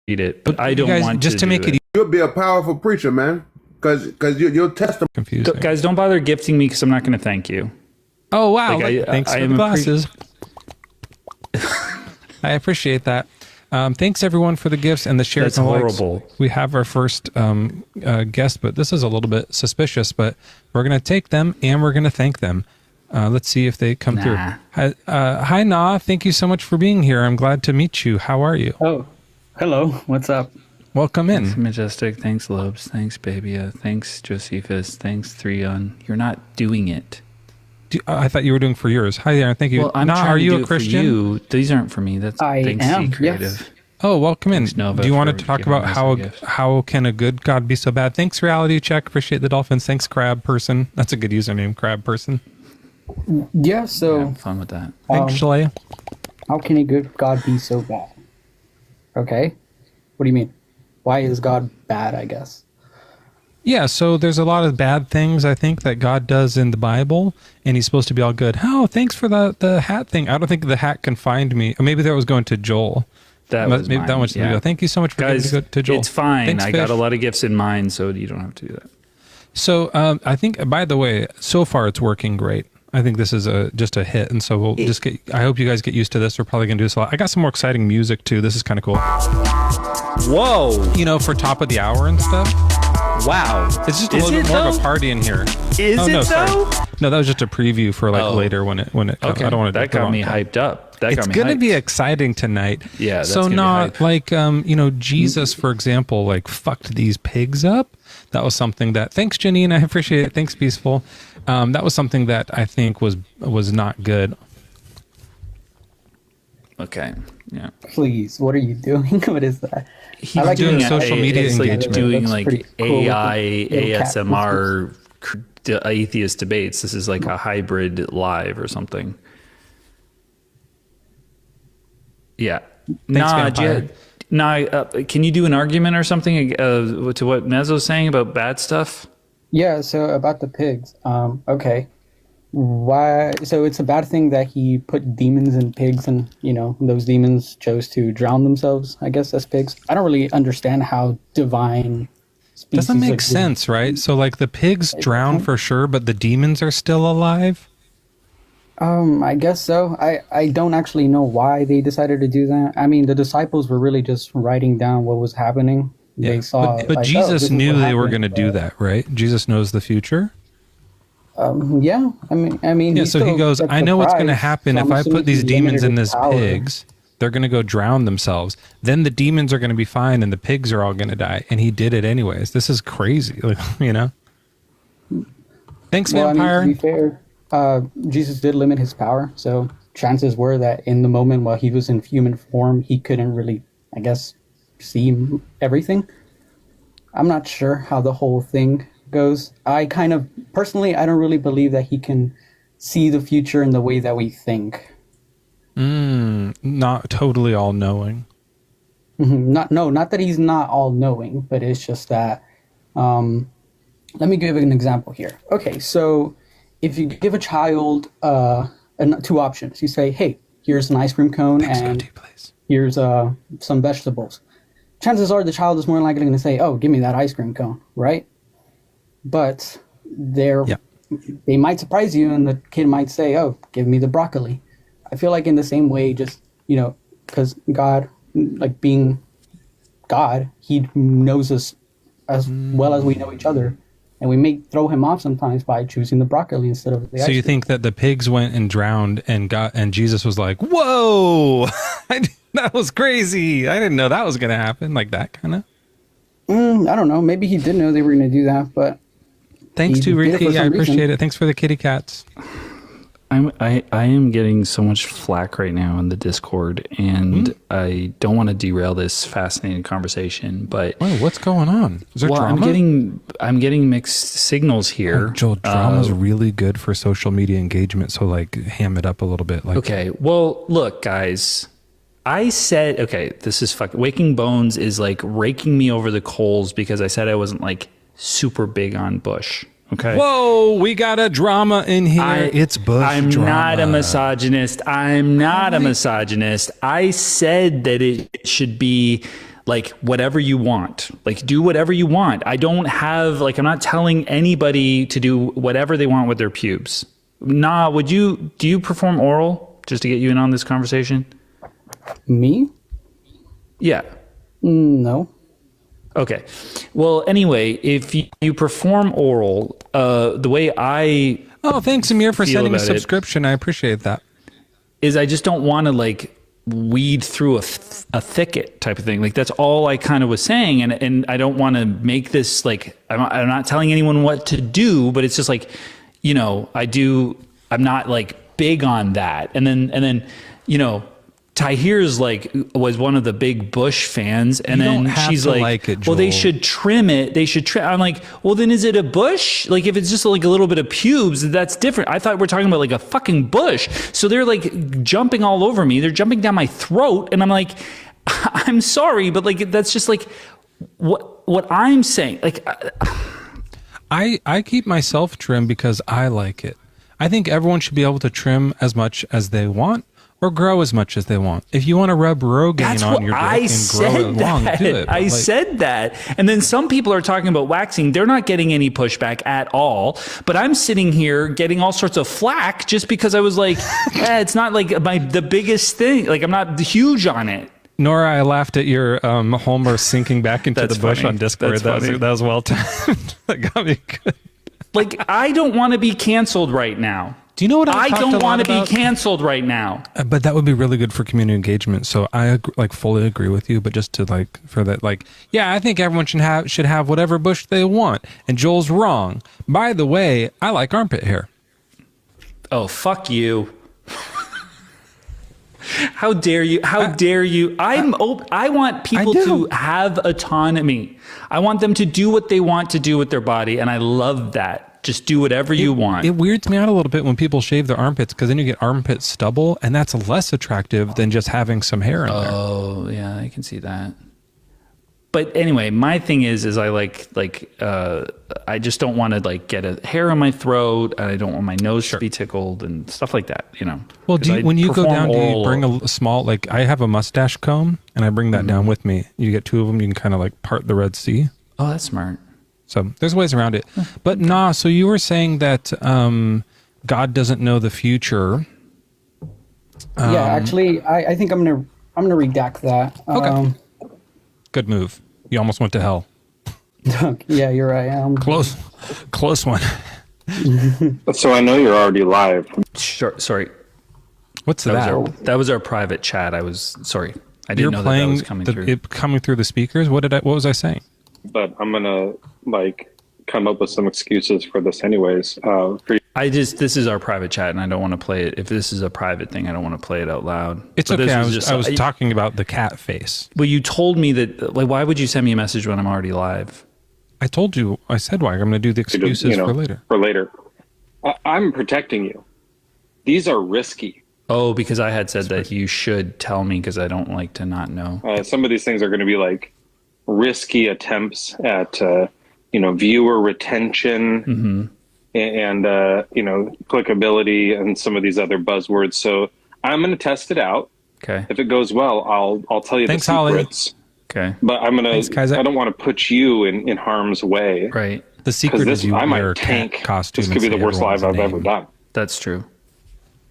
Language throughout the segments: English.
Read it, but I don't want just to make it. You'll be a powerful preacher, man, because your testimony. Confusing. Guys, don't bother gifting me because I'm not going to thank you. Oh wow! Like, Thanks for the glasses. I appreciate that. Thanks everyone for the gifts and the shares. That's and horrible. Likes. We have our first guest, but this is a little bit suspicious. But we're gonna take them and we're gonna thank them. Let's see if they come through. Hi, Na. Thank you so much for being here. I'm glad to meet you. How are you? Oh, hello. What's up? Welcome in. Thanks, Majestic. Thanks, Lobes. Thanks, Babia. Thanks, Josephus. Thanks, Threon. You're not doing it. I thought you were doing for yours. Hi there. Thank you. Well, I'm Na, trying are to you do a it Christian? For you. These aren't for me. That's I thanks, am. Creative. Yes. Oh, welcome in. Thanks, Nova, do you want for to talk giving about us some gifts. how can a good God be so bad? Thanks, Reality Check. Appreciate the dolphins. Thanks, Crab Person. That's a good username, Crab Person. Yeah, so Yeah, have fun with that. Thanks, Shalay. how can a good God be so bad? Okay. What do you mean? Why is God bad, I guess? Yeah, so there's a lot of bad things, I think, that God does in the Bible, and he's supposed to be all good. Oh, thanks for the hat thing. I don't think the hat can find me. Or maybe that was going to Joel. That was maybe mine. that much. Yeah. Thank you so much for Guys, giving to Joel. it's fine. Thanks, I got Fish. a lot of gifts in mine, so you don't have to do that. So I think, by the way, so far it's working great. I think this is just a hit, and so we'll just get. I hope you guys get used to this. We're probably gonna do this a lot. I got some more exciting music too. This is kind of cool. Whoa! You know, for top of the hour and stuff. Wow. It's just a little bit more of a party in here. Is no, it though? Sorry. No, that was just a preview for later when it comes. Okay. I don't want to. That got me hyped up. It's going to be exciting tonight. Yeah. That's so gonna not like Jesus, for example, like fucked these pigs up. That was something that. Thanks, Janine. I appreciate it. Thanks, Peaceful. That was something that I think was not good. Okay. Yeah. Please, what are you doing? What is that? He's doing social media engagement. Like doing That's like pretty cool AI, with the little cat ASMR, atheist debates. This is like a hybrid live or something. Yeah. Vampire. Can you do an argument or something to what Mezzo's saying about bad stuff? Yeah, so about the pigs. Okay. Why? So it's a bad thing that he put demons in pigs, and those demons chose to drown themselves, I guess, as pigs. I don't really understand how divine species Doesn't make sense, right? So like the pigs drown for sure, but the demons are still alive. I guess so. I don't actually know why they decided to do that. I mean, the disciples were really just writing down what was happening. Yeah. They saw, but like, Jesus knew they were going to do but, that, right? Jesus knows the future. Yeah. I mean. Yeah. So he goes, I know what's going to happen if I put these demons in these power. pigs. They're going to go drown themselves. Then the demons are going to be fine, and the pigs are all going to die. And he did it anyways. This is crazy, Thanks, Vampire. I mean, to be fair, Jesus did limit his power, so chances were that in the moment while he was in human form, he couldn't really, I guess, see everything. I'm not sure how the whole thing goes. I don't really believe that he can see the future in the way that we think. Not totally all-knowing. Not that he's not all-knowing, but it's just that, let me give an example here. Okay, so if you give a child two options, you say, hey, here's an ice cream cone and here's some vegetables. Chances are the child is more likely going to say, oh, give me that ice cream cone, right? But they might surprise you, and the kid might say, oh, give me the broccoli. I feel like in the same way, just, because God, like being God, he knows us as well as we know each other. And we may throw him off sometimes by choosing the broccoli instead of the ice cream. So you think that the pigs went and drowned and Jesus was like, whoa, that was crazy. I didn't know that was going to happen, like that kind of? I don't know. Maybe he did know they were going to do that, but... Thanks to Ricky. I appreciate it. Thanks for the kitty cats. I am getting so much flack right now in the Discord, and I don't want to derail this fascinating conversation. But what's going on? Is there drama? I'm getting mixed signals here. Joel, drama's really good for social media engagement. So ham it up a little bit. Okay, well, look, guys. I said, this is fucking Waking Bones is raking me over the coals because I said I wasn't super big on Bush. Okay. Whoa, we got a drama in here. It's Bush I'm drama. not a misogynist. I said that it should be whatever you want. Do whatever you want. I don't have I'm not telling anybody to do whatever they want with their pubes. Do you perform oral, just to get you in on this conversation? Me? Yeah. No. Okay. Well, anyway, if you perform oral, the way I thanks, Amir, for sending a subscription. I appreciate that. Is I just don't want to weed through a thicket type of thing. That's all I kind of was saying, and I don't want to make this I'm not telling anyone what to do, but it's just I'm not big on that, and then Tahir's was one of the big Bush fans, and then she's like it, well, they should trim it. They should trim. I'm like, well, then is it a bush? If it's just a little bit of pubes, that's different. I thought we're talking about a fucking bush. So they're jumping all over me. They're jumping down my throat, and I'm like, I'm sorry, but that's just what I'm saying. I keep myself trim because I like it. I think everyone should be able to trim as much as they want. Or grow as much as they want. If you want to rub Rogaine on your dick and grow it long, do it. I said that. And then some people are talking about waxing. They're not getting any pushback at all. But I'm sitting here getting all sorts of flack just because I was it's not the biggest thing. I'm not huge on it. Nora, I laughed at your Homer sinking back into That's the bush funny. on Discord. That's funny. That was well timed. That got me good. Like, I don't want to be canceled right now. Do you know what I talked a don't lot want to be about? canceled right now. But that would be really good for community engagement. So I fully agree with you. But just to for that, yeah, I think everyone should have whatever bush they want. And Joel's wrong. By the way, I like armpit hair. Oh, fuck you. How dare you? How dare you? I want people to have autonomy. I want them to do what they want to do with their body, and I love that. Just do whatever you want. It weirds me out a little bit when people shave their armpits, because then you get armpit stubble, and that's less attractive than just having some hair in there. Oh, yeah, I can see that. But anyway, my thing is I just don't want to get a hair on my throat, and I don't want my nose to be tickled and stuff like that, Well, when you go down, do you bring a small, I have a mustache comb, and I bring that down with me. You get two of them, you can kind of part the Red Sea. Oh, that's smart. So there's ways around it. But so you were saying that God doesn't know the future. Yeah, actually, I think I'm gonna redact that. Okay. Good move. You almost went to hell. Yeah, you're right. Close one. So I know you're already live. Sure, sorry. What's that? That was our private chat. I was sorry. I didn't know that was coming through. It coming through the speakers. What was I saying? But I'm gonna come up with some excuses for this anyways. This is our private chat, and I don't want to play it. If this is a private thing, I don't want to play it out loud. It's but okay. I was talking about the cat face. Well, you told me that. Why would you send me a message when I'm already live? I told you. I said why. I'm going to do the excuses for later. For later. I'm protecting you. These are risky. Oh, because I had said that you should tell me because I don't like to not know. Some of these things are going to be risky attempts at viewer retention and clickability and some of these other buzzwords. So I'm going to test it out. Okay. If it goes well, I'll tell you the secrets. Holly. Okay. But I don't want to put you in harm's way. Right. The secret is you wear a tank costume. This could be the worst live I've ever done. That's true.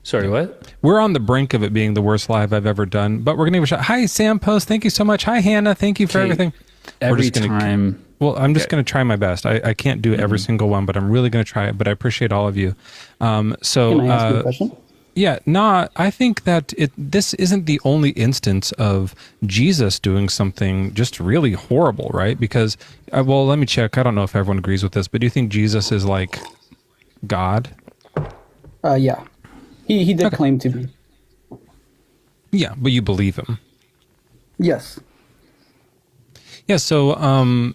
Sorry, what? We're on the brink of it being the worst live I've ever done, but we're going to give it a shot. Hi, Sam Post. Thank you so much. Hi, Hannah. Thank you for everything. Every time. Well, I'm just going to try my best. I can't do every single one, but I'm really going to try it. But I appreciate all of you. Can I ask you a question? Yeah, I think that this isn't the only instance of Jesus doing something just really horrible, right? Because, let me check. I don't know if everyone agrees with this, but do you think Jesus is like God? Yeah. He did claim to be. Yeah, but you believe him. Yes. Yeah, so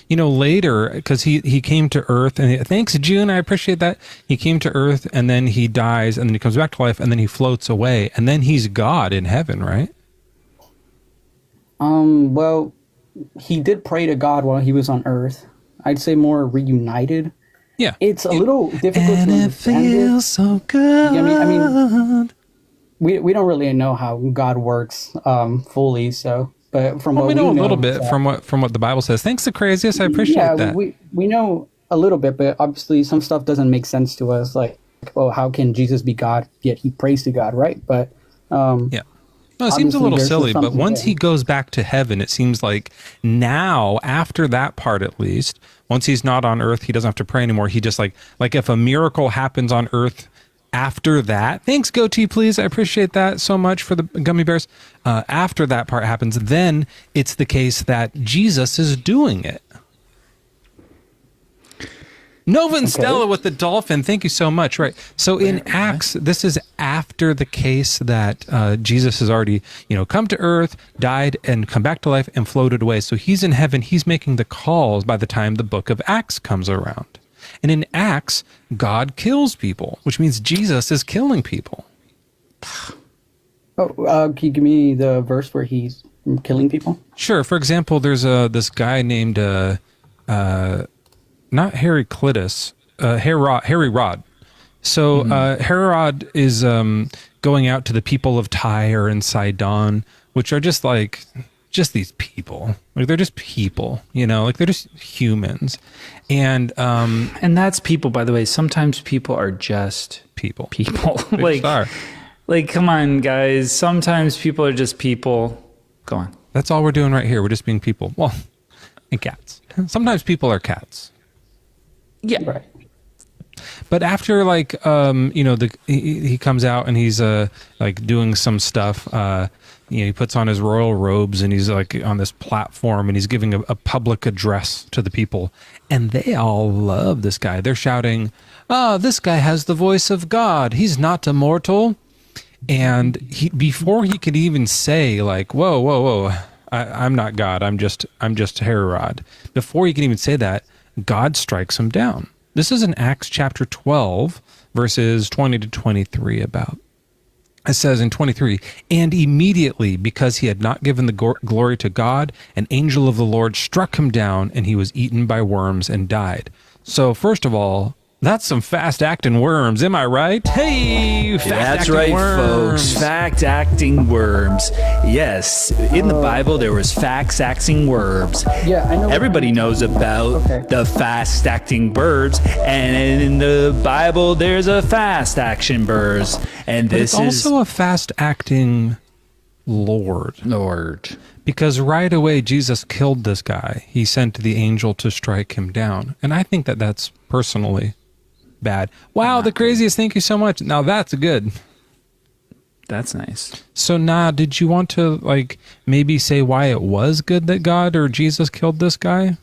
later, because he came to Earth, and thanks, June, I appreciate that. He came to Earth, and then he dies, and then he comes back to life, and then he floats away, and then he's God in heaven, right? Well, he did pray to God while he was on Earth. I'd say more reunited. Yeah. It's a little difficult to understand. And it feels so good. Yeah, I mean, we don't really know how God works fully, so... But from what we know a little bit from what the Bible says. Thanks to Craziest, I appreciate that. We know a little bit, but obviously some stuff doesn't make sense to us. How can Jesus be God yet he prays to God, right? But yeah, no, it seems a little silly. But once he goes back to heaven, it seems like now, after that part at least, once he's not on Earth, he doesn't have to pray anymore. He just like if a miracle happens on Earth. After that, thanks, Goatee, please. I appreciate that so much for the gummy bears. After that part happens, then it's the case that Jesus is doing it. Nova and Stella with the dolphin. Thank you so much. Right. So in Acts, this is after the case that Jesus has already, come to Earth, died, and come back to life and floated away. So he's in heaven. He's making the calls by the time the book of Acts comes around. And in Acts, God kills people, which means Jesus is killing people. Can you give me the verse where he's killing people? Sure. For example, there's this guy named, not Heraclitus, Harry Rod. So Herod is going out to the people of Tyre and Sidon, which are just these people. They're just people, they're just humans. And that's people, by the way. Sometimes people are just people. People. They are. Like, come on, guys. Sometimes people are just people. Go on. That's all we're doing right here. We're just being people. Well, and cats. Sometimes people are cats. Yeah. Right. But after like he comes out and he's like doing some stuff, he puts on his royal robes and he's like on this platform and he's giving a public address to the people, and they all love this guy. They're shouting, "Oh, this guy has the voice of God. He's not immortal." And before he could even say like, "Whoa, I'm not God. I'm just Herod." Before he can even say that, God strikes him down. This is in Acts chapter 12, verses 20 to 23 about. It says in 23, "And immediately, because he had not given the glory to God, an angel of the Lord struck him down, and he was eaten by worms and died." So first of all, that's some fast-acting worms, am I right? Hey, That's right, folks. Fact-acting worms. Yes, in the Bible, there was facts-acting worms. Yeah, I know. Everybody knows about the fast-acting birds, and in the Bible, there's a fast-action birds, and But this it's is also a fast-acting Lord. Because right away, Jesus killed this guy. He sent the angel to strike him down. And I think that that's personally bad. Wow, the craziest. Thank you so much. Now that's good. That's nice. So now, did you want to like maybe say why it was good that God or Jesus killed this guy?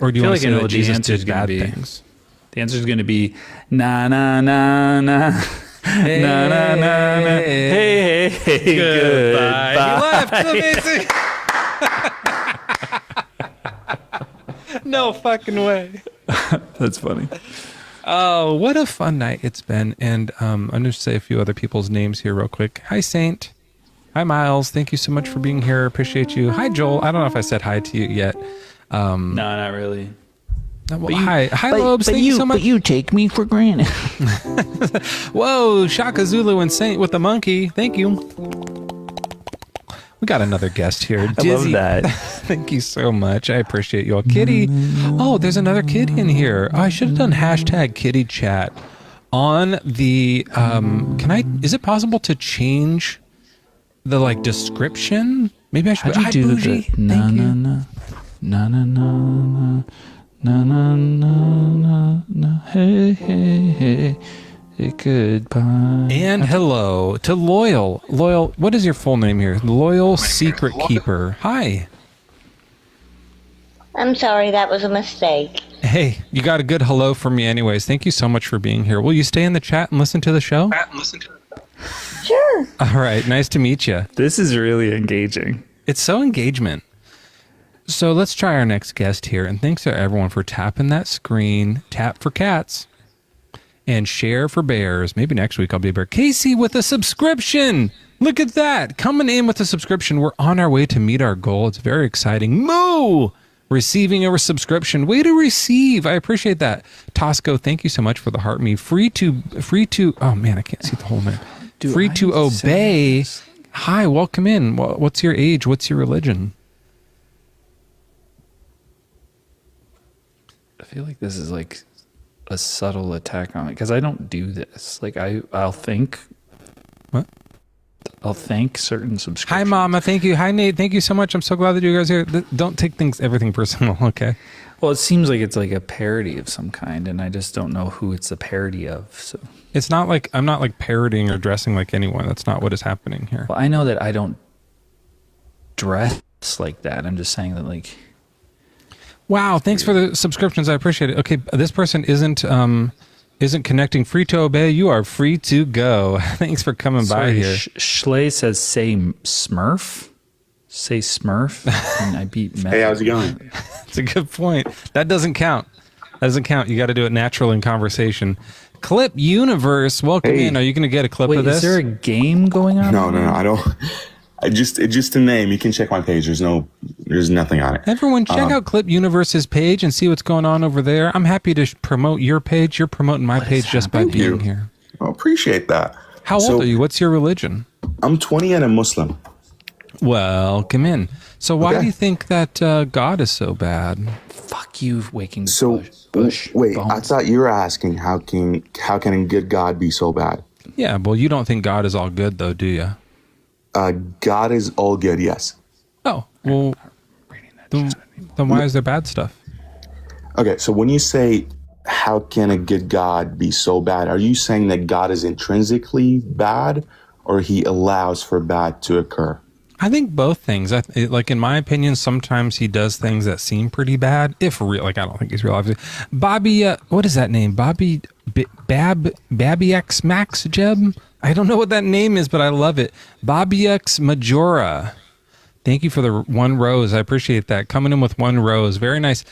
Or do you want to say that Jesus did bad things? The answer is going to be na na na na. Hey, na na na na. Hey, hey, hey. Goodbye. He left. Amazing. No fucking way. That's funny. Oh, what a fun night it's been. And I'm going to say a few other people's names here real quick. Hi, Saint. Hi, Miles. Thank you so much for being here. Appreciate you. Hi, Joel. I don't know if I said hi to you yet. No, not really. Well, hi, Lobes. Thank you so much. But you take me for granted. Whoa, Shaka Zulu and Saint with the monkey. Thank you. We got another guest here. I love that. Thank you so much. I appreciate you all. Kitty. Oh, there's another kitty in here. Oh, I should have done hashtag kitty chat on the, is it possible to change the like description? Maybe I should. How'd you do Bougie. the na na na na na na na na na na hey hey hey goodbye And hello to Loyal. Loyal, what is your full name here? Loyal Secret Keeper. Hi. I'm sorry, that was a mistake. Hey, you got a good hello from me anyways. Thank you so much for being here. Will you stay in the chat and listen to the show? Sure. All right. Nice to meet you. This is really engaging. It's so engagement. So let's try our next guest here. And thanks to everyone for tapping that screen. Tap for cats. And share for bears. Maybe next week I'll be a bear. Casey with a subscription. Look at that. Coming in with a subscription. We're on our way to meet our goal. It's very exciting. Moo! Receiving a subscription. Way to receive. I appreciate that. Tosco, thank you so much for the heart me. Free to, oh man, I can't see the whole name. Free to obey. Hi, welcome in. What's your age? What's your religion? I feel like this is like a subtle attack on me because I don't do this. Like I'll think. What? I'll thank certain subscriptions. Hi, Mama. Thank you. Hi, Nate. Thank you so much. I'm so glad that you guys are here. Don't take everything personal, okay? Well, it seems like it's like a parody of some kind, and I just don't know who it's a parody of. So it's not like I'm not like parodying or dressing like anyone. That's not what is happening here. Well, I know that I don't dress like that. I'm just saying that like. Wow, thanks for the subscriptions. I appreciate it. Okay, this person isn't connecting. Free to obey. You are free to go. Thanks for coming by here. Schley says, say Smurf. Say Smurf. And I beat Mezzo. Hey, how's it going? That's a good point. That doesn't count. That doesn't count. You got to do it natural in conversation. Clip Universe, welcome in. Are you going to get a clip of this? Is there a game going on? No, I don't. It's just a name. You can check my page. There's nothing on it. Everyone, check out Clip Universe's page and see what's going on over there. I'm happy to promote your page. You're promoting my page just by being here. I appreciate that. How old are you? What's your religion? I'm 20 and a Muslim. Welcome in. So why do you think that God is so bad? Fuck you, waking bush. Wait, bones. I thought you were asking how can a good God be so bad? Yeah, well, you don't think God is all good, though, do you? God is all good, yes. Oh, well, then why is there bad stuff? Okay, so when you say, how can a good God be so bad? Are you saying that God is intrinsically bad, or he allows for bad to occur? I think both things. Like, in my opinion, sometimes he does things that seem pretty bad. If real, like, I don't think he's real. Obviously. Bobby, what is that name? Babby X Max Jeb? I don't know what that name is, but I love it. Bobby X Majora. Thank you for the 1 rose. I appreciate that. Coming in with 1 rose. Very nice.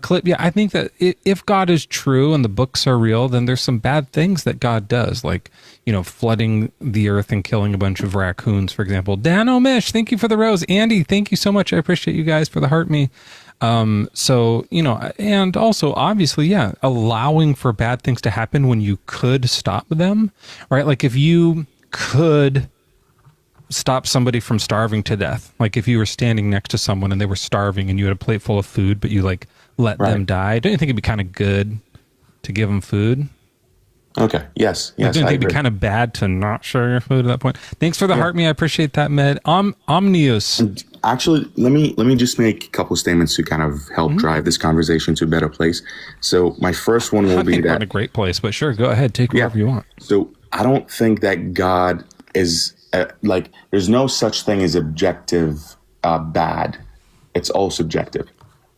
Clip. Yeah, I think that if God is true and the books are real, then there's some bad things that God does, like, flooding the earth and killing a bunch of raccoons, for example. Dan Omish, thank you for the rose. Andy, thank you so much. I appreciate you guys for the heart me. So, and also, obviously, yeah, allowing for bad things to happen when you could stop them, right? Like, if you could stop somebody from starving to death. Like if you were standing next to someone and they were starving and you had a plate full of food, but you let them die. Don't you think it'd be kind of good to give them food? Okay. Yes. Don't you think it'd be kind of bad to not share your food at that point? Thanks for the heart me. I appreciate that, Med. Omnius. Actually, let me just make a couple of statements to kind of help drive this conversation to a better place. So my first one will be that we're in a great place, but sure, go ahead, take whatever you want. So I don't think that God is there's no such thing as objective bad. It's all subjective.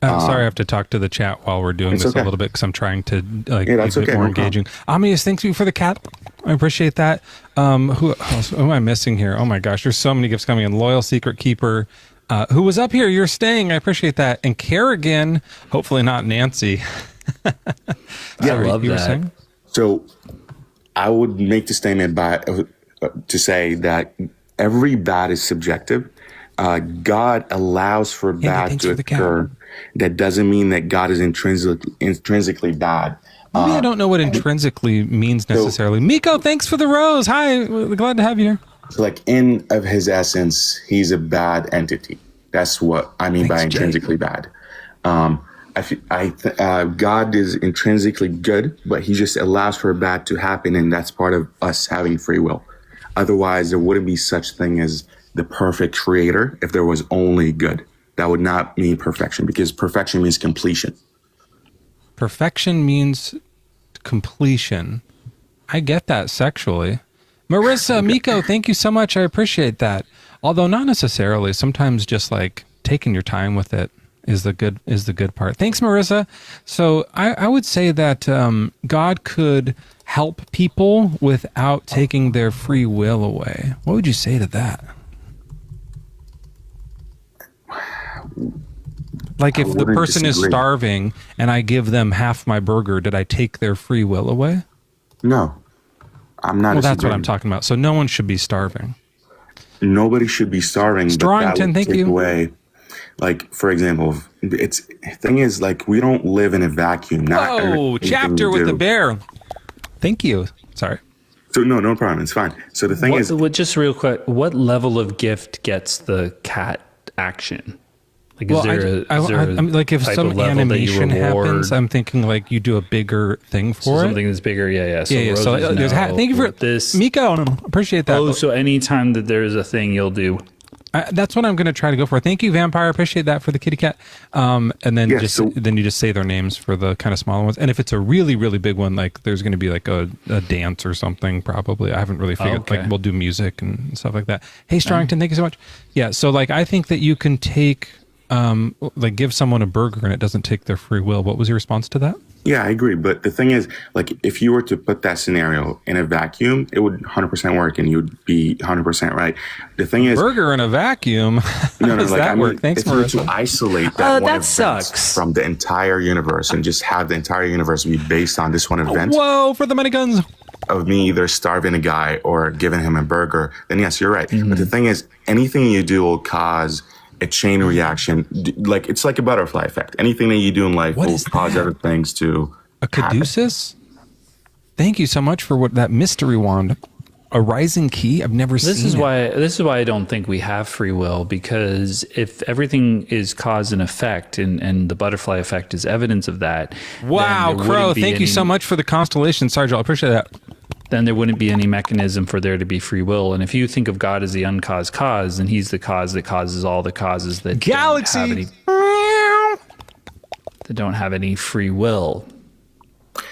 Sorry, I have to talk to the chat while we're doing this a little bit because I'm trying to make it more engaging. Amius, thank you for the cat. I appreciate that. Who am I missing here? Oh my gosh, there's so many gifts coming in. Loyal Secret Keeper, who was up here. You're staying. I appreciate that. And Kerrigan, hopefully not Nancy. I love that. Saying? So I would make the statement to say that every bad is subjective. God allows for bad to occur. That doesn't mean that God is intrinsically bad. Maybe I don't know what intrinsically means necessarily. Miko, thanks for the rose. Hi, we're glad to have you here. Like in of his essence, he's a bad entity. That's what I mean by intrinsically bad. God is intrinsically good, but he just allows for bad to happen, and that's part of us having free will. Otherwise, there wouldn't be such thing as the perfect creator if there was only good. That would not mean perfection, because perfection means completion. Perfection means completion. I get that sexually. Marissa, Miko, thank you so much. I appreciate that. Although not necessarily. Sometimes just like taking your time with it is the good part. Thanks, Marissa. So I would say that God could help people without taking their free will away. What would you say to that? Like if the person is starving and I give them half my burger, did I take their free will away? No, I'm not. Well, that's what I'm talking about. So no one should be starving. Nobody should be starving. Strongton, thank you. Away, like for example, thing is like we don't live in a vacuum. Chapter with the bear. Thank you. Sorry. So no problem. It's fine. So the thing is, just real quick, what level of gift gets the cat action? Like, is there like if some animation happens, I'm thinking like you do a bigger thing for it. Something that's bigger, yeah. So there's thank you for this, Miko. Appreciate that. Oh, so anytime that there's a thing, you'll do. That's what I'm going to try to go for. Thank you, Vampire. Appreciate that for the kitty cat. And then then you just say their names for the kind of smaller ones. And if it's a really, really big one, like there's going to be like a dance or something probably. I haven't really figured. Like we'll do music and stuff like that. Hey, Strongton, thank you so much. Yeah, so like I think that you can take like give someone a burger and it doesn't take their free will. What was your response to that? Yeah, I agree. But the thing is, like, if you were to put that scenario in a vacuum, it would 100% work and you'd be 100% right. The thing is... Burger in a vacuum? No, does that work? Thanks, Marissa. If you were to isolate that sucks. From the entire universe and just have the entire universe be based on this one event... Whoa, for the many guns! ...of me either starving a guy or giving him a burger, then yes, you're right. Mm-hmm. But the thing is, anything you do will cause... a chain reaction, like it's like a butterfly effect. Anything that you do in life will cause other things to a caduceus. Thank you so much for that mystery wand. A rising key. I've never seen. This is why I don't think we have free will, because if everything is cause and effect, and the butterfly effect is evidence of that. Wow, Crow! Thank you so much for the constellation, Sergeant. I appreciate that. then there wouldn't be any mechanism for there to be free will. And if you think of God as the uncaused cause, then he's the cause that causes all the causes that Galaxy don't have any free will.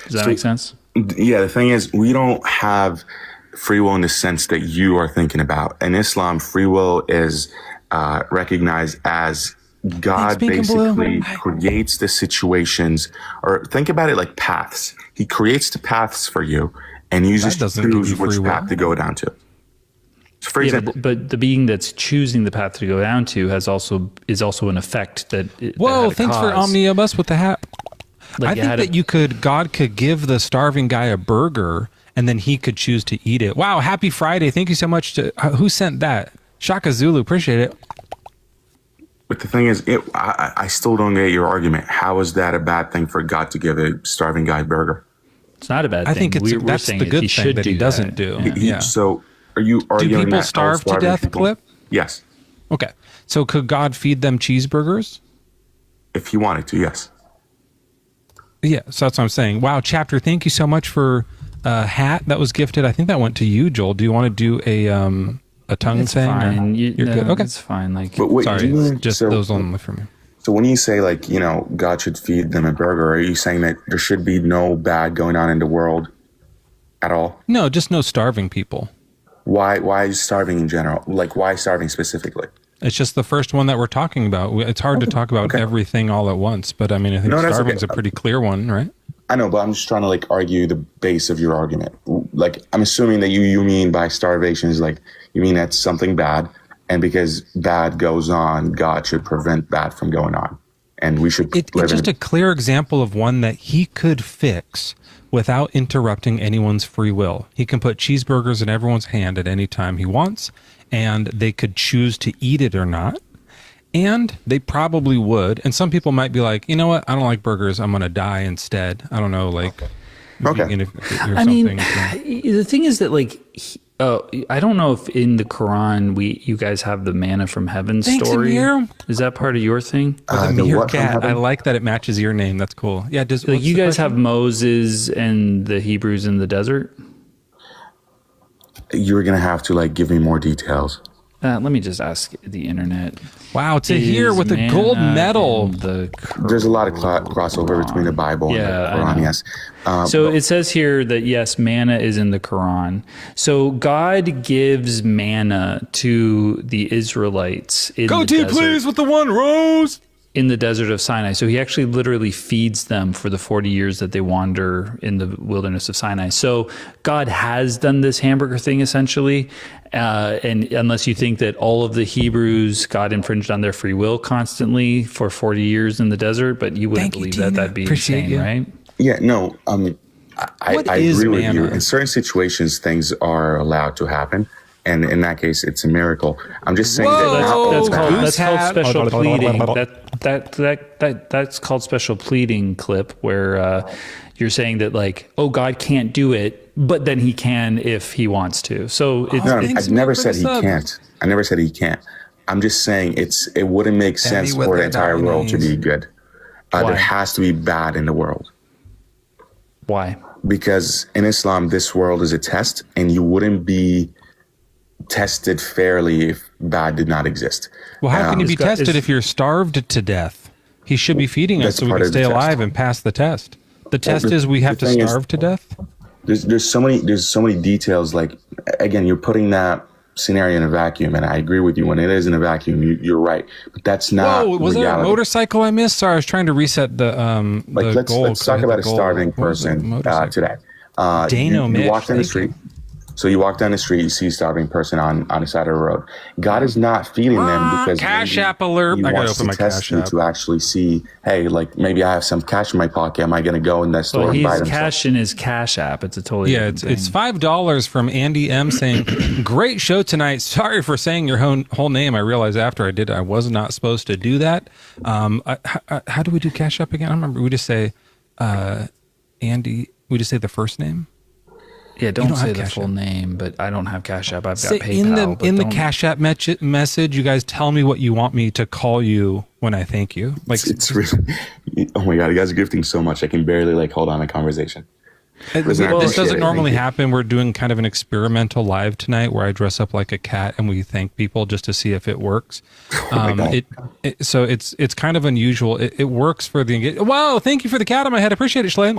Does that make sense? Yeah, the thing is, we don't have free will in the sense that you are thinking about. In Islam, free will is recognized as God basically creates the situations, or think about it like paths. He creates the paths for you and uses to choose which path to go down to. So for example, but the being that's choosing the path to go down to is also an effect that. Whoa! Thanks for Omnibus with the hat. Like I think that God could give the starving guy a burger, and then he could choose to eat it. Wow! Happy Friday! Thank you so much to who sent that. Shaka Zulu, appreciate it. But the thing is, I still don't get your argument. How is that a bad thing for God to give a starving guy a burger? It's not a bad thing. I think that's the good thing that he doesn't do. Yeah. So are you arguing do people starve to death, people? Clip? Yes. Okay. So could God feed them cheeseburgers? If he wanted to, yes. Yeah, so that's what I'm saying. Wow, chapter, thank you so much for a hat that was gifted. I think that went to you, Joel. Do you want to do a tongue it's thing? Fine. You're good. Okay, it's fine. Like, but wait, sorry, just those only for me. So when you say like, God should feed them a burger, are you saying that there should be no bad going on in the world at all? No, just no starving people. Why starving in general? Like, why starving specifically? It's just the first one that we're talking about. It's hard to talk about everything all at once, but I mean, I think starving's a pretty clear one, right? I know, but I'm just trying to like argue the base of your argument. Like, I'm assuming that you mean by starvation is like, you mean that's something bad, and because bad goes on, God should prevent bad from going on, and we should. It's just a clear example of one that he could fix without interrupting anyone's free will. He can put cheeseburgers in everyone's hand at any time he wants, and they could choose to eat it or not. And they probably would. And some people might be like, you know what? I don't like burgers. I'm going to die instead. I don't know, like. Okay. I mean, the thing is that like, I don't know if in the Quran you guys have the manna from heaven story. Amir. Is that part of your thing? The meerkat. I like that it matches your name. That's cool. Yeah. Like you guys have Moses and the Hebrews in the desert? You're going to have to like give me more details. Let me just ask the internet. Wow, to hear with a gold medal. There's a lot of crossover between the Bible and the Quran, yes. So it says here that, yes, manna is in the Quran. So God gives manna to the Israelites in the desert. Please, with the one rose. In the desert of Sinai. So he actually literally feeds them for the 40 years that they wander in the wilderness of Sinai. So God has done this hamburger thing essentially. And unless you think that all of the Hebrews, God infringed on their free will constantly for 40 years in the desert, but you wouldn't believe that. That'd be insane, right? Yeah, no, I agree with you. In certain situations, things are allowed to happen. And in that case, it's a miracle. I'm just saying that's called special pleading. That's called special pleading, Clip, where you're saying that like, oh, God can't do it, but then he can if he wants to. So I never said he can't. I never said he can't. I'm just saying it wouldn't make sense for the entire world to be good. There has to be bad in the world. Why? Because in Islam, this world is a test, and you wouldn't be tested fairly if bad did not exist. Well, how can you be tested if you're starved to death? He should be feeding us so we can stay alive and pass the test. The test is we have to starve to death. There's so many details. Like, again, you're putting that scenario in a vacuum, and I agree with you. When it is in a vacuum, you're right. But that's not. Whoa, was there a motorcycle I missed? Sorry, I was trying to reset the goal. Let's talk about a starving person today. You walked in the street. So you walk down the street, you see a starving person on the side of the road. God is not feeding them because Cash App alert. He wants to test you to actually see, hey, like maybe I have some cash in my pocket. Am I going to go in that store and buy them? He's cash in his Cash App. It's a totally it's $5 from Andy M saying, great show tonight. Sorry for saying your whole name. I realized after I did, I was not supposed to do that. How do we do Cash App again? I don't remember. We just say Andy. We just say the first name. Yeah, don't say the full name, but I don't have Cash App. I've got PayPal. In the Cash App message, you guys tell me what you want me to call you when I thank you. Like it's really, oh my God, you guys are gifting so much. I can barely hold on a conversation. This appreciate doesn't it. normally Thank you. happen. We're doing kind of an experimental live tonight where I dress up like a cat and we thank people just to see if it works. God. So it's kind of unusual. It works for the wow. Thank you for the cat on my head. I appreciate it, Schlaine.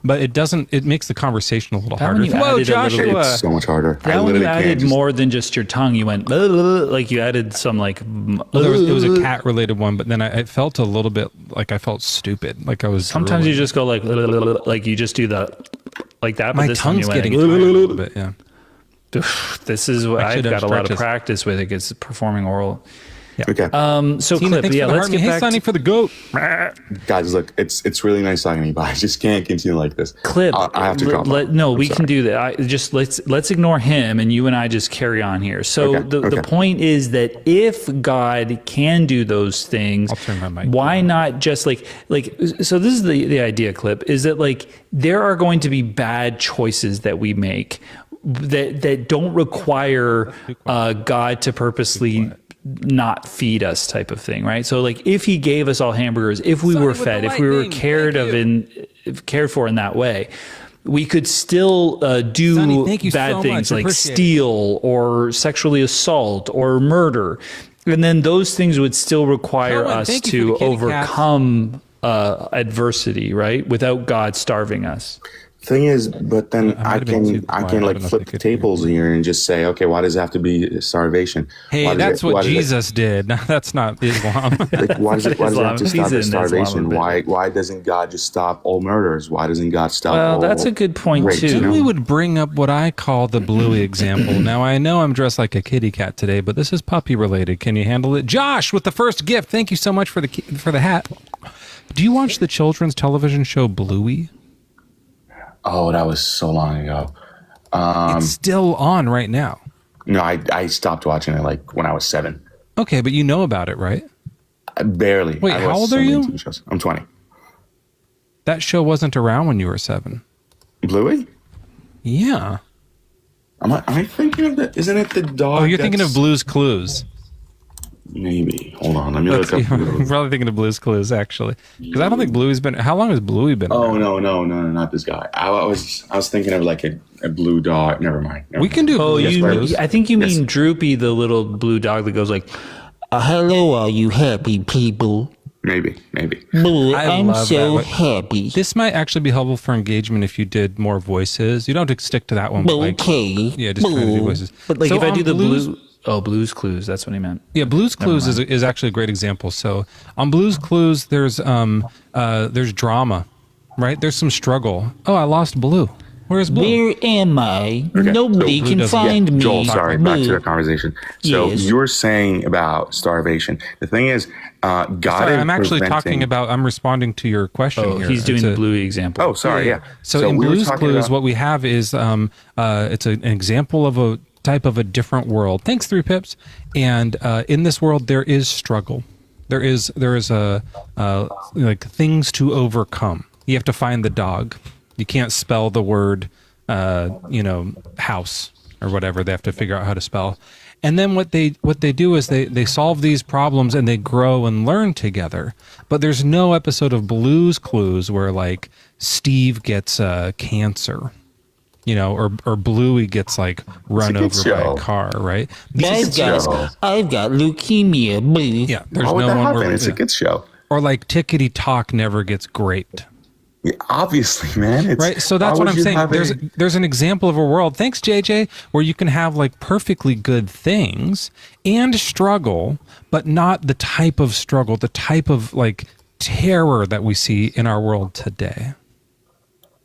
But it doesn't. It makes the conversation a little That harder. one you Whoa, added a little- Joshua! It's so much harder. I That one you literally can't added just- more than just your tongue. You went like you added some like. Well, it was a cat related one, but then I felt a little bit like I felt stupid. Like I was. Sometimes drooling. you just go like you just do that like that. My but this time tongue's you went, getting tired a little bit. Yeah. This is what I I've should have got a lot of stretches. practice with. It gets performing oral. Okay. So Tina, clip, thanks yeah. for the Let's heart. get Hey, back Sonny, to for the goat. Guys, look, it's really nice talking to you, but I just can't continue like this. clip. I have to drop off. No, I'm we sorry. can do that. Let's ignore him, and you and I just carry on here. So Okay, the okay. point is that if God can do those things, I'll turn my mic why down. not just like so? This is the idea, clip, is that like there are going to be bad choices that we make that don't require God to purposely not feed us, type of thing, right? So like if he gave us all hamburgers, if we Sonny were with the fed, if we were lightning. cared for in that way, we could still do Sonny, thank you bad so things much. I like appreciate it. steal or sexually assault or murder. And then those things would still require Cohen, us thank you to for the kitty overcome adversity, right? Without God starving us. Thing is, but then I I might have been too can quiet. I like don't know if flip they the could hear tables here and just say, okay, why does it have to be starvation? Hey, Why does that's it- why what does it- Jesus did. No, that's not Islam. Like, why does it have to Islam. stop He's at in Islam a starvation? bit. Why doesn't God just stop all murders? Why doesn't God stop Well, all that's a good point, rapes, too. you know? Bluey would bring up what I call the Bluey example. Now, I know I'm dressed like a kitty cat today, but this is puppy related. Can you handle it? Josh, with the first gift. Thank you so much for the hat. Do you watch the children's television show Bluey? Oh, that was so long ago. It's still on right now. No, I stopped watching it like when I was 7. Okay, but you know about it, right? Barely. Wait, I how watched old so are many you? TV shows. I'm 20. That show wasn't around when you were 7. Bluey? Yeah. Am I thinking of that? Isn't it the dog? Oh, you're thinking of that's- Blue's Clues. Maybe. Hold on. Let me look up. I'm probably thinking of Blue's Clues, actually. Because I don't think Bluey's been... How long has Bluey been Oh, around? no, not this guy. I was thinking of like a blue dog. Never mind. We can do Oh, Blue's Clues. I think you Yes. mean Droopy, the little blue dog that goes like, Hello, all you happy people. Maybe. Blue, I I'm love so that. happy. This might actually be helpful for engagement if you did more voices. You don't have to stick to that one. But like, Okay. yeah, just try to do voices. but like So if I on do the Blue's- Blue's Clues, that's what he meant. Yeah, Blue's Clues is actually a great example. So on Blue's Clues, there's drama, right? There's some struggle. Oh, I lost Blue. Where's Blue? Where am I? Okay, Nobody so Blue can doesn't- find me. Joel, sorry, back to Blue. the conversation. So Yes. you were saying about starvation. The thing is, God Sorry, is I'm actually preventing- talking about. I'm responding to your question. Oh, here. he's doing It's the a- Bluey example. Oh, sorry, yeah. So in we were Blue's talking Clues, about- what we have is it's an example of a type of a different world. Thanks, 3 Pips. And in this world, there is struggle. There is a like things to overcome. You have to find the dog. You can't spell the word, house or whatever. They have to figure out how to spell. And then what they do is they solve these problems and they grow and learn together. But there's no episode of Blue's Clues where like Steve gets cancer, or Bluey gets like run good over by show. a car, right? I've got leukemia. Blue. Yeah, there's Why would no that one happen? where It's a good show. or like Tickety Talk never gets graped. Yeah, obviously, man. It's, Right, so that's why what would I'm you saying. have There's an example of a world, thanks JJ, where you can have like perfectly good things and struggle, but not the type of struggle, the type of like terror that we see in our world today.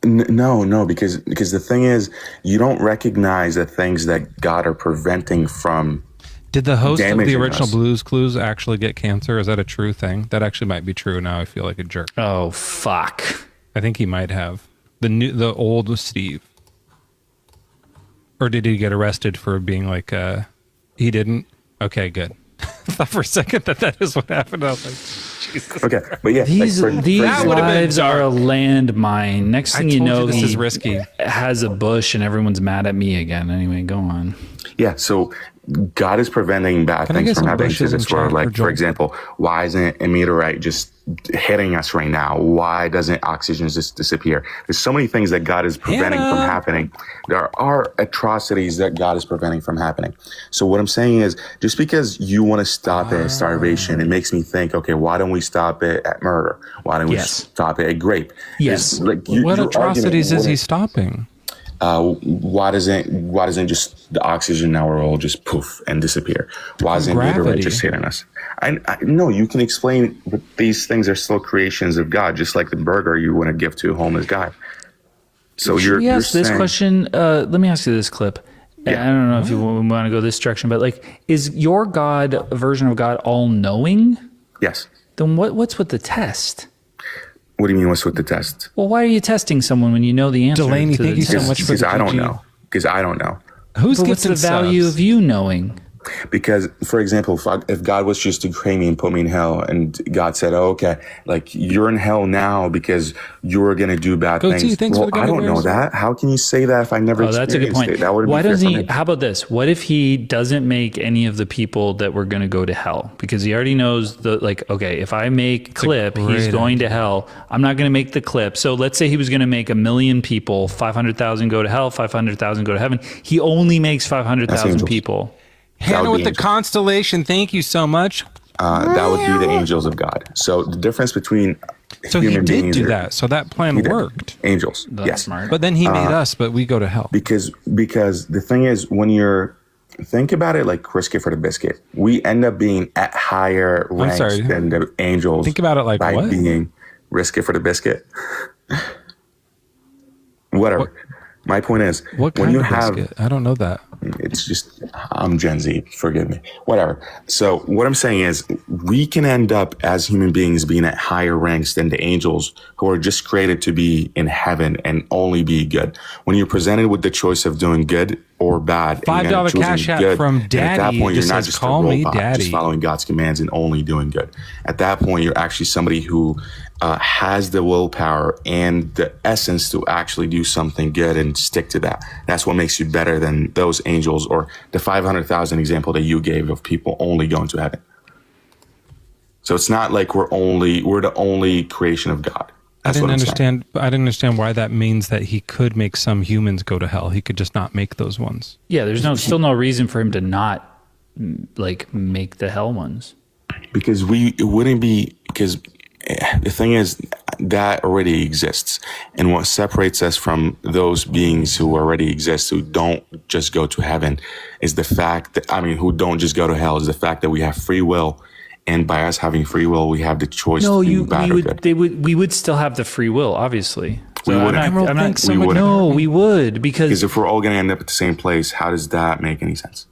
No, because the thing is, you don't recognize the things that God are preventing from. Did the host of the Damaging original us. Blues Clues actually get cancer? Is that a true thing? That actually might be true. Now I feel like a jerk. Oh, fuck. I think he might have the old Steve, or did he get arrested for being like he didn't? Okay, good. I thought for a second that is what happened. I was like, Jesus. Okay, but yeah, These for these example- would've been lives are a landmine. Next I thing you told know, you this he is risky. has a bush and everyone's mad at me again. Anyway, go on. Yeah, so God is preventing bad Can I things get from some happening to bushes in this world. chat Like, for for Joel? example, why isn't a meteorite just hitting us right now? Why doesn't oxygen just disappear? There's so many things that God is preventing from happening. There are atrocities that God is preventing from happening. So what I'm saying is, just because you want to stop it at starvation, it makes me think, okay, why don't we stop it at murder? Why don't we stop it at grape? Yes. It's like What your atrocities argument is he stopping? why doesn't just the oxygen in our world just poof and disappear? Why isn't meteorite Gravity. just hitting us? I no, you can explain, but these things are still creations of God, just like the burger you want to give to a homeless guy. So Should we ask this saying, question? Let me ask you this clip. Yeah. I don't know if you want to go this direction, but like, is your God version of God all knowing? Yes. Then what's with the test? What do you mean? What's with the test? Well, why are you testing someone when you know the answer? Delaney, to thank the you so test? much for Because the I don't PG. know. Because I don't know. Who's But what's the gifted value subs? of you knowing? Because, for example, if God was just to create me and put me in hell, and God said, "Oh, okay, like you're in hell now because you're going to do bad Go T, things." thanks Well, for the I don't gummy know bears. that. How can you say that if I never Oh, that's a good experienced point. it? That wouldn't Why be fair doesn't for he? me. How about this? What if he doesn't make any of the people that were going to go to hell? Because he already knows okay, if I make clip, he's great going to hell. I'm not going to make the clip. So let's say he was going to make 1 million people, 500,000 go to hell, 500,000 go to heaven. He only makes 500,000 angels. people. Hannah would with be the angels. constellation. Thank you so much. That would be the angels of God. So the difference between So he human did beings do are- that. So that plan he did. worked. Angels, That's yes. smart. But then he made us, but we go to hell. Because the thing is, when think about it like Risky for the Biscuit. We end up being at higher ranks sorry. than the angels. Think about it like by what? being Risky for the Biscuit. Whatever. What- My point is, What when kind you of have, biscuit? I don't know that. it's just, I'm Gen Z, forgive me. Whatever. So what I'm saying is, we can end up as human beings being at higher ranks than the angels who are just created to be in heaven and only be good. When you're presented with the choice of doing good or bad, and you end up $5 choosing cash app good, from and at that Daddy. point, It you're just not says, just "Call a me robot, Daddy." just following God's commands and only doing good. At that point, you're actually somebody who has the willpower and the essence to actually do something good and stick to that. That's what makes you better than those angels or the 500,000 example that you gave of people only going to heaven. So it's not like we're the only creation of God. I That's didn't what I'm saying. understand why that means that he could make some humans go to hell. He could just not make those ones. Yeah, there's still no reason for him to not like make the hell ones. Because the thing is that already exists. And what separates us from those beings who already exist, who don't just go to heaven, is the fact that, who don't just go to hell, is the fact that we have free will. And by us having free will, we have the choice to do bad or good. We would still have the free will, obviously. We So wouldn't. I'm not, We wouldn't. no, we would, Because if we're all going to end up at the same place, how does that make any sense?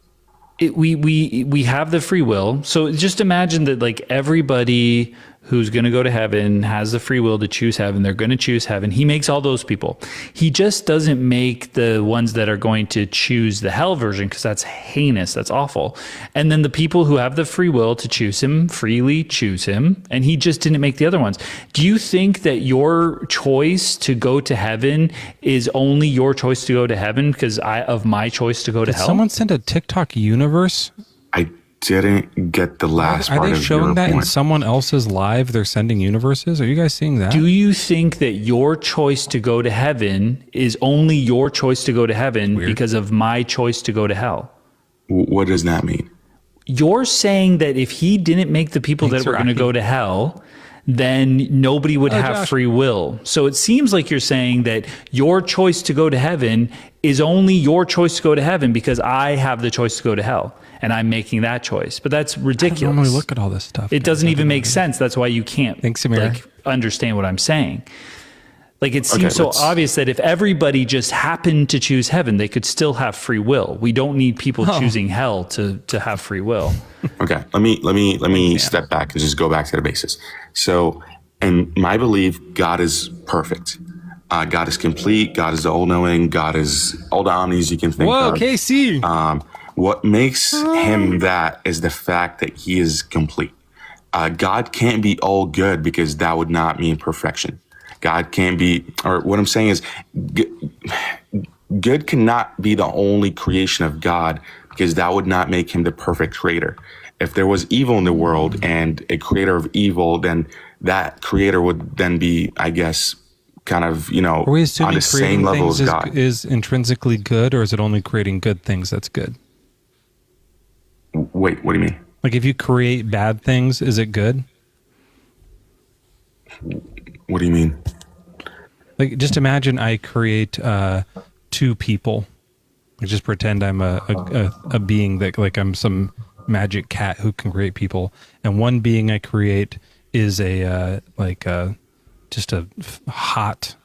we have the free will. So just imagine that like everybody who's going to go to heaven has the free will to choose heaven. They're going to choose heaven. He makes all those people. He just doesn't make the ones that are going to choose the hell version because that's heinous. That's awful. And then the people who have the free will to choose him freely choose him. And he just didn't make the other ones. Do you think that your choice to go to heaven is only your choice to go to heaven because of my choice to go to Did hell? someone send a TikTok universe? I didn't get the last part Are of they your showing that in point. someone else's live? They're sending universes? Are you guys seeing that? Do you think that your choice to go to heaven is only your choice to go to heaven because of my choice to go to hell? What does that mean? You're saying that if he didn't make the people Thanks, that were going to Rocky. go to hell, then nobody would have Josh. free will. So it seems like you're saying that your choice to go to heaven is only your choice to go to heaven because I have the choice to go to hell and I'm making that choice. But that's I don't ridiculous. normally look at all this stuff. It doesn't even make sense. That's why you can't Thanks, Samira. understand what I'm saying. Like it seems Okay, so let's- obvious that if everybody just happened to choose heaven, they could still have free will. We don't need people choosing hell to have free will. Okay, let me step back and just go back to the basis. So, in my belief, God is perfect. God is complete. God is the all-knowing. God is all the omnis you can think Whoa, of. KC. What makes him that is the fact that he is complete. God can't be all good because that would not mean perfection. God can't be, or what I'm saying is, good cannot be the only creation of God because that would not make him the perfect creator. If there was evil in the world and a creator of evil, then that creator would then be, I guess, kind of, Are we on assuming the same creating level as things God. is intrinsically good, or is it only creating good things that's good? Wait, what do you mean? Like if you create bad things, is it good? What do you mean? Like just imagine I create two people. Like just pretend I'm a being that, like I'm some magic cat who can create people, and one being I create is just a hot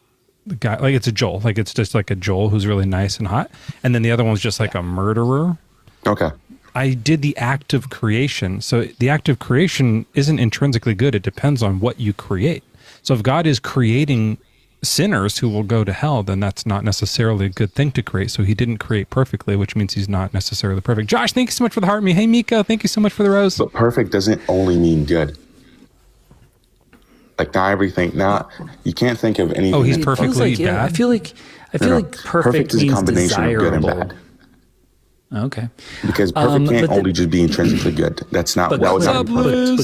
guy, like it's a Joel, like it's just like a Joel who's really nice and hot, and then the other one's just like a murderer. Okay. I did the act of creation. So the act of creation isn't intrinsically good. It depends on what you create. So if God is creating sinners who will go to hell, then that's not necessarily a good thing to create. So he didn't create perfectly, which means he's not necessarily perfect. Josh, thank you so much for the heart me. Hey, Mika, thank you so much for the rose. But perfect doesn't only mean good. Like not everything, you can't think of anything. Oh, he's that- perfectly Yeah, bad? I feel like perfect is a means combination of good and desirable. bad. Okay. Because perfect can't but only just be intrinsically good. That's not, But that would not be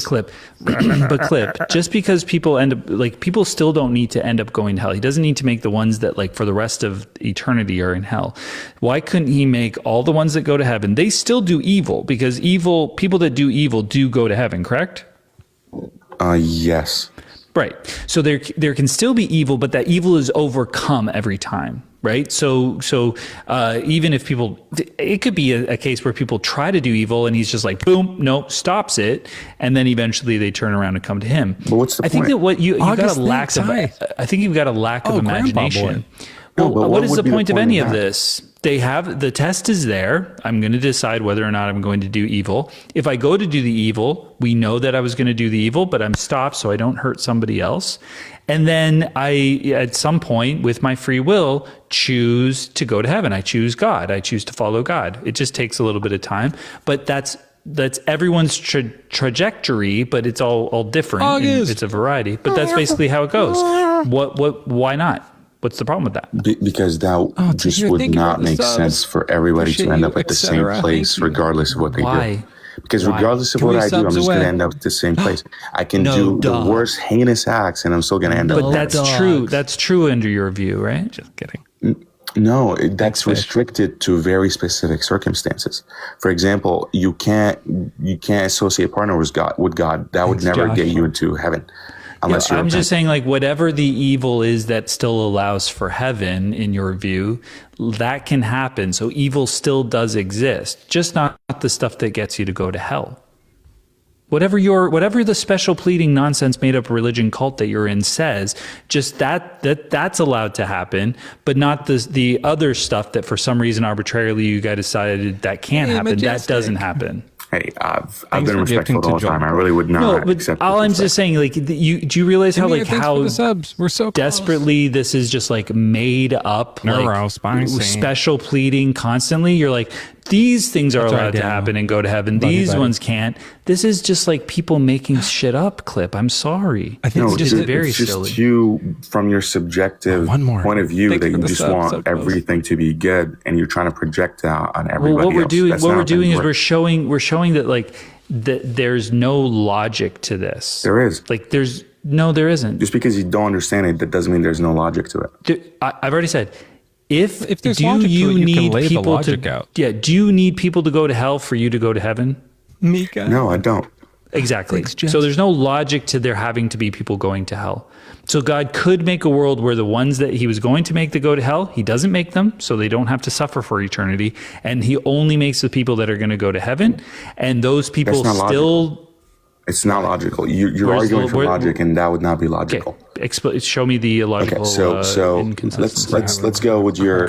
clip, perfect. but clip. Just because people end up like people still don't need to end up going to hell. He doesn't need to make the ones that like for the rest of eternity are in hell. Why couldn't he make all the ones that go to heaven? They still do evil because people that do evil do go to heaven. Correct? Yes. Right. So there can still be evil, but that evil is overcome every time. Right. So even if it could be a case where people try to do evil and he's just like, boom, nope, stops it. And then eventually they turn around and come to him. But what's the I think point? that what you got August, a lack thanks. of, I think you've got a lack of Grandpa imagination. boy. Well, No, but what is would the be point of any of that? this? They have the test is there. I'm going to decide whether or not I'm going to do evil. If I go to do the evil, we know that I was going to do the evil, but I'm stopped so I don't hurt somebody else. And then I, at some point with my free will, choose to go to heaven. I choose God. I choose to follow God. It just takes a little bit of time, but that's everyone's trajectory, but it's all different. August. It's a variety, but that's basically how it goes. Why not? What's the problem with that? Because that just Tahir, would thank you for not the make subs. sense for everybody Appreciate to end you, up at the et same cetera. place, Thank you. regardless of what they Why? do. Because Why? regardless of 3 what I do, I'm subs just going away. to end up at the same place. I can No, do the dog. worst heinous acts, and I'm still going to end up. But that's dogs. true. That's true under your view, right? Just kidding. No, that's restricted to very specific circumstances. For example, you can't associate partner with God. That would Thanks, never Josh. get you into heaven. Unless you're I'm just saying, like, whatever the evil is that still allows for heaven, in your view, that can happen. So evil still does exist, just not the stuff that gets you to go to hell. Whatever the special pleading nonsense made up religion cult that you're in says, just that's allowed to happen, but not the other stuff that for some reason arbitrarily you guys decided that can't happen. Majestic. That doesn't happen. Hey, I've Thanks been for respectful gifting the whole to time. Joel. I really would not No, but accept all I'm disrespect. just saying, like, do you realize how Amir, like thanks how for the subs. We're so close. desperately this is just like made up, Neuro, spicy. special pleading constantly. You're like, these things are That's right, allowed to Daniel. happen and go to heaven. Love you, These buddy. ones can't. This is just like people making shit up. Clip. I'm sorry. I think No, it's it's just very it's just silly. you from your subjective One more. point of view Thank that you for you the just sub, want so close. everything to be good, and you're trying to project out on everybody Well, what we're else. doing, That's what not we're how doing things is work. we're showing that like that there's no logic to this. There is. Like there isn't. Just because you don't understand it, that doesn't mean there's no logic to it. I've already said, if there's do logic to you it, you can need lay the people logic to out. yeah, do you need people to go to hell for you to go to heaven? Mika. No, I don't. Exactly. Thanks, Jess. So there's no logic to there having to be people going to hell. So God could make a world where the ones that he was going to make to go to hell, he doesn't make them, so they don't have to suffer for eternity. And he only makes the people that are going to go to heaven. And those people That's not still... It's not logical. You're Where's arguing the- for where- logic, and that would not be Okay, logical. show me the logical Okay, so inconsistency. let's go with your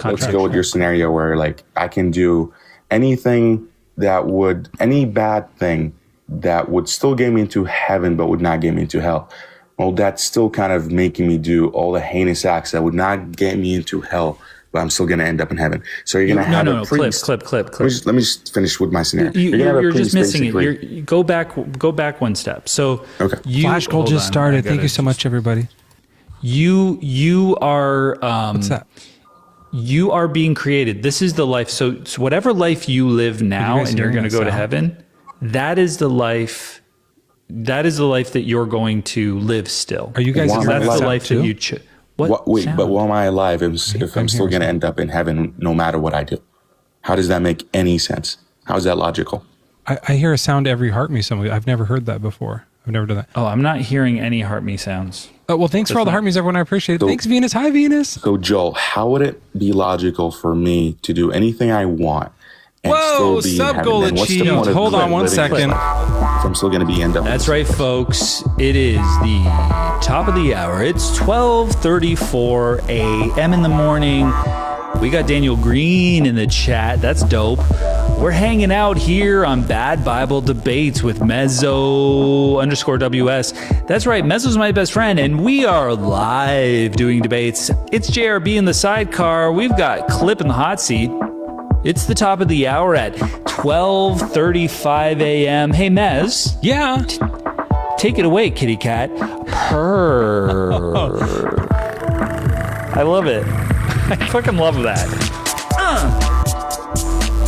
scenario where like I can do any bad thing that would still get me into heaven but would not get me into hell. Well, that's still kind of making me do all the heinous acts that would not get me into hell, but I'm still going to end up in heaven. So you're going to have a priest. Clip. Let me just finish with my scenario. You're just missing it. basically- Go back one step. So Okay. Flash goal hold just on, started. I Thank you gotta so much, everybody. You are What's that? You are being created. This is the life. So whatever life you live now guys and you're hearing going to that go to sound? heaven, that is the life. That is the life that you're going to live still. Are you guys Wow. hearing That's that the sound life too? that you choose. What? Wait, sound? but why am I alive if I'm still hearing going to end up in heaven no matter what I do? How does that make any sense? How is that logical? I hear a sound every heart me somewhere. I've never heard that before. I've never done that. Oh, I'm not hearing any heart me sounds. Oh, well, thanks for all the heart me's, everyone. I appreciate it. So- Thanks, Venus. Hi, Venus. So, Joel, how would it be logical for me to do anything I want and Whoa, still be in sub heaven? goal Then what's the achieved. point of Hold on living one my second. life if I'm still going to be end up? That's right, folks. It is the top of the hour. It's 12:34 a.m. in the morning. We got Daniel Green in the chat. That's dope. We're hanging out here on Bad Bible Debates with Mezzo_WS. That's right, Mezzo's my best friend, and we are live doing debates. It's JRB in the sidecar. We've got Clip in the hot seat. It's the top of the hour at 12:35 a.m. Hey, Mez, Yeah. take it away, kitty cat. Purr. I love it. I fucking love that.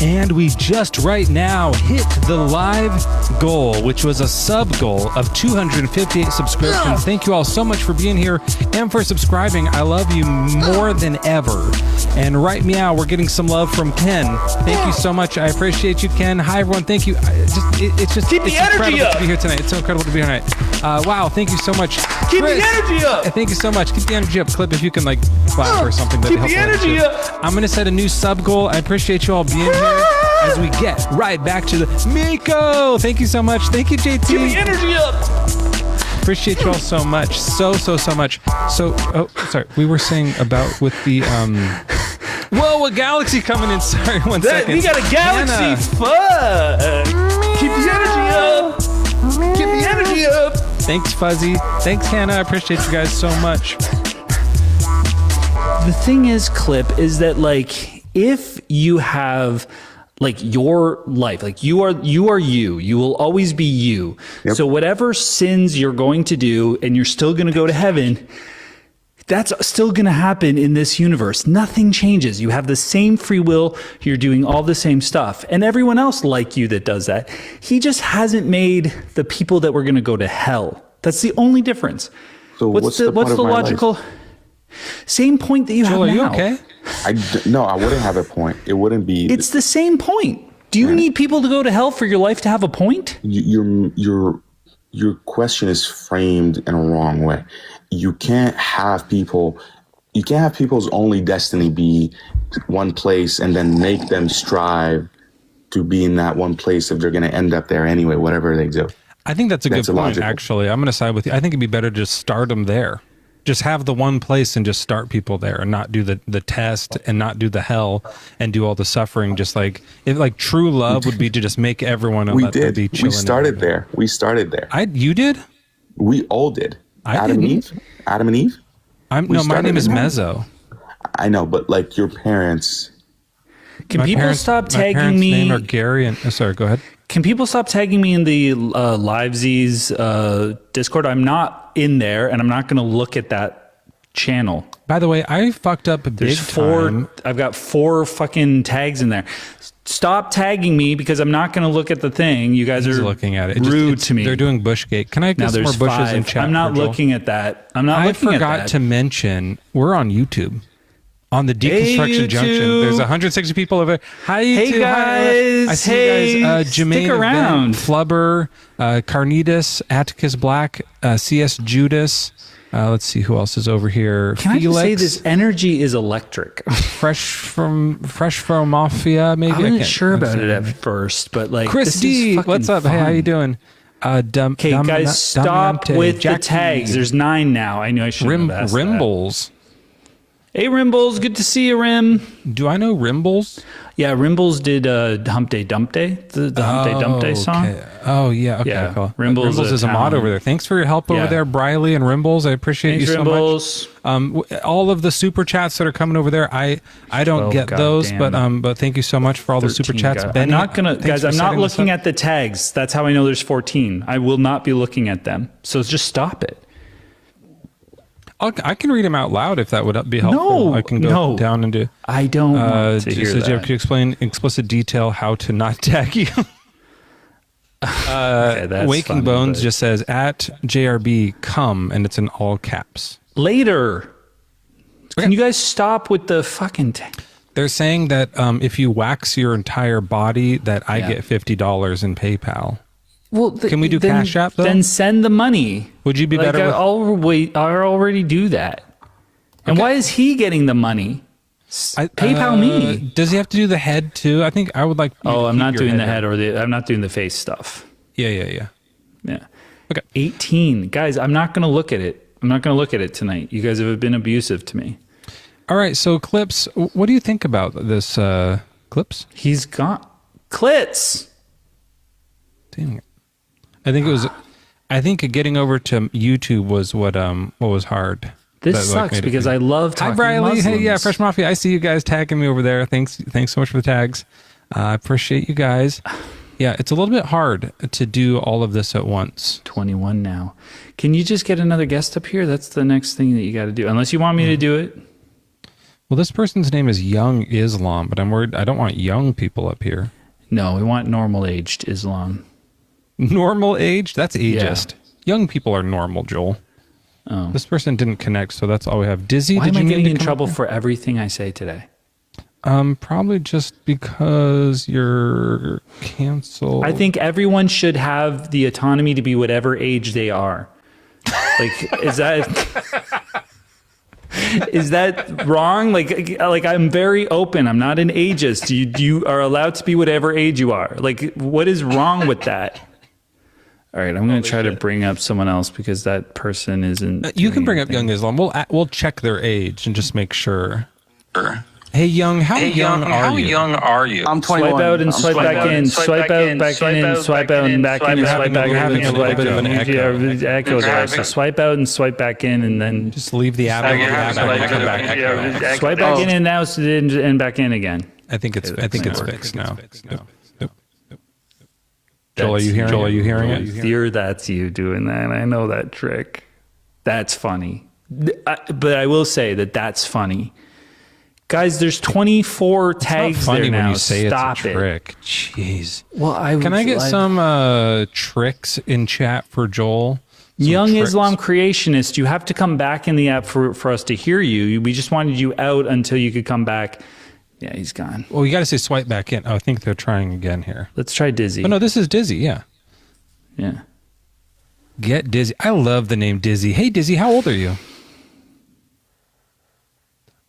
And we just right now hit the live goal, which was a sub goal of 258 subscriptions. Thank you all so much for being here and for subscribing. I love you more than ever. And right meow, we're getting some love from Ken. Thank you so much. I appreciate you, Ken. Hi, everyone. Thank you. It's just Keep the energy incredible up. to be here tonight. It's so incredible to be here tonight. Wow, thank you so much. Keep Chris, the energy up. Thank you so much. Keep the energy up. Clip, if you can like clap or something. That'd Keep be the helpful. energy too. up. I'm going to set a new sub goal. I appreciate you all being here as we get right back to the Miko. Thank you so much. Thank you, JT. Keep the energy up. Appreciate you all so much. So much. So, oh, sorry. We were saying about with the, whoa, a galaxy coming in. Sorry, one second. We got a galaxy. Hannah. Fuck. Keep the energy up. Keep the energy up. Thanks, Fuzzy. Thanks, Hannah. I appreciate you guys so much. The thing is, Clip, is that like if you have like your life, like you are you will always be you. Yep. So whatever sins you're going to do and you're still going to go to heaven, that's still going to happen in this universe. Nothing changes. You have the same free will. You're doing all the same stuff. And everyone else like you that does that, he just hasn't made the people that were going to go to hell. That's the only difference. So what's the point of my logical? life? Same point that you Joel, are have you now. okay? No, I wouldn't have a point. It wouldn't be. It's the same point. Do you need people to go to hell for your life to have a point? Your question is framed in a wrong way. You can't have people's only destiny be one place and then make them strive to be in that one place if they're going to end up there anyway, whatever they do. I think that's a good point, illogical. actually. I'm going to side with you. I think it'd be better to just start them there. Just have the one place and just start people there and not do the test and not do the hell and do all the suffering. Just like, if like true love would be to just make everyone and We let them did. be chilling. We started there. You did? We all did. I Adam and Eve? Adam and Eve? No, my started name is in heaven. Mezzo. I know, but like your parents. Can people stop my tagging parents' me? name are Gary and sorry, go ahead. Can people stop tagging me in the Livesies Discord? I'm not in there, and I'm not going to look at that channel. By the way, I fucked up big There's four. time. I've got 4 fucking tags in there. Stop tagging me because I'm not going to look at the thing. You guys He's are looking at it. rude It's- to me. They're doing Bushgate. Can I now get some more there's bushes in 5. chat? I'm not for Joel? looking at that. I'm not I looking at forgot that. to mention we're on YouTube. On the Hey, Deconstruction Junction, YouTube. there's 160 people over there. Hi, YouTube. Hey, guys. Hi. I see Hey, you guys. Jermaine, stick around. Flubber, Carnitas, Atticus Black, CS Judas. Let's see who else is over here. Can I Felix, just say this energy is electric? fresh from Mafia. Maybe I can't wasn't sure about it understand. at first, but like Chris this D, is fucking what's up? Hey, how fun. you doing? Okay, guys, stop with the tags. There's 9 now. I knew I should have asked that. Rimbles. Hey, Rimbles. Good to see you, Rim. Do I know Rimbles? Yeah, Rimbles did Hump Day Dump Day, the Hump Day Dump Day song. Okay. Oh, yeah. Okay, Yeah, cool. Rimbles is a mod talent. over there. Thanks for your help over Yeah. there, Briley and Rimbles. I appreciate Thanks, you so Rimbles. much. All of the super chats that are coming over there, I don't 12, get those, goddamn. but thank you so much for all the super 13 chats. guys. Benny, I'm not gonna, thanks guys. for I'm not setting this looking up. at the tags. That's how I know there's 14. I will not be looking at them. So just stop it. I can read them out loud if that would be helpful. No, I can go down and do. I don't want to hear so Jeff, that. could you explain in explicit detail how to not tag you? Okay, that's Waking funny, Bones but- just says at JRB come, and it's in all caps. Later. Can you guys stop with the fucking... They're saying that if you wax your entire body, that I Yeah. get $50 in PayPal. Well, Can we do Cash App, though? Then send the money. Would you be better with... I already do that. And why is he getting the money? PayPal me. Does he have to do the head too? I think I would like. you to I'm keep not your doing the head head or I'm not doing the face stuff. Yeah. Yeah. Okay. 18. Guys, I'm not going to look at it. I'm not going to look at it tonight. You guys have been abusive to me. All right. So Clips, what do you think about this? Clips? He's gone. Clits. Dang it. I think it was. I think getting over to YouTube was what was hard. This That, sucks made it because easy. I love Hi, talking Briley. Muslims. Hey, yeah, Fresh Mafia. I see you guys tagging me over there. Thanks so much for the tags. I appreciate you guys. Yeah, it's a little bit hard to do all of this at once. 21 now. Can you just get another guest up here? That's the next thing that you got to do. Unless you want me to do it. Well, this person's name is Young Islam, but I'm worried. I don't want young people up here. No, we want normal aged Islam. Normal age? That's ageist. Young people are normal, Joel. Oh. This person didn't connect, so that's all we have. Dizzy, Why did am I you getting mean in to come trouble up for everything I say today? here? Probably just because you're canceled. I think everyone should have the autonomy to be whatever age they are. Like, is that wrong? Like I'm very open. I'm not an ageist. You are allowed to be whatever age you are. Like, what is wrong with that? All right, I'm going to try to bring up someone else because that person isn't. You can doing bring up anything. Young Islam. We'll check their age and just make sure. Hey, Young, how young are you? I'm 21. Swipe out and swipe back in. Swipe out, back in, and swipe out and back in. Swipe back in. You're having a little bit of an echo. Echo there. So swipe out and swipe back in, and then Just leave the app. and come back. swipe back in and now and back in again. I think it's fixed now. Joel, are you hearing it? That's you doing that. I know that trick. That's funny. But I will say that's funny. Guys, there's 24 tags It's not funny there now. when you say Stop it's a trick. Jeez. Well, Can I get some tricks in chat for Joel? Some Young tricks? Islam creationist, you have to come back in the app for us to hear you. We just wanted you out until you could come back. Yeah, he's gone. Well, you got to say swipe back in. Oh, I think they're trying again here. Let's try Dizzy. Oh, no, this is Dizzy. Yeah. Yeah. Get Dizzy. I love the name Dizzy. Hey, Dizzy, how old are you?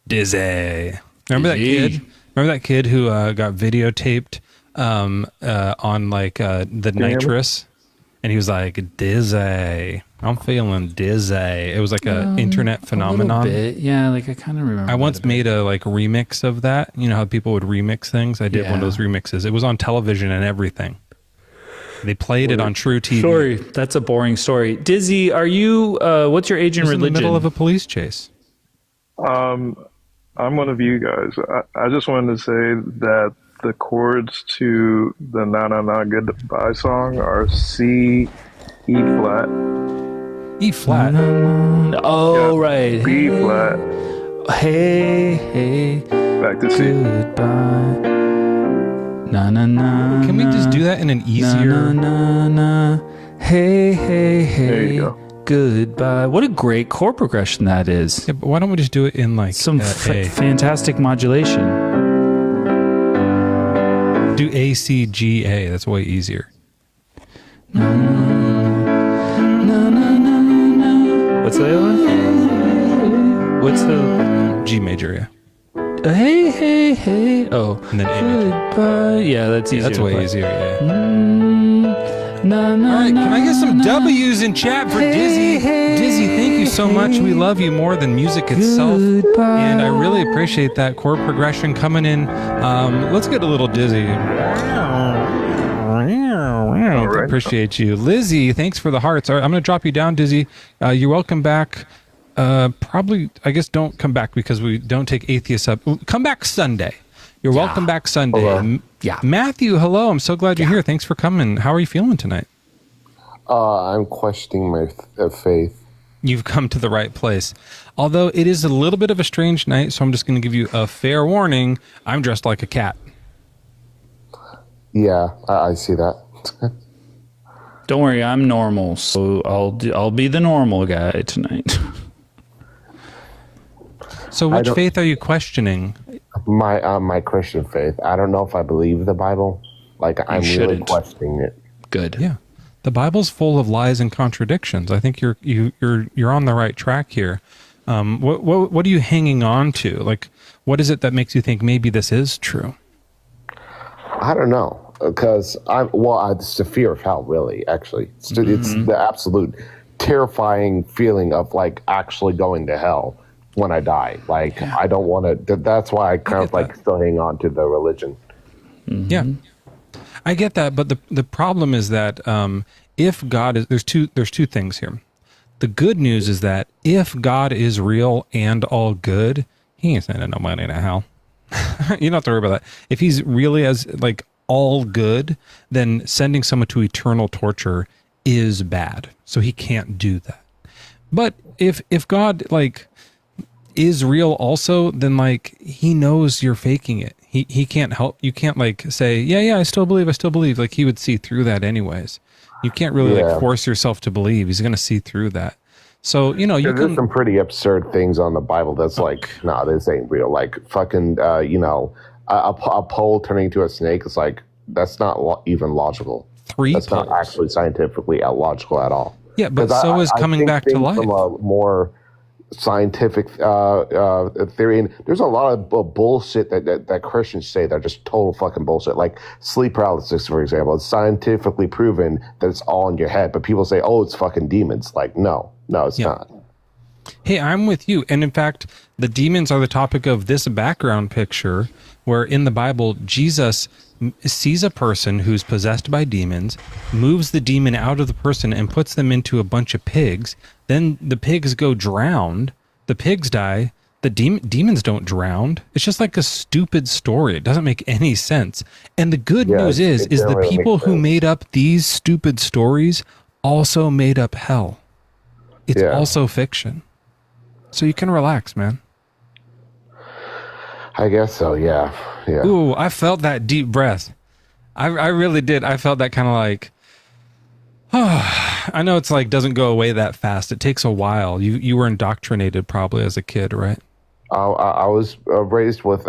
Dizzy. Remember Dizzy. that kid? Remember that kid who got videotaped on like the nitrous? And he was like, dizzy. I'm feeling dizzy. It was like a internet phenomenon. A little bit. Yeah, like I kind of remember. I once made a like remix of that. You know how people would remix things? I did one of those remixes. It was on television and everything. They played it on True TV. Sorry, that's a boring story. Dizzy, are you, what's your age and It was in religion? the middle of a police chase. I'm one of you guys. I just wanted to say that the chords to the Na Na Na Goodbye song are C, E flat. E flat. Oh, Yeah, right. B flat, Hey, hey, back to C. goodbye. Na na na. Can we just do that in an easier? Na na na. Hey, hey, hey. There you go. Goodbye. What a great chord progression that is. Yeah, but why don't we just do it in like Some A? fantastic modulation. Do A C G A. That's way easier. What's the other one? What's the G major. Yeah. hey, hey, hey? Oh, And then A major. goodbye. Yeah, that's easier. That's to way play. easier. Yeah. Na, na, All right, na, can I get some na, W's in chat for Dizzy? hey, Dizzy, thank you so much. We love you more than music itself. Goodbye. And I really appreciate that chord progression coming in. Let's get a little Dizzy. right. Appreciate you. Lizzie, thanks for the hearts. All right, I'm going to drop you down, Dizzy. You're welcome back. Probably, I guess don't come back because we don't take atheists up. Come back Sunday. You're welcome back Sunday. Yeah. Matthew, hello. I'm so glad you're here. Thanks for coming. How are you feeling tonight? I'm questioning my faith. You've come to the right place. Although it is a little bit of a strange night, so I'm just going to give you a fair warning. I'm dressed like a cat. Yeah, I see that. Don't worry, I'm normal, so I'll be the normal guy tonight. So which faith are you questioning? My Christian faith. I don't know if I believe the Bible. Like, I'm really questioning it. Good. Yeah. The Bible's full of lies and contradictions. I think you're on the right track here. What are you hanging on to? Like, what is it that makes you think maybe this is true? I don't know, because it's the fear of hell, really. Actually, it's the absolute terrifying feeling of like actually going to hell when I die. Like, I don't want to. That's why I kind of like still hang on to the religion. Mm-hmm. Yeah. I get that, but the problem is that if God is there's two things here. The good news is that if God is real and all good, he ain't sending nobody to hell. You don't have to worry about that. If he's really as like all good, then sending someone to eternal torture is bad. So he can't do that. But if God like is real also, then like he knows you're faking it. He can't help. You can't like say, yeah, I still believe. Like he would see through that anyways. You can't really like force yourself to believe. He's going to see through that. So, there's some pretty absurd things on the Bible that's like, nah, this ain't real. Like fucking, a pole turning into a snake. It's like, that's not even logical. That's poles. Not actually scientifically logical at all. Yeah, but so is coming back to life. From a more scientific theory, and there's a lot of bullshit that Christians say that are just total fucking bullshit. Like sleep paralysis, for example, it's scientifically proven that it's all in your head, but people say, oh, it's fucking demons. Like, no, it's not. Hey, I'm with you. And in fact, the demons are the topic of this background picture where in the Bible, Jesus sees a person who's possessed by demons, moves the demon out of the person and puts them into a bunch of pigs. Then the pigs go drowned. The pigs die. The demons don't drown. It's just like a stupid story. It doesn't make any sense. And the good news is the people who made up these stupid stories also made up hell. It's also fiction. So you can relax, man. I guess so, yeah. Ooh, I felt that deep breath. I really did. I felt that kind of like, I know it's like doesn't go away that fast. It takes a while. You were indoctrinated probably as a kid, right? I was raised with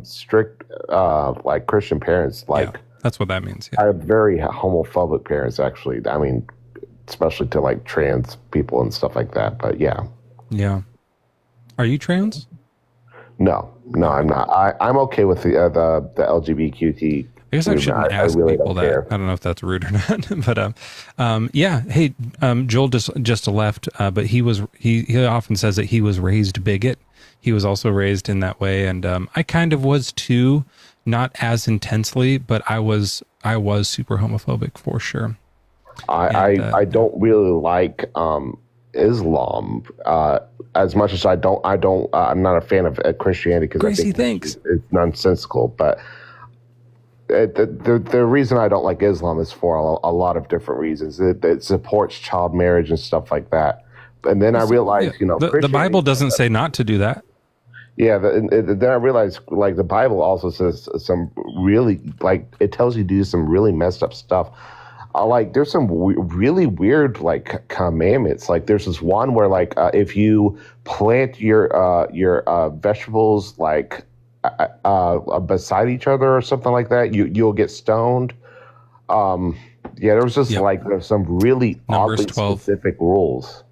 strict like Christian parents. Like that's what that means. I have very homophobic parents, actually. I mean, especially to like trans people and stuff like that. But yeah. Are you trans? No, I'm not. I'm okay with the LGBTQ. I guess I shouldn't ask people that. I don't know if that's rude or not, but Hey, Joel just left, but he often says that he was raised bigot. He was also raised in that way, and I kind of was too, not as intensely, but I was super homophobic for sure. I don't really like Islam as much as I'm not a fan of Christianity because I think it's nonsensical. But the reason I don't like Islam is for a lot of different reasons. It supports child marriage and stuff like that. And then I realized, the Bible doesn't say not to do that. Yeah, then I realized, like, the Bible also says some really, like, it tells you to do some really messed up stuff. Like, there's some really weird, like, commandments. Like, there's this one where, like, if you plant your vegetables, like, beside each other or something like that, you'll get stoned. There was just, like, there's some really oddly specific rules.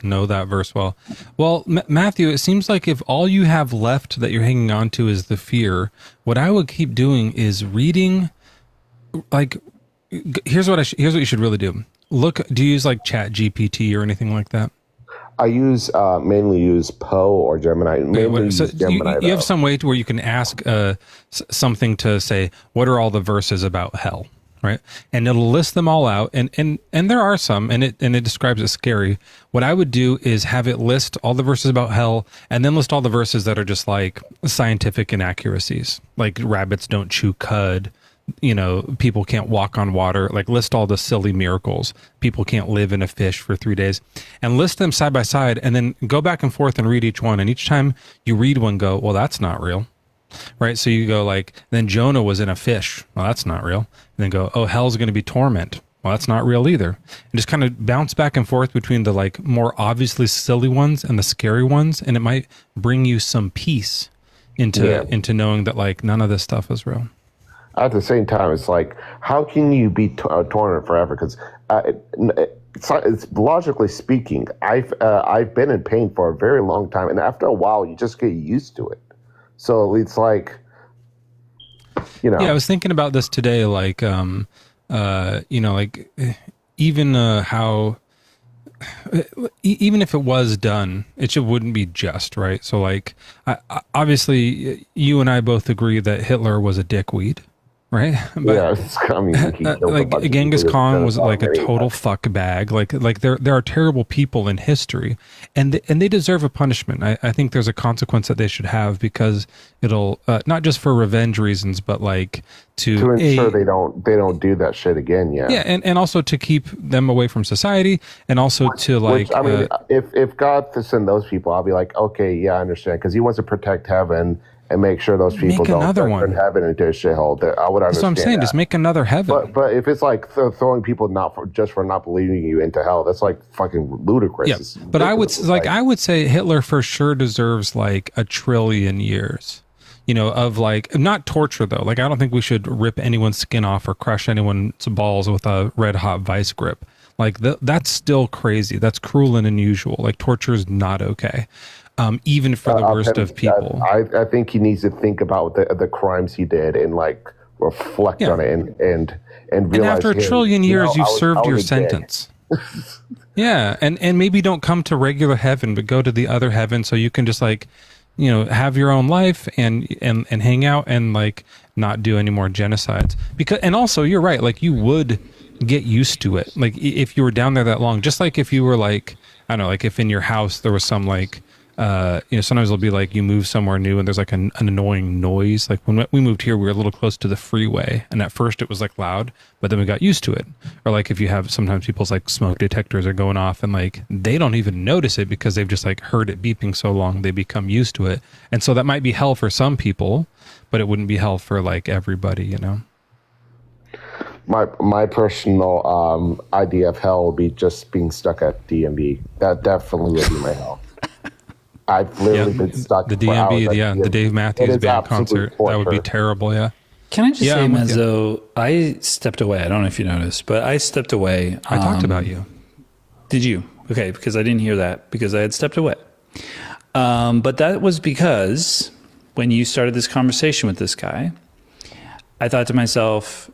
Know that verse well. Well, Matthew, it seems like if all you have left that you're hanging on to is the fear, what I would keep doing is reading, like, here's what you should really do. Do you use like Chat GPT or anything like that? I mainly use Poe or Gemini. Gemini, you have some way to where you can ask something to say, what are all the verses about hell? Right. And it'll list them all out. And there are some, and it describes it scary. What I would do is have it list all the verses about hell and then list all the verses that are just like scientific inaccuracies, like rabbits don't chew cud, people can't walk on water, like list all the silly miracles. People can't live in a fish for 3 days, and list them side by side, and then go back and forth and read each one. And each time you read one, go, well, that's not real. Right. So you go like, then Jonah was in a fish. Well, that's not real. And then go, oh, hell's going to be torment. Well, that's not real either. And just kind of bounce back and forth between the like more obviously silly ones and the scary ones. And it might bring you some peace into knowing that like none of this stuff is real. At the same time, it's like, how can you be tormented forever? Because it's logically speaking, I've been in pain for a very long time, and after a while, you just get used to it. So it's like, Yeah, I was thinking about this today, like, like even how, even if it was done, wouldn't be just, right? So like, obviously, you and I both agree that Hitler was a dickweed. Right? But, like Genghis Khan was like a total fuck bag. Like there are terrible people in history, and they deserve a punishment. I think there's a consequence that they should have, because it'll not just for revenge reasons, but like to ensure they don't do that shit again. Yeah. Yeah, and also to keep them away from society, and also if God to send those people, I'll be like, okay, yeah, I understand, because He wants to protect heaven and make sure those people don't turn heaven into a shithole. I would understand. That's what I'm saying. Just make another heaven. But if it's like throwing people just for not believing you into hell, that's like fucking ludicrous. Yeah. But I would say Hitler for sure deserves like 1 trillion years. Of like, not torture though. Like, I don't think we should rip anyone's skin off or crush anyone's balls with a red hot vice grip. Like that's still crazy. That's cruel and unusual. Like, torture is not okay. Even for the worst of people. I think he needs to think about the crimes he did and like reflect on it and realize. And after 1 trillion years, you've served your sentence. Yeah, and maybe don't come to regular heaven, but go to the other heaven, so you can just like, have your own life and hang out and like not do any more genocides. And also, you're right. Like, you would get used to it. Like, if you were down there that long, just like if you were like, I don't know, like if in your house there was some like, sometimes it'll be like you move somewhere new and there's like an annoying noise. Like when we moved here, we were a little close to the freeway, and at first it was like loud, but then we got used to it. Or like if you have, sometimes people's like smoke detectors are going off and like they don't even notice it because they've just like heard it beeping so long, they become used to it. And so that might be hell for some people, but it wouldn't be hell for like everybody, My personal idea of hell would be just being stuck at DMV. That definitely would be my hell. I've literally been stuck. The DMV, the Dave Matthews Band concert. Torture. That would be terrible. Yeah. Can I just say, Mezzo? I stepped away. I don't know if you noticed, but I stepped away. I talked about you. Did you? Okay, because I didn't hear that because I had stepped away. But that was because when you started this conversation with this guy, I thought to myself,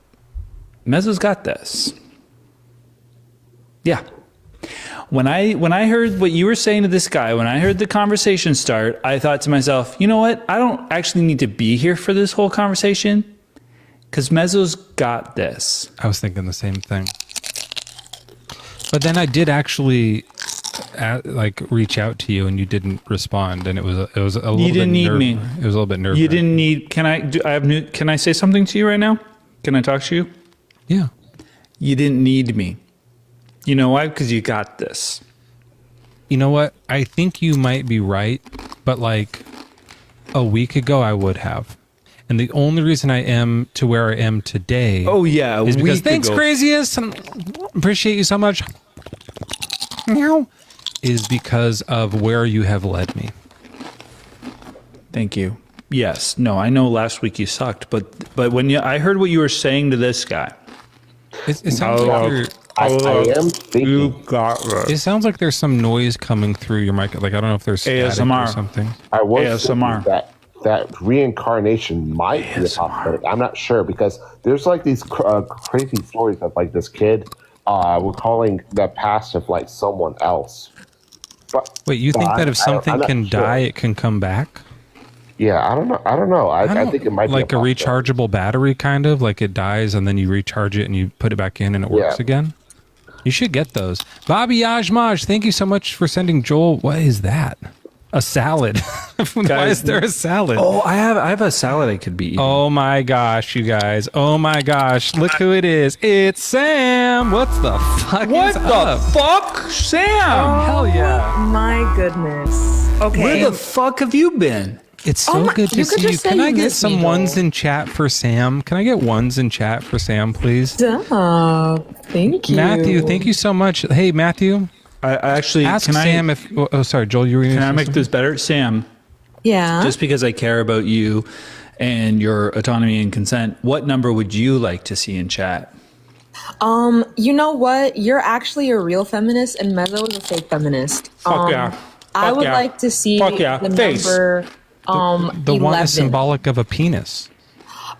Mezzo's got this. Yeah. When I heard what you were saying to this guy, when I heard the conversation start, I thought to myself, you know what? I don't actually need to be here for this whole conversation because Mezzo's got this. I was thinking the same thing. But then I did actually reach out to you and you didn't respond, and it was a little bit. You didn't need me. It was a little bit nerve-wracking. You didn't need. Can I say something to you right now? Can I talk to you? Yeah. You didn't need me. You know why? Because you got this. You know what? I think you might be right, but like a week ago I would have. And the only reason I am to where I am today is because thanks, craziest. Appreciate you so much. Is because of where you have led me. Thank you. Yes. No, I know last week you sucked, but when I heard what you were saying to this guy, it sounds like I am thinking. You got this. It sounds like there's some noise coming through your mic. Like, I don't know if there's static ASMR or something. I was ASMR. That reincarnation might be a possibility. I'm not sure, because there's like these crazy stories of like this kid we're calling the past of like someone else. But wait, you think that if something can die, it can come back? Yeah, I don't know. I think it might be like a rechargeable battery, kind of like it dies and then you recharge it and you put it back in and it works again. You should get those. Bobby Yajmaj, thank you so much for sending Joel. What is that? A salad. Why is there a salad? Oh, I have a salad I could be eating. Oh my gosh, you guys. Oh my gosh. Look who it is. It's Sam. What's the fuck What is the up? fuck, Sam? Hell yeah. My goodness. Okay. Where the fuck have you been? It's so good to you could see you. just say Can you I get miss some me, ones Joel. in chat for Sam? Can I get ones in chat for Sam, please? Stop. Thank you. Matthew, thank you so much. Hey, Matthew. I actually Ask can Sam I, if... Oh, sorry, Joel, you were going Can to I make this better? Sam, Yeah. just because I care about you and your autonomy and consent, what number would you like to see in chat? You know what? You're actually a real feminist, and Mezzo is a fake feminist. Fuck yeah. I Fuck would yeah. like to see Fuck yeah. the Face. number The 11. one is symbolic of a penis.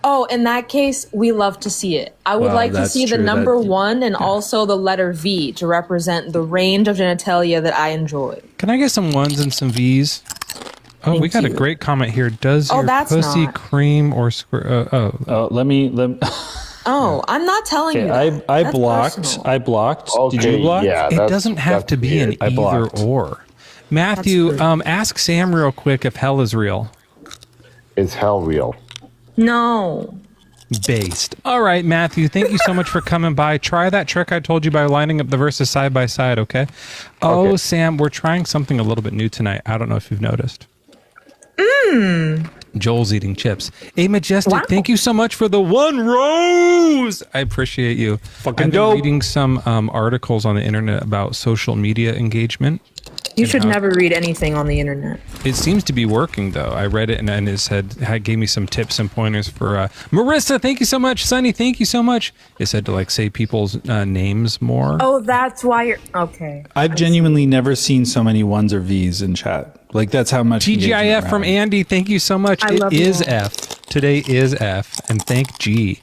Oh, in that case, we love to see it. I would Well, like to that's see the true. number That- 1 and also the letter V to represent the range of genitalia that I enjoy. Can I get some ones and some V's? Oh, we Thank got a you. great comment here. Does Oh, your that's pussy not. cream or squirt? Let me Oh, I'm not telling you. I that. That's blocked. personal. I blocked. Did Okay, you block? yeah. It doesn't have that's to be weird. an I either blocked. or. Matthew, That's ask Sam real quick if hell is real. Is hell real? No. Based. All right, Matthew, thank you so much for coming by. Try that trick I told you by lining up the verses side by side, okay? Oh, Okay. Sam, we're trying something a little bit new tonight. I don't know if you've noticed. Joel's eating chips. A Majestic, Wow. thank you so much for the 1 rose. I appreciate you. Fucking I've been dope. reading some articles on the internet about social media engagement. You And should how- never read anything on the internet. It seems to be working, though. I read it and it said, gave me some tips and pointers for Marissa. Thank you so much. Sunny, thank you so much. It said to like say people's names more. Oh, that's why you're okay. I've genuinely never seen so many ones or V's in chat. Like that's how much engagement TGIF we're from having. Andy. Thank you so much. I It love you is all. F. Today is F. And thank G.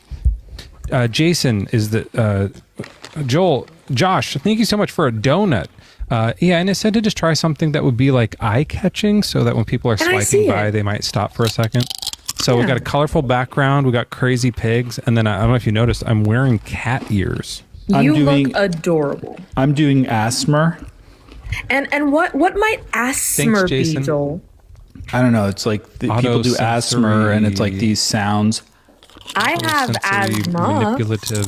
Jason is the Josh, thank you so much for a donut. Yeah, and it said to just try something that would be like eye-catching so that when people are I swiping see by, it. they might stop for a second. So we Yeah. got a colorful background, we got crazy pigs, and then I don't know if you noticed, I'm wearing cat ears. I'm You doing- look adorable. I'm doing asthma. And what might asthma be, Jason. Joel? I don't know. It's like people do asthma, and it's like Autosensory- these sounds. I have Sensory asthma. Manipulative.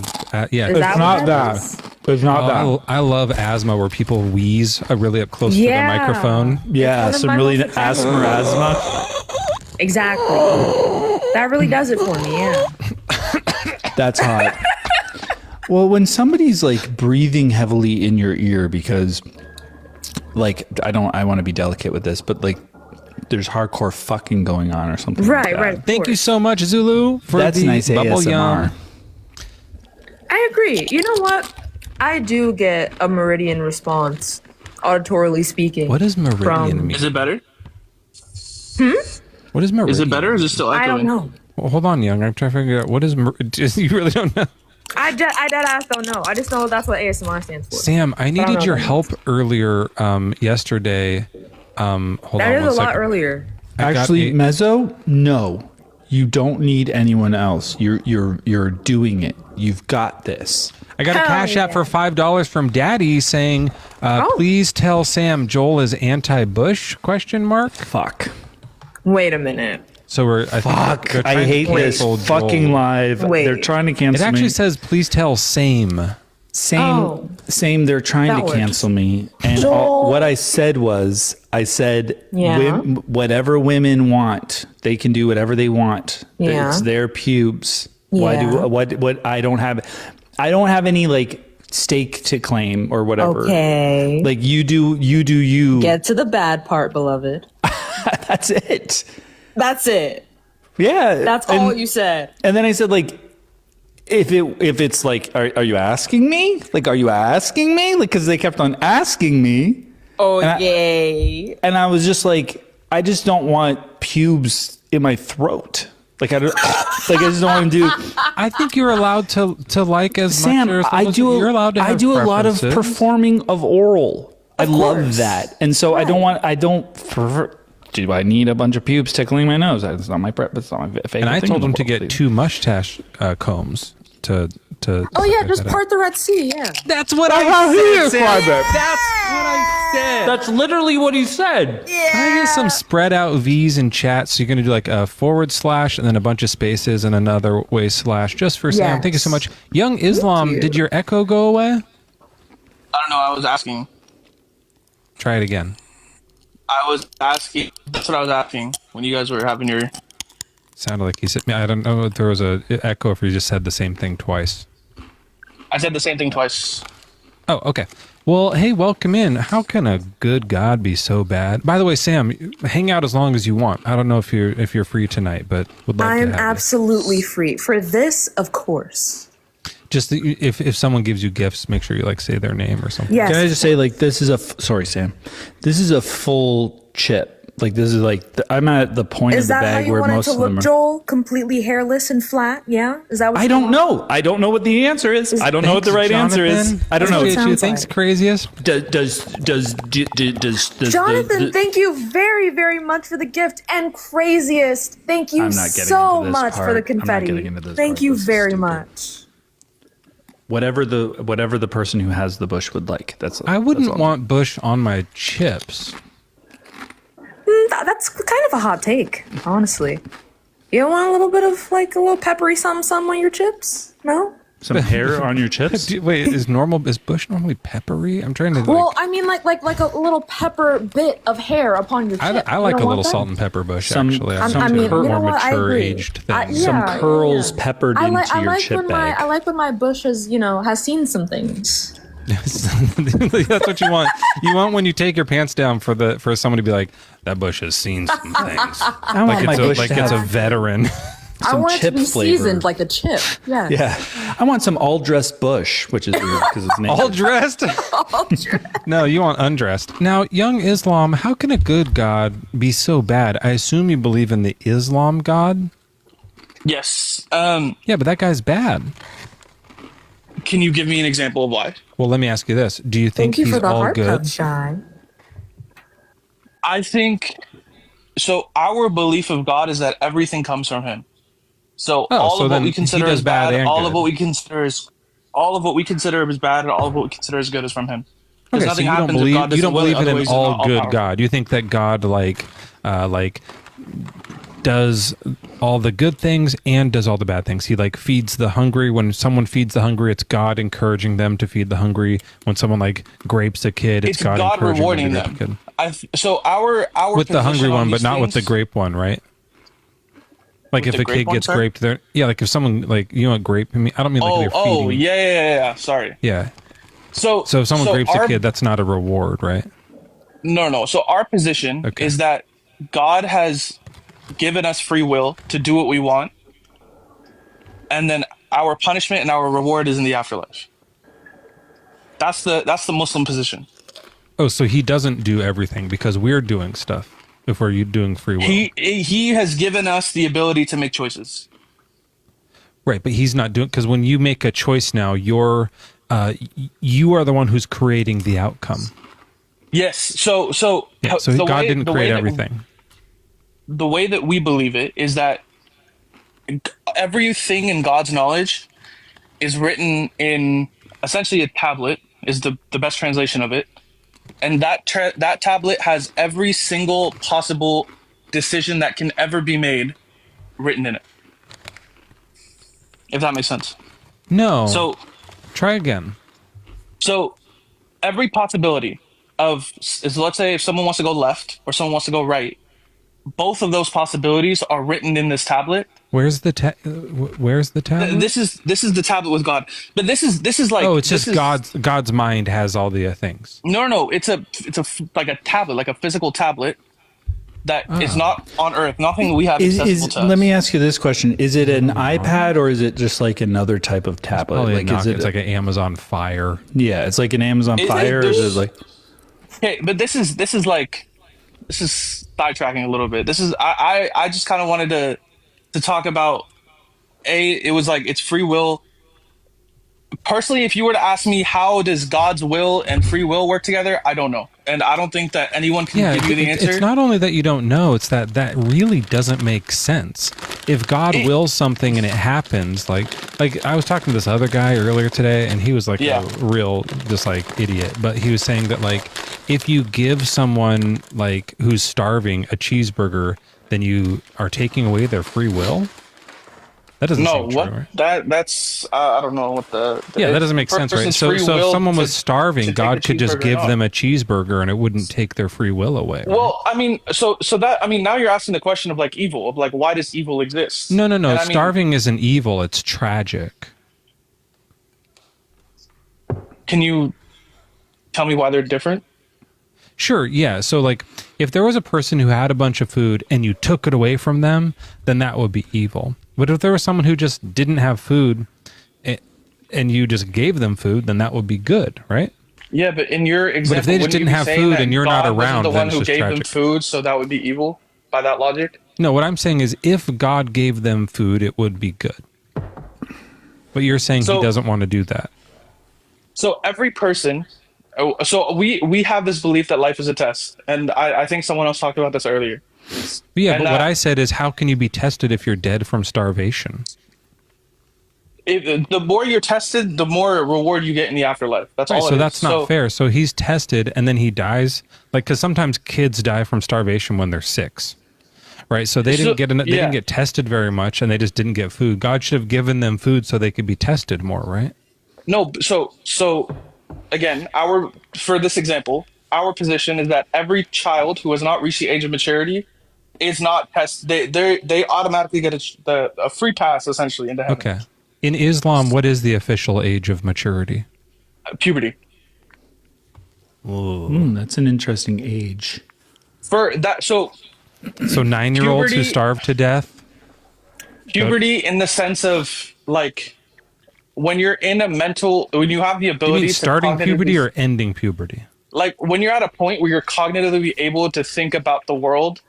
Yeah. Is that not what that. is? It's not that. I love asthma where people wheeze really up close to the Yeah. microphone. Yeah, One of some my really most exciting- asthma. Exactly. That really does it for me, yeah. That's hot. Well, when somebody's like breathing heavily in your ear because, like, I want to be delicate with this, but like, there's hardcore fucking going on or something. like Right, that. right. of Thank you course. so much, Zulu, for That's the nice bubble ASMR. yum. I agree. You know what? I do get a meridian response, auditorily speaking. What does meridian From- mean? Is it better? What is meridian? Is it better or is it still echoing? I don't know. Well, hold on, Young. I'm trying to figure out what is. You really don't know. I dead ass don't know. I just know that's what ASMR stands for. Sam, I don't needed know your what it help earlier yesterday. Hold That on is a one lot second. earlier. I got Actually, a- Mezzo, no, you don't need anyone else. You're doing it. You've got this. I got a Hell cash app yeah. for $5 from Daddy saying, "Please tell Sam Joel is anti-Bush?" Question mark. Fuck. Wait a minute. So we're. I think they're Fuck. trying I to hate this cancel fucking Joel. live. Wait. They're trying to It cancel actually me. says, "Please tell Same." Oh. Same. They're trying That to works. cancel me. And Joel. what I said was, Yeah. whatever women want, they can do whatever they want. Yeah. It's their pubes. Why do Yeah. what I don't have any like stake to claim or whatever. Okay. Like you do you. Get to the bad part, beloved. That's it. That's it. Yeah. That's and, all you said. And then I said like, if it's like, are you asking me? Like, are you asking me? Like, because they kept on asking me. Oh, And I- yay. And I was just like, I just don't want pubes in my throat. Like I just don't want to do. I think you're allowed to like as Sam, much. Or as I little as- do. You're allowed to. I have do a lot of preferences. performing of oral. I love course. that, and so I don't want. I don't. Prefer, do I need a bunch of pubes tickling my nose? That's not my prep. That's not my favorite. And I thing told in him the to world. get 2 mustache combs. Oh yeah, just part the Red Sea. Yeah. That's what I said. That's what I said. That's literally what he said. Can I get some spread out V's in chat? So you're going to do like a / and then a bunch of spaces and another way / just for Sam. Thank you so much. Young Islam, did your echo go away? I don't know. I was asking. Try it again. I was asking. That's what I was asking when you guys were having your. Sounded like he said. I don't know if there was a echo if you just said the same thing twice. I said the same thing twice. Oh, okay. Well, hey, welcome in. How can a good God be so bad? By the way, Sam, hang out as long as you want. I don't know if you're free tonight, but would love to have I'm absolutely free for this, of course. Just if someone gives you gifts, make sure you like say their name or something. Yes. Can I just say, like, this is sorry, Sam. This is a full chip. Like, this is like I'm at the point of the bag where most of them are. Is that how you want it to look, Joel? Completely hairless and flat? Yeah. Is that what I don't know. I don't know what the answer is. I don't know what the right answer is. I don't know. Thanks, craziest. Does Jonathan, thank you very, very much for the gift, and craziest, thank you so much for the confetti. Thank you very much. Whatever the person who has the bush would like. I wouldn't want bush on my chips. That's kind of a hot take, honestly. You don't want a little bit of like a little peppery something on your chips? No? Some hair on your chips? Wait, is bush normally peppery? I'm trying to. Well, I mean, like a little pepper bit of hair upon your chip. I like a little salt and pepper bush. Actually, more mature aged things. Some curls peppered into your chip bag. I like when my bush has seen some things. That's what you want. You want when you take your pants down for someone to be like, that bush has seen some things. I want my bush it's a veteran. I want it to be seasoned like a chip. Yeah. Yeah. I want some all dressed bush, which is weird because it's naked. All dressed? No, you want undressed. Now, young Islam, how can a good God be so bad? I assume you believe in the Islam God? Yes. Yeah, but that guy's bad. Can you give me an example of why? Well, let me ask you this. Do you think he's all good? I think so. Our belief of God is that everything comes from him. So all of what we consider is bad, all of what we consider is bad, and all of what we consider is good is from him. Okay, so you don't believe in an all good God. You think that God like does all the good things and does all the bad things. He like feeds the hungry. When someone feeds the hungry, it's God encouraging them to feed the hungry. When someone like grapes a kid, it's God encouraging rewarding them. So our with the hungry one, but not with the grape one, right? Like if a kid gets graped, there, yeah. Like if someone like grape. I mean, I don't mean like they're feeding. Yeah. Sorry. Yeah. So if someone grapes a kid, that's not a reward, right? No. So our position is that God has given us free will to do what we want, and then our punishment and our reward is in the afterlife. That's the Muslim position. Oh, so he doesn't do everything because we're doing stuff. If we're doing free will, he has given us the ability to make choices. Right, but he's not doing, because when you make a choice now, you are the one who's creating the outcome. Yes. So God didn't create everything. The way that we believe it is that everything in God's knowledge is written in essentially a tablet, is the best translation of it. And that tablet has every single possible decision that can ever be made written in it. If that makes sense. No. So try again. So every possibility is, let's say if someone wants to go left or someone wants to go right, both of those possibilities are written in this tablet. Where's the tablet? This is the tablet with God. But this is like, it's just God's mind has all the things. No. It's a like a tablet, like a physical tablet that is not on Earth. Nothing we have accessible to us. Let me ask you this question: is it an iPad or is it just like another type of tablet? It's like an Amazon Fire. Yeah, it's like an Amazon Fire. Or is it like? Okay, but this is sidetracking a little bit. I just kind of wanted to talk about it was like it's free will. Personally, if you were to ask me how does God's will and free will work together, I don't know. And I don't think that anyone can give you the answer. It's not only that you don't know, it's that really doesn't make sense. if God wills something and it happens, like I was talking to this other guy earlier today, and he was like a real just like idiot, but he was saying that like if you give someone like who's starving a cheeseburger, then you are taking away their free will. That doesn't seem true, right? That's I don't know what the that doesn't make sense, right? So if someone was starving, God could just give them a cheeseburger and it wouldn't take their free will away. Right? Well, I mean, so that, I mean, now you're asking the question of like evil, of like why does evil exist? No. Starving isn't evil; it's tragic. Can you tell me why they're different? Sure, yeah. So like if there was a person who had a bunch of food and you took it away from them, then that would be evil. But if there was someone who just didn't have food and you just gave them food, then that would be good, right? Yeah, but in your example, but if they just didn't have food and you're not around, the one then who it's just gave tragic. them food, so that would be evil by that logic? No, what I'm saying is if God gave them food, it would be good. But you're saying he doesn't want to do that. So every person, so we have this belief that life is a test, and I think someone else talked about this earlier. Yeah, but what I said is, how can you be tested if you're dead from starvation? The more you're tested, the more reward you get in the afterlife. That's all. So that's not fair. So he's tested and then he dies, like because sometimes kids die from starvation when they're 6, right? So they didn't didn't get tested very much, and they just didn't get food. God should have given them food so they could be tested more, right? No. So again, for this example, our position is that every child who has not reached the age of maturity is not tested. They automatically get a free pass essentially into heaven. Okay. In Islam, what is the official age of maturity? Puberty. That's an interesting age. For that, so 9-year-olds who starve to death. Puberty, in the sense of like when you're in when you have the ability. You mean to starting puberty or ending puberty? Like when you're at a point where you're cognitively able to think about the world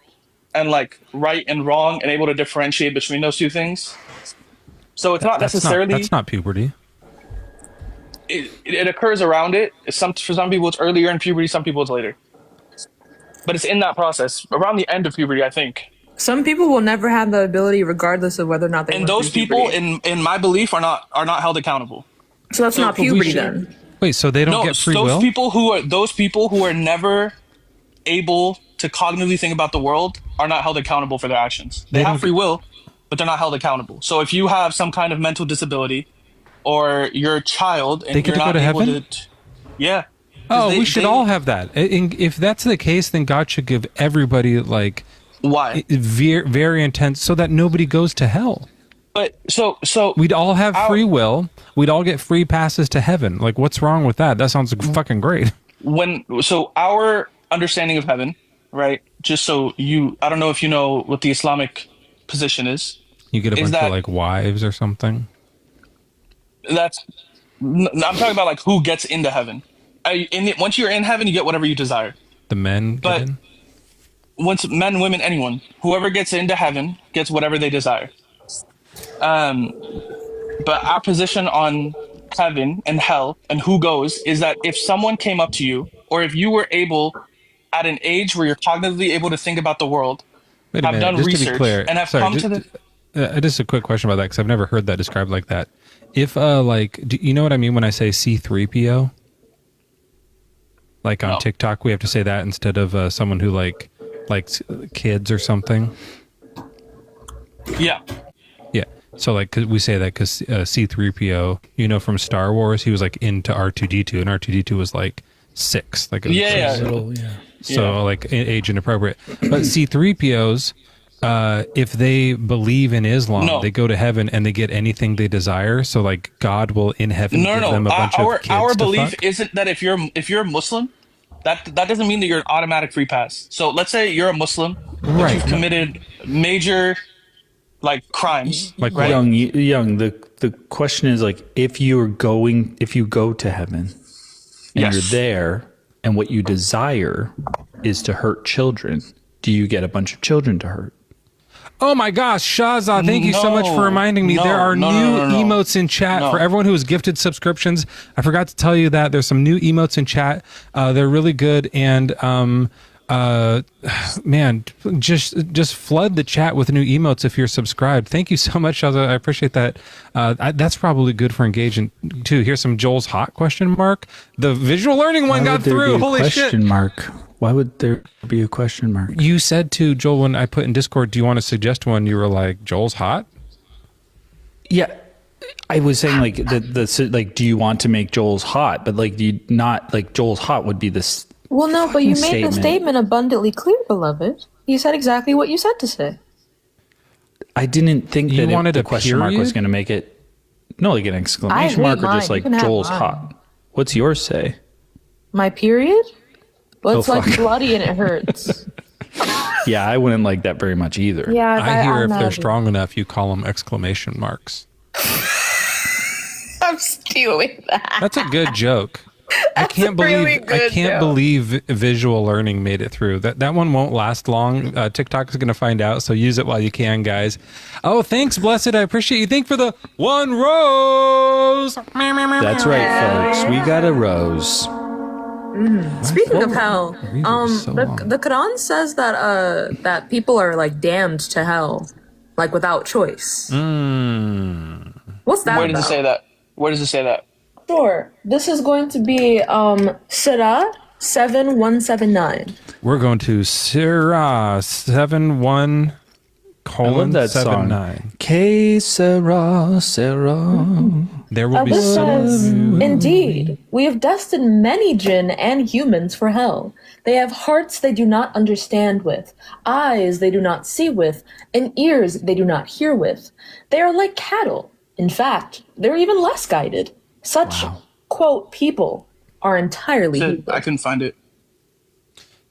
and like right and wrong and able to differentiate between those two things. So it's not necessarily... That's not puberty. It occurs around it. For some people it's earlier in puberty, some people it's later. But it's in that process, around the end of puberty, I think. Some people will never have the ability regardless of whether or not they And those people, in my belief, are not held accountable. So that's not puberty then. Wait, so they don't get free will? Those people who are never able to cognitively think about the world are not held accountable for their actions. They have free will, but they're not held accountable. So if you have some kind of mental disability, or you're a child and you're not able to, yeah. Oh, we should all have that. If that's the case, then God should give everybody like very intense, so that nobody goes to hell. But so we'd all have free will. We'd all get free passes to heaven. Like, what's wrong with that? That sounds fucking great. So our understanding of heaven, right? Just so I don't know if you know what the Islamic position is. You get a bunch of like wives or something. I'm talking about like who gets into heaven. Once you're in heaven, you get whatever you desire. The men get in? Once men, women, anyone, whoever gets into heaven gets whatever they desire. But our position on heaven and hell and who goes is that if someone came up to you, or if you were able at an age where you're cognitively able to think about the world, have done research, and have come to the... just a quick question about that, because I've never heard that described like that. If, do you know what I mean when I say C3PO? Like on TikTok, we have to say that instead of someone who likes kids or something? Yeah. Yeah. So like, 'cause we say that because C3PO, from Star Wars, he was like into R2D2, and R2D2 was like 6. Like So like age inappropriate. But C3POs, if they believe in Islam, they go to heaven and they get anything they desire. So like God will in heaven give them a bunch of kids our to belief fuck? isn't that if you're a Muslim, that doesn't mean that you're an automatic free pass. So let's say you're a Muslim, but you've committed major like crimes. Like young, the question is like if you go to heaven and you're there and what you desire is to hurt children, do you get a bunch of children to hurt? Oh my gosh, Shahzad, thank you so much for reminding me. There are new emotes in chat for everyone who has gifted subscriptions. I forgot to tell you that there's some new emotes in chat. They're really good, and Man, just flood the chat with new emotes if you're subscribed. Thank you so much, Elza. I appreciate that. That's probably good for engaging too. Here's some Joel's hot question mark. The visual learning one got through. Holy shit! Question mark. Why would there be a question mark? You said to Joel when I put in Discord, "Do you want to suggest one?" You were like, "Joel's hot." Yeah, I was saying like like, do you want to make Joel's hot? But like, do you not like Joel's hot would be this. Well, no, but you made statement. the statement abundantly clear, beloved. You said exactly what you said to say. I didn't think You that wanted the a question mark was period? going to make it. No, like an exclamation mark or just like Joel's hot. What's yours say? My period? Well, it's like fuck. bloody and it hurts. Yeah, I wouldn't like that very much either. Yeah, I hear if they're imagine. strong enough, you call them exclamation marks. I'm stealing that. That's a good joke. I can't believe visual learning made it through. That one won't last long. TikTok is going to find out, so use it while you can, guys. Oh, thanks, Blessed. I appreciate you. Thank you for the 1 rose. That's right, folks. We got a rose. Speaking of hell, the Quran says that that people are like damned to hell, like without choice. What's that? Where does it say that? Where does it say that? Sure. This is going to be Surah 7179. We're going to Surah 71 I love that song. 79. Que sera, sera. There will be This says, some. indeed, we have destined many jinn and humans for hell. They have hearts they do not understand with, eyes they do not see with, and ears they do not hear with. They are like cattle. In fact, they're even less guided. Such, quote, people are entirely I couldn't find it.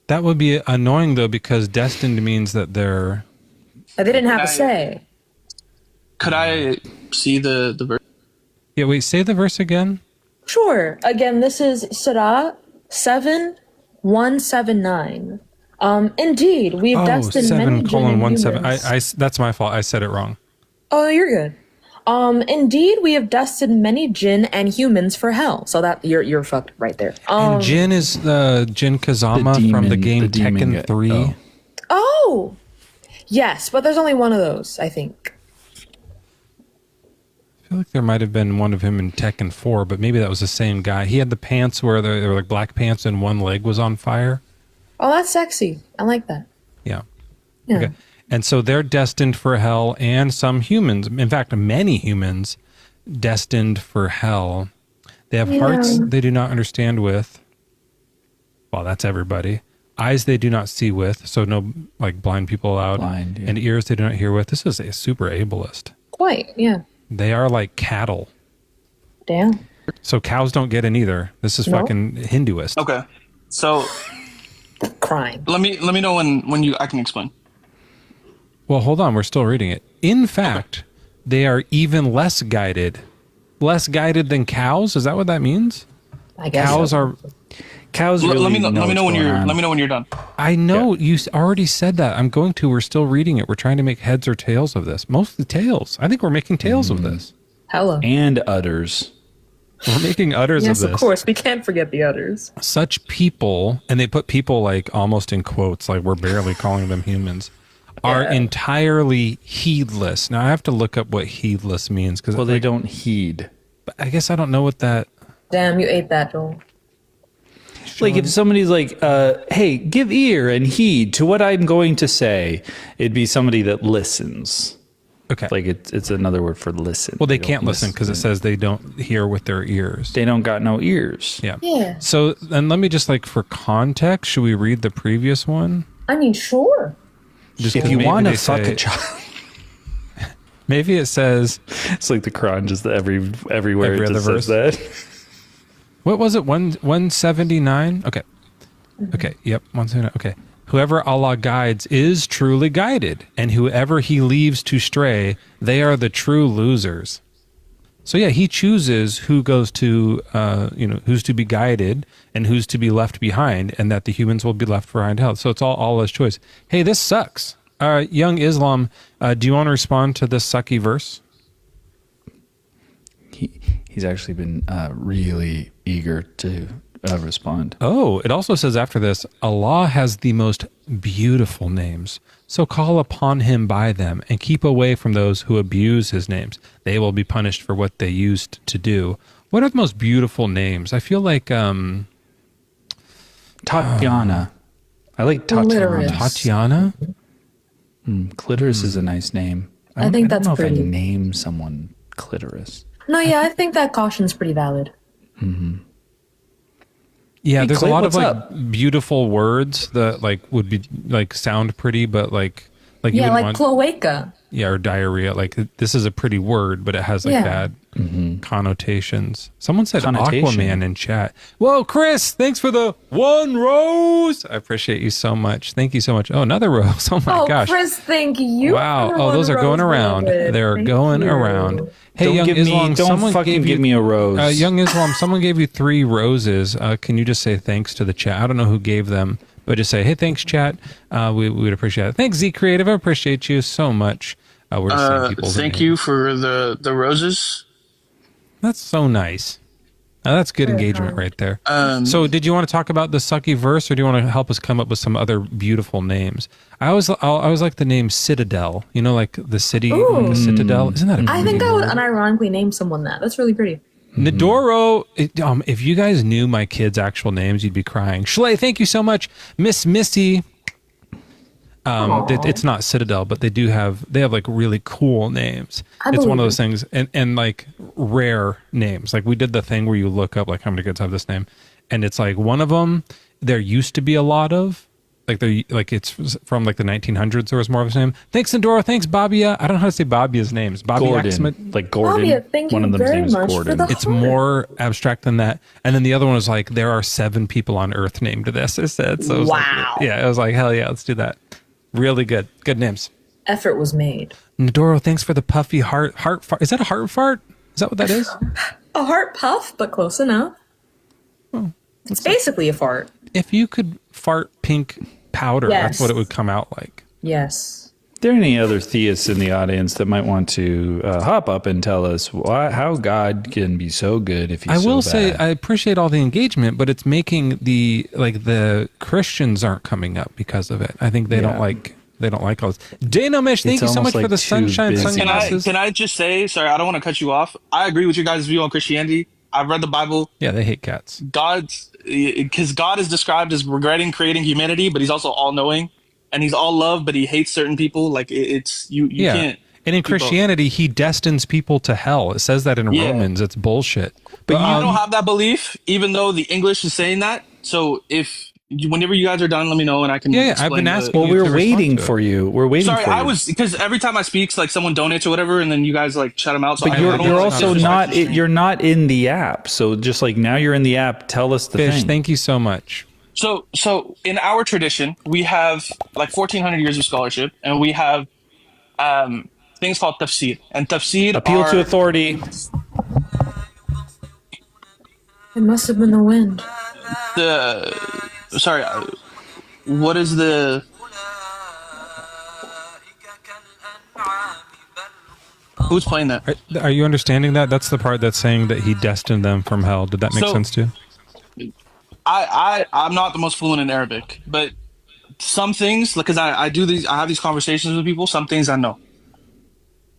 That would be annoying, though, because destined means that they're... They didn't have a say. Could I see the verse? Yeah, wait, say the verse again. Sure. Again, this is Surah 7179. Indeed, we have destined many jinn and humans. 7:17. That's my fault. I said it wrong. Oh, you're good. Indeed, we have destined many jinn and humans for hell. So that you're fucked right there. And Jin is the Jin Kazama from the game Tekken 3. Oh, yes, but there's only one of those, I think. I feel like there might have been one of him in Tekken 4, but maybe that was the same guy. He had the pants where they were like black pants and one leg was on fire. Oh, that's sexy. I like that. Yeah. Yeah. Okay. And so they're destined for hell, and some humans, in fact, many humans, destined for hell. They have hearts they do not understand with. Well, that's everybody. Eyes they do not see with, so no like blind people allowed. And ears they do not hear with. This is a super ableist. Quite, yeah. They are like cattle. Damn. So cows don't get in either. This is fucking Hinduist. Okay, so crime. Let me know when I can explain. Well, hold on. We're still reading it. In fact, they are even less guided. Less guided than cows? Is that what that means? I guess cows so. are. Cows really let me know when you're. on. Let me know when you're done. I know you already said that. I'm going to. We're still reading it. We're trying to make heads or tails of this. Mostly tails. I think we're making tails of this. Hello. And udders. We're making udders Yes, of this. of course. We can't forget the udders. Such people, and they put people like almost in quotes, like we're barely calling them humans, are entirely heedless. Now I have to look up what heedless means because they don't heed. But I guess I don't know what that. Damn, you ate that, Joel. Like if somebody's like, hey, give ear and heed to what I'm going to say, it'd be somebody that listens. Okay. Like it's another word for listen. Well, they can't listen because it says they don't hear with their ears. They don't got no ears. Yeah. Yeah. So then let me just like for context, should we read the previous one? I mean, sure. Just if you want to fuck a child. Maybe it says it's like the Quran, just everywhere every it other just verse. says that. What was it? 179? Okay. Okay. Yep. 179. Okay. Whoever Allah guides is truly guided, and whoever he leaves to stray, they are the true losers. So yeah, he chooses who goes to, who's to be guided and who's to be left behind, and that the humans will be left behind hell. So it's all Allah's choice. Hey, this sucks. Young Islam, do you want to respond to this sucky verse? He's actually been really eager to respond. Oh, it also says after this, Allah has the most beautiful names. So call upon him by them and keep away from those who abuse his names. They will be punished for what they used to do. What are the most beautiful names? I feel like Tatiana. I like Tatiana. Tatiana? Clitoris is a nice name. I think that's don't know pretty. if I name someone Clitoris. No, yeah, I think that caution's pretty valid. Yeah, Hey, there's Clay, a lot what's of like up? beautiful words that like would be like sound pretty, but like you Yeah, wouldn't like want, cloaca. yeah, or diarrhea. Like this is a pretty word, but it has like Yeah. bad connotations. Someone said Connotation. Aquaman in chat. Whoa, Chris, thanks for the 1 rose. I appreciate you so much. Thank you so much. Oh, another rose. Oh my gosh. Chris, thank you. Wow. for Oh, those are one going rose, around. beloved. They're Thank going you. around. Hey, Don't Young give Islam, me, don't someone fucking gave give you, me a rose. Young Islam, someone gave you 3 roses. Can you just say thanks to the chat? I don't know who gave them, but just say, hey, thanks, chat. We would appreciate it. Thanks, Z Creative. I appreciate you so much. We're just saying people's Thank names. you for the roses. That's so nice. That's good engagement right there. So did you want to talk about the sucky verse, or do you want to help us come up with some other beautiful names? I always like the name Citadel. You know, like the city, the Citadel. Isn't that a I think I would unironically name someone that. That's really pretty. Nadoro, if you guys knew my kids' actual names, you'd be crying. Schley, thank you so much. Miss Missy. It's not Citadel, but they have like really cool names. It's one of those things, and like rare names. Like we did the thing where you look up like how many kids have this name, and it's like one of them there used to be a lot of. Like it's from like the 1900s. There was more of his name. Thanks, Sandora. Thanks, Babia. I don't know how to say Babia's names. Bobby Gordon. Axman. Like Gordon. Babia, thank One you of them's very name is much for Gordon. the It's heart. more abstract than that. And then the other one was like, there are 7 people on Earth named this. It said. So it was Wow. Like, yeah, it was like, hell yeah, let's do that. Really good. Good names. Effort was made. Nadoro, thanks for the puffy heart fart. Is that a heart fart? Is that what that is? A heart puff, but close enough. It's basically a fart. If you could fart pink powder, that's Yes. what it would come out like. Yes. Are there any other theists in the audience that might want to hop up and tell us how God can be so good if he's I will so say bad? I appreciate all the engagement, but it's making the Christians aren't coming up because of it. I think they don't like all this. Danomish, thank you so much for the sunshine sunglasses. Can I just say, sorry, I don't want to cut you off. I agree with your guys' view on Christianity. I've read the Bible. Yeah, they hate cats. Because God is described as regretting creating humanity, but he's also all-knowing, and he's all love, but he hates certain people. Like it's you can't. And in Christianity, he destines people to hell. It says that in Romans. It's bullshit. But I don't have that belief, even though the English is saying that. So whenever you guys are done, let me know, and I can. Yeah, explain I've been asking. Well, we're waiting for you. We're waiting Sorry, for you. I was because every time I speak, like someone donates or whatever, and then you guys like shut them out. So But I you're don't also not you're not in the app. So just like now you're in the app, tell us the Fish, thing. thank you so much. So in our tradition, we have like 1,400 years of scholarship, and we have things called tafsir. And tafsir Appeal to authority. It must have been the wind. What is the? Who's playing that? Are you understanding that? That's the part that's saying that he destined them from hell. Did that make sense to you? I'm not the most fluent in Arabic, but some things, because I have these conversations with people. Some things I know.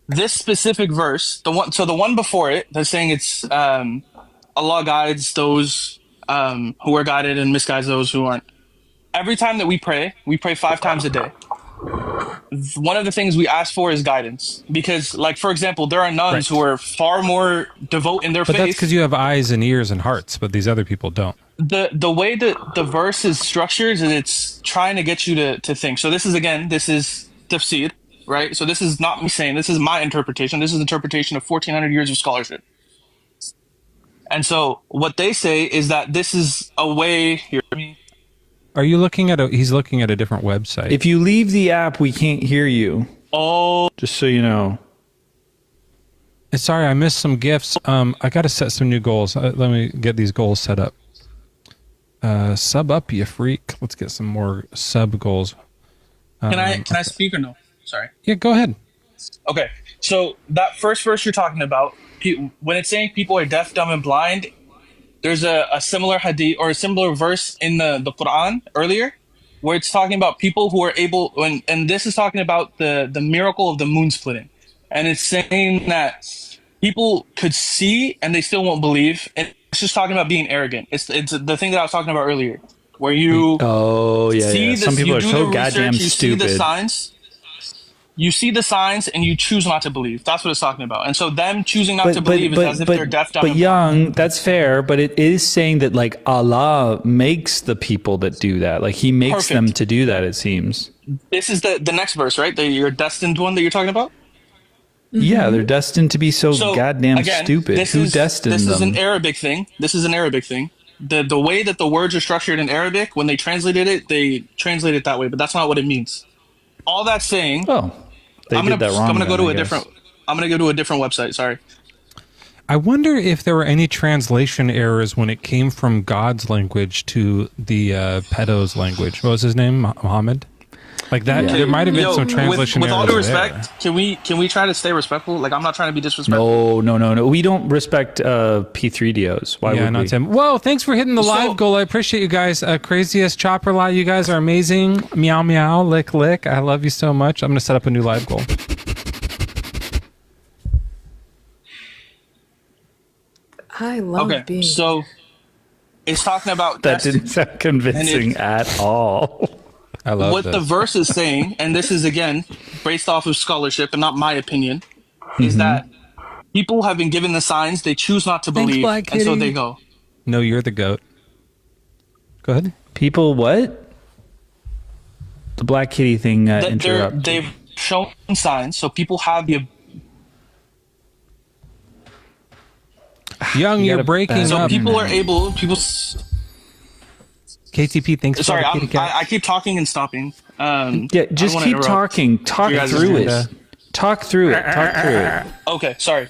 This specific verse, the one before it, that's saying it's Allah guides those who are guided and misguides those who aren't. Every time that we pray 5 times a day. One of the things we ask for is guidance, because, like, for example, there are nuns who are far more devout in their But faith. that's because you have eyes and ears and hearts, but these other people don't. The way that the verse is structured is it's trying to get you to think. So this is tafsir, right? So this is not me saying, this is my interpretation. This is interpretation of 1,400 years of scholarship. And so what they say is that this is a way. Are you looking at he's looking at a different website. If you leave the app, we can't hear you. Oh, just so you know. Sorry, I missed some gifts. I got to set some new goals. Let me get these goals set up. Sub up, you freak. Let's get some more sub goals. Can I speak or no? Sorry. Yeah, go ahead. Okay, so that first verse you're talking about, when it's saying people are deaf, dumb, and blind, there's a similar hadith or a similar verse in the Quran earlier, where it's talking about people who are able, and this is talking about the miracle of the moon splitting, and it's saying that people could see and they still won't believe. And it's just talking about being arrogant. It's the thing that I was talking about earlier, where you see this, some people you are do so the goddamn research, you stupid. see the signs. You see the signs and you choose not to believe. That's what it's talking about. And so them choosing not to believe is as if they're deaf, dumb, but and young, that's fair. But it is saying that like Allah makes the people that do that. Like He makes them to do that. It seems. This is the next verse, right? Your destined one that you're talking about. Yeah, they're destined to be so goddamn stupid. Who destined them? This is an Arabic thing. This is an Arabic thing. The way that the words are structured in Arabic, when they translated it, they translate it that way, but that's not what it means. All that's saying. Oh. I'm gonna go to a different website. Sorry. I wonder if there were any translation errors when it came from God's language to the pedo's language. What was his name? Muhammad? Like that. Yeah. There might have been some translation errors. With all due respect, can we try to stay respectful? Like, I'm not trying to be disrespectful. No. We don't respect P3DOs. Why would we? Tim. Whoa, thanks for hitting the live goal. I appreciate you guys. Craziest Chopper Lot. You guys are amazing. Meow meow. Lick lick. I love you so much. I'm going to set up a new live goal. I love being. So it's talking about that didn't sound convincing at all. I love what the verse is saying, and this is again based off of scholarship and not my opinion, is that people have been given the signs, they choose not to believe, and so they go. No, you're the goat. Go ahead. People what? The Black Kitty thing interrupted. They've shown signs, so people have the. Young, you're breaking up. So people are able. KTP, thanks. Sorry, I keep talking and stopping. Just keep talking. Talk through it. Talk through it. Okay, sorry.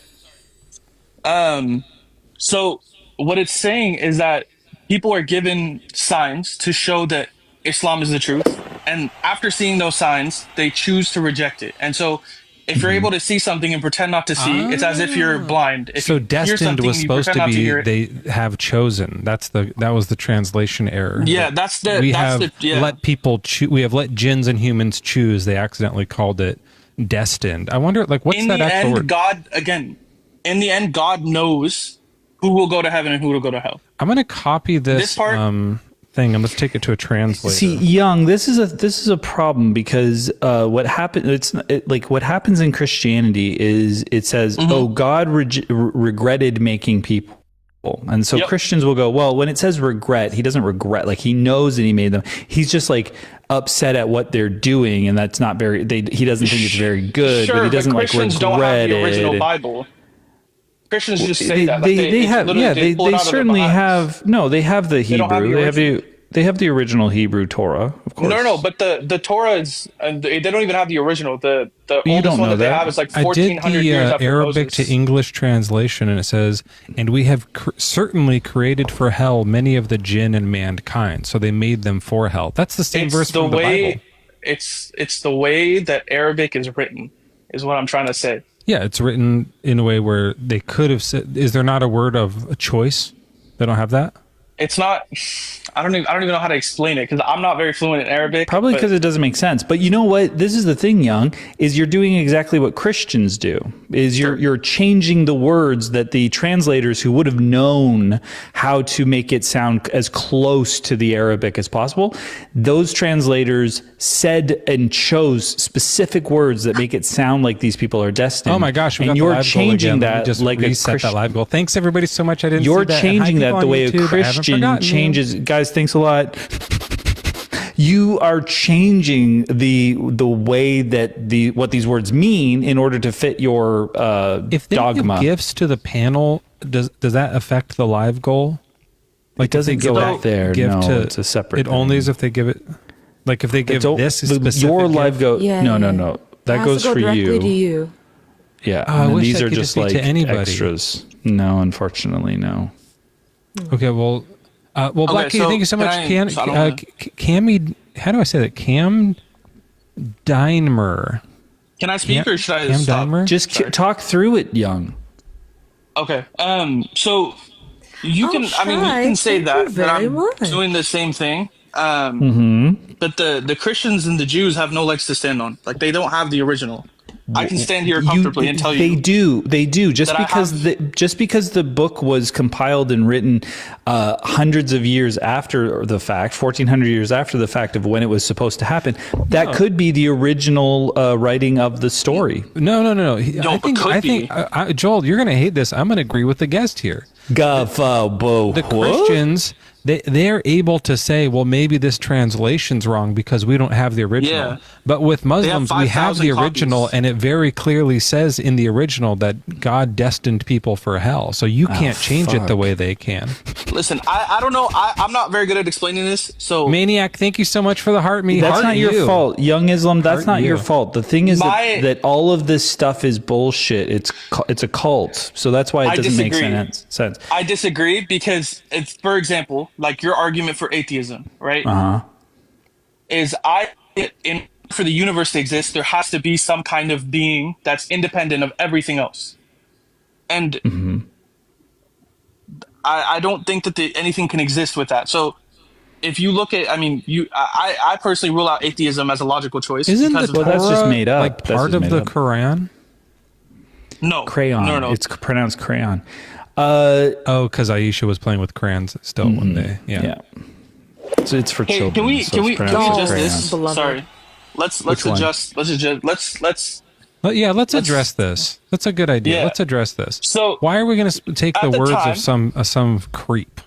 So what it's saying is that people are given signs to show that Islam is the truth, and after seeing those signs, they choose to reject it. And so, if you're able to see something and pretend not to see, it's as if you're blind. If so destined was supposed to be they have chosen. That was the translation error. Yeah, we have let people choose. We have let jinns and humans choose. They accidentally called it destined. I wonder, like, what's that actual word? In the end, God knows who will go to heaven and who will go to hell. I'm going to copy this part. Thing. I'm going to take it to a translator. See, Young, this is a problem because what happens in Christianity is it says, "Oh, God regretted making people," and so Christians will go, "Well, when it says regret, He doesn't regret. Like He knows that He made them. He's just like upset at what they're doing, and that's not very. He doesn't think it's very good, but He doesn't like regret Christians don't have the original Bible. Christians just say that. They certainly have. No, they have the Hebrew. They have the original Hebrew Torah, of course. No, but the Torah is. They don't even have the original. The oldest one that they have is like 1400 years after Arabic Moses. to English translation, and it says, "And we have certainly created for hell many of the jinn and mankind." So they made them for hell. That's the same verse from the Bible. It's the way that Arabic is written, is what I'm trying to say. Yeah, it's written in a way where they could have said. Is there not a word of a choice? They don't have that. It's not. I don't even know how to explain it because I'm not very fluent in Arabic. Probably because it doesn't make sense. But you know what? This is the thing, Young, is you're doing exactly what Christians do. Is you're changing the words that the translators who would have known how to make it sound as close to the Arabic as possible, those translators said and chose specific words that make it sound like these people are destined. Oh my gosh! And you're changing that just like a Christian. That live goal. Thanks everybody so much. I didn't. You're see that. changing that the way a Christian changes. Guys, thanks a lot. You are changing the way that what these words mean in order to fit your if they dogma. Give gifts to the panel, does that affect the live goal? Like, does it go out there? No, it's a separate. It only is if they give it. Like if they give this specific your live goal. Yeah, no. That goes for you. To you. Yeah, I wish these I are could just be like to anybody. extras. No, unfortunately, no. Okay, well, Black Kitty, thank you so much. Cammy, how do I say that? Cam Dimer. Can I speak or should I stop? Just talk through it, Young. Okay. So you can. I mean, you can say that I'm doing the same thing. But the Christians and the Jews have no legs to stand on. Like, they don't have the original. I can stand here comfortably and tell you they do. Just because the book was compiled and written hundreds of years after the fact, 1400 years after the fact of when it was supposed to happen, that could be the original writing of the story. No. I think Joel, you're going to hate this. I'm going to agree with the guest here. The Christians, they're able to say, well, maybe this translation's wrong because we don't have the original. Yeah. But with Muslims, we have the original, and it very clearly says in the original that God destined people for hell. So you can't change it the way they can. Listen, I don't know. I'm not very good at explaining this. So Maniac, thank you so much for the heart me. That's not your fault. Young Islam, that's not your fault. The thing is that all of this stuff is bullshit. It's a cult. So that's why it doesn't make sense. I disagree because it's, for example, like your argument for atheism, right? Is for the universe to exist, there has to be some kind of being that's independent of everything else. And I don't think that anything can exist with that. So if you look at, I mean, I personally rule out atheism as a logical choice. Isn't the Torah that's just made up. like part of the Quran? No. Crayon. No. It's pronounced crayon. Because Aisha was playing with crayons still one day. Yeah. So it's for children. Can we adjust this? Beloved. Sorry. Let's address this. That's a good idea. Yeah. Let's address this. So why are we going to take the words of some creep?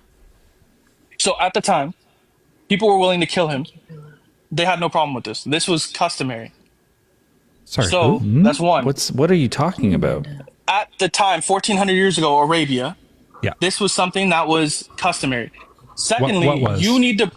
So at the time, people were willing to kill him. They had no problem with this. This was customary. Sorry. So that's one. What are you talking about? At the time, 1400 years ago, Arabia. Yeah. This was something that was customary. Secondly, what was? you need to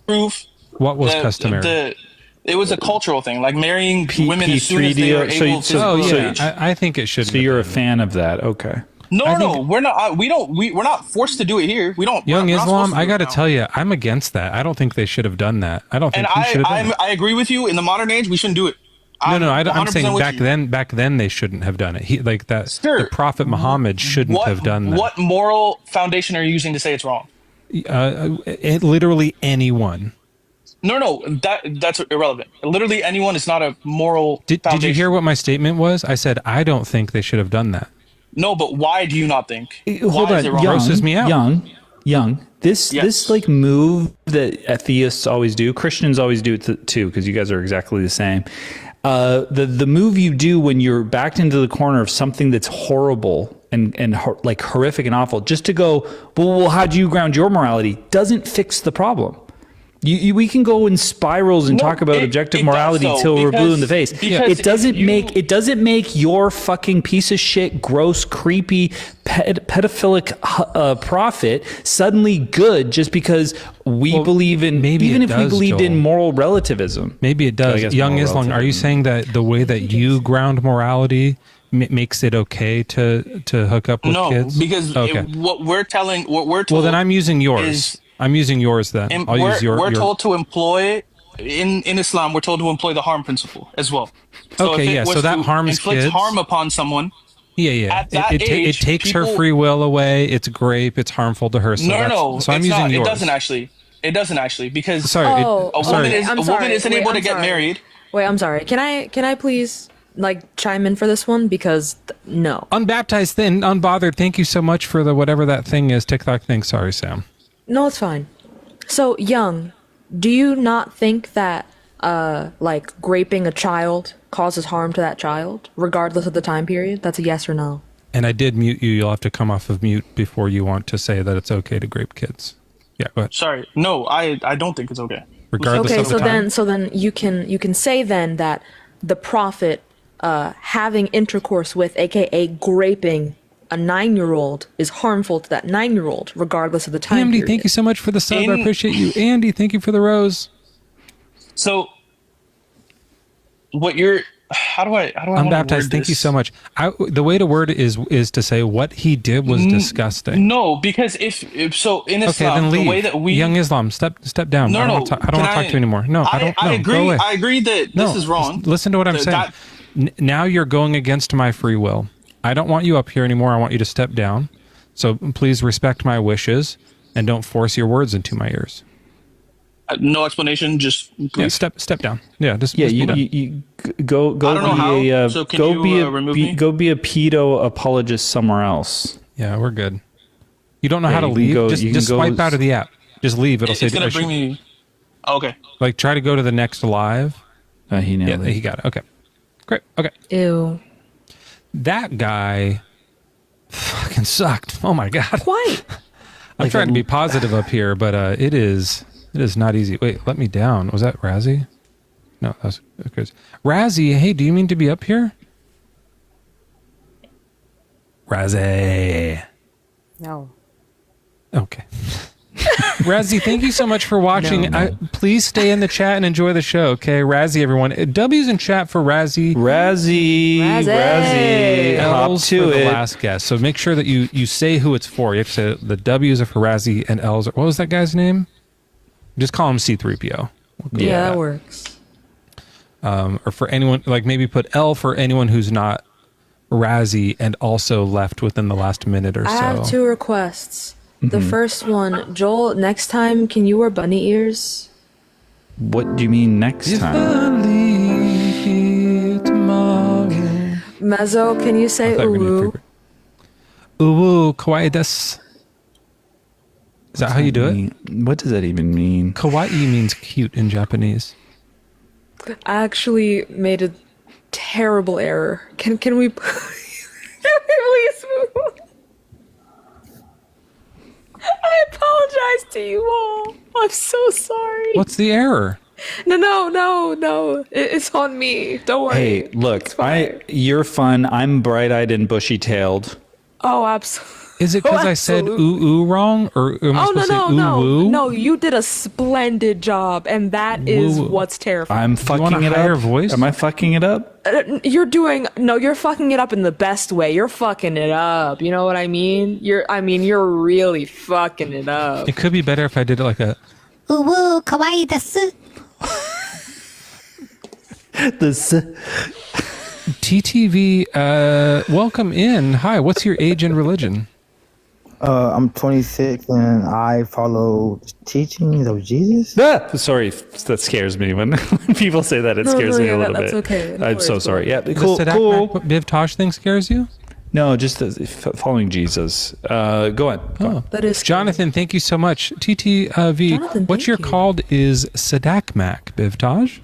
prove what was customary. It was a cultural thing, like marrying women as soon as they were able to. I think it should. So you're a fan of that? Okay. No, we're not. We're not forced to do it here. We don't. Young Islam, I got to tell you, I'm against that. I don't think they should have done that. I don't think he should have done it. I agree with you. In the modern age, we shouldn't do it. I'm saying back then they shouldn't have done it. The Prophet Muhammad shouldn't have done that. What moral foundation are you using to say it's wrong? Literally anyone. No, that's irrelevant. Literally anyone is not a moral foundation. Did you hear what my statement was? I said I don't think they should have done that. No, but why do you not think? Hold on, grosses me out. Young. This like move that atheists always do, Christians always do it too, because you guys are exactly the same. The move you do when you're backed into the corner of something that's horrible and like horrific and awful, just to go, well, how do you ground your morality? Doesn't fix the problem. We can go in spirals and talk about objective morality till we're blue in the face. It doesn't make your fucking piece of shit, gross, creepy, pedophilic prophet suddenly good just because we believe in. Even if we believed in moral relativism, maybe it does. Young Islam, are you saying that the way that you ground morality makes it okay to hook up with kids? No, because what we're told. Well, then I'm using yours. I'm using yours then. We're told to employ in Islam. We're told to employ the harm principle as well. So so that harms inflicts kids. harm upon someone. Yeah. At that age, it takes her free will away. It's grape. It's harmful to her. So So I'm using yours. It doesn't actually because a woman isn't able to get married. Wait, I'm sorry. Can I please chime in for this one? Because no. Unbaptized, then unbothered. Thank you so much for the whatever that thing is. TikTok thing. Sorry, Sam. No, it's fine. So, Young, do you not think that, graping a child causes harm to that child, regardless of the time period? That's a yes or no. And I did mute you. You'll have to come off of mute before you want to say that it's okay to grape kids. Yeah, go ahead. Sorry. No, I don't think it's okay. Regardless of the time? So then you can say then that the prophet having intercourse with, aka graping a 9-year-old, is harmful to that 9-year-old, regardless of the time Andy, period. thank you so much for the sub. I appreciate you. Andy, thank you for the rose. So, what you're... How do I Unbaptized, thank you so much. The way to word it is to say what he did was disgusting. No, because if so in Islam, then leave. the way that we... Young Islam, step down. I don't want to talk to you anymore. No, I don't. I agree. Go away. I agree that this is wrong. Listen to what I'm saying. Now you're going against my free will. I don't want you up here anymore. I want you to step down. So please respect my wishes and don't force your words into my ears. No explanation, just yeah, step down. Yeah, just you go. I don't know how. So can you remove me? Go be a pedo apologist somewhere else. Yeah, we're good. You don't know how to leave? Just swipe out of the app. Just leave. It'll say it's gonna bring me. Oh, okay. Like try to go to the next live. He nailed it. He got it. Okay, great. Okay. Ew. That guy fucking sucked. Oh my god. Why? I'm trying to be positive up here, but it is not easy. Wait, let me down. Was that Razzie? No, that's good. Razzie, hey, do you mean to be up here? Razzie. No. Okay. Razzie, thank you so much for watching. No. Please stay in the chat and enjoy the show, okay? Razzie, everyone. W's in chat for Razzie. Razzie. Hop L's to for it. the last guest. So make sure that you say who it's for. You have to say the W's are for Razzie and L's are... What was that guy's name? Just call him C-3PO. Yeah, that works. Or for anyone, like maybe put L for anyone who's not Razzie and also left within the last minute or so. I have 2 requests. The first one, Joel, next time, can you wear bunny ears? What do you mean next time? Mezzo, can you say uwu? Uwu, kawaii desu. Is that how you do it? What does that even mean? Kawaii means cute in Japanese. I actually made a terrible error. Can we please move on? I apologize to you all. I'm so sorry. What's the error? No. It's on me. Don't worry. Hey, look, you're fun. I'm bright-eyed and bushy-tailed. Oh, absolutely. Is it because I said ooh wrong, or am I supposed to say ooh woo? No, you did a splendid job, and that is what's terrifying. I'm fucking it up. Voice? Am I fucking it up? You're fucking it up in the best way. You're fucking it up. You know what I mean? You're really fucking it up. It could be better if I did it like a Uwu, kawaii desu. TTV. Welcome in. Hi. What's your age and religion? I'm 26 and I follow teachings of Jesus. Sorry, that scares me when people say that. It scares me a little bit. That's okay. I'm so sorry. Yeah, The cool. Sadak Biv Tosh thing scares you? No, just following Jesus. Go on. Oh, that is Jonathan. Thank you so much. TTV. Jonathan, what you're called is Sadakmak Biv Tosh.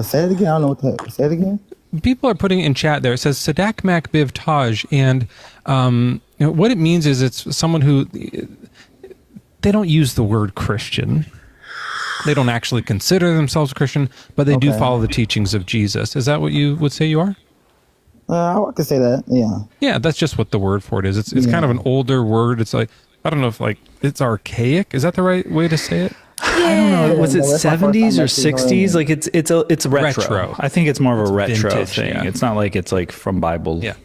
Say it again. I don't know what that. Say it again. People are putting in chat there. It says Sadakmak Biv Taj, and what it means is it's someone who they don't use the word Christian. They don't actually consider themselves Christian, but they do follow the teachings of Jesus. Is that what you would say you are? I could say that. Yeah. Yeah, that's just what the word for it is. It's kind of an older word. It's like I don't know if it's archaic. Is that the right way to say it? I don't know. Was it 70s or 60s? Like it's retro. I think it's more of a retro vintage thing. Yeah. It's not like it's like from Bible. Yeah.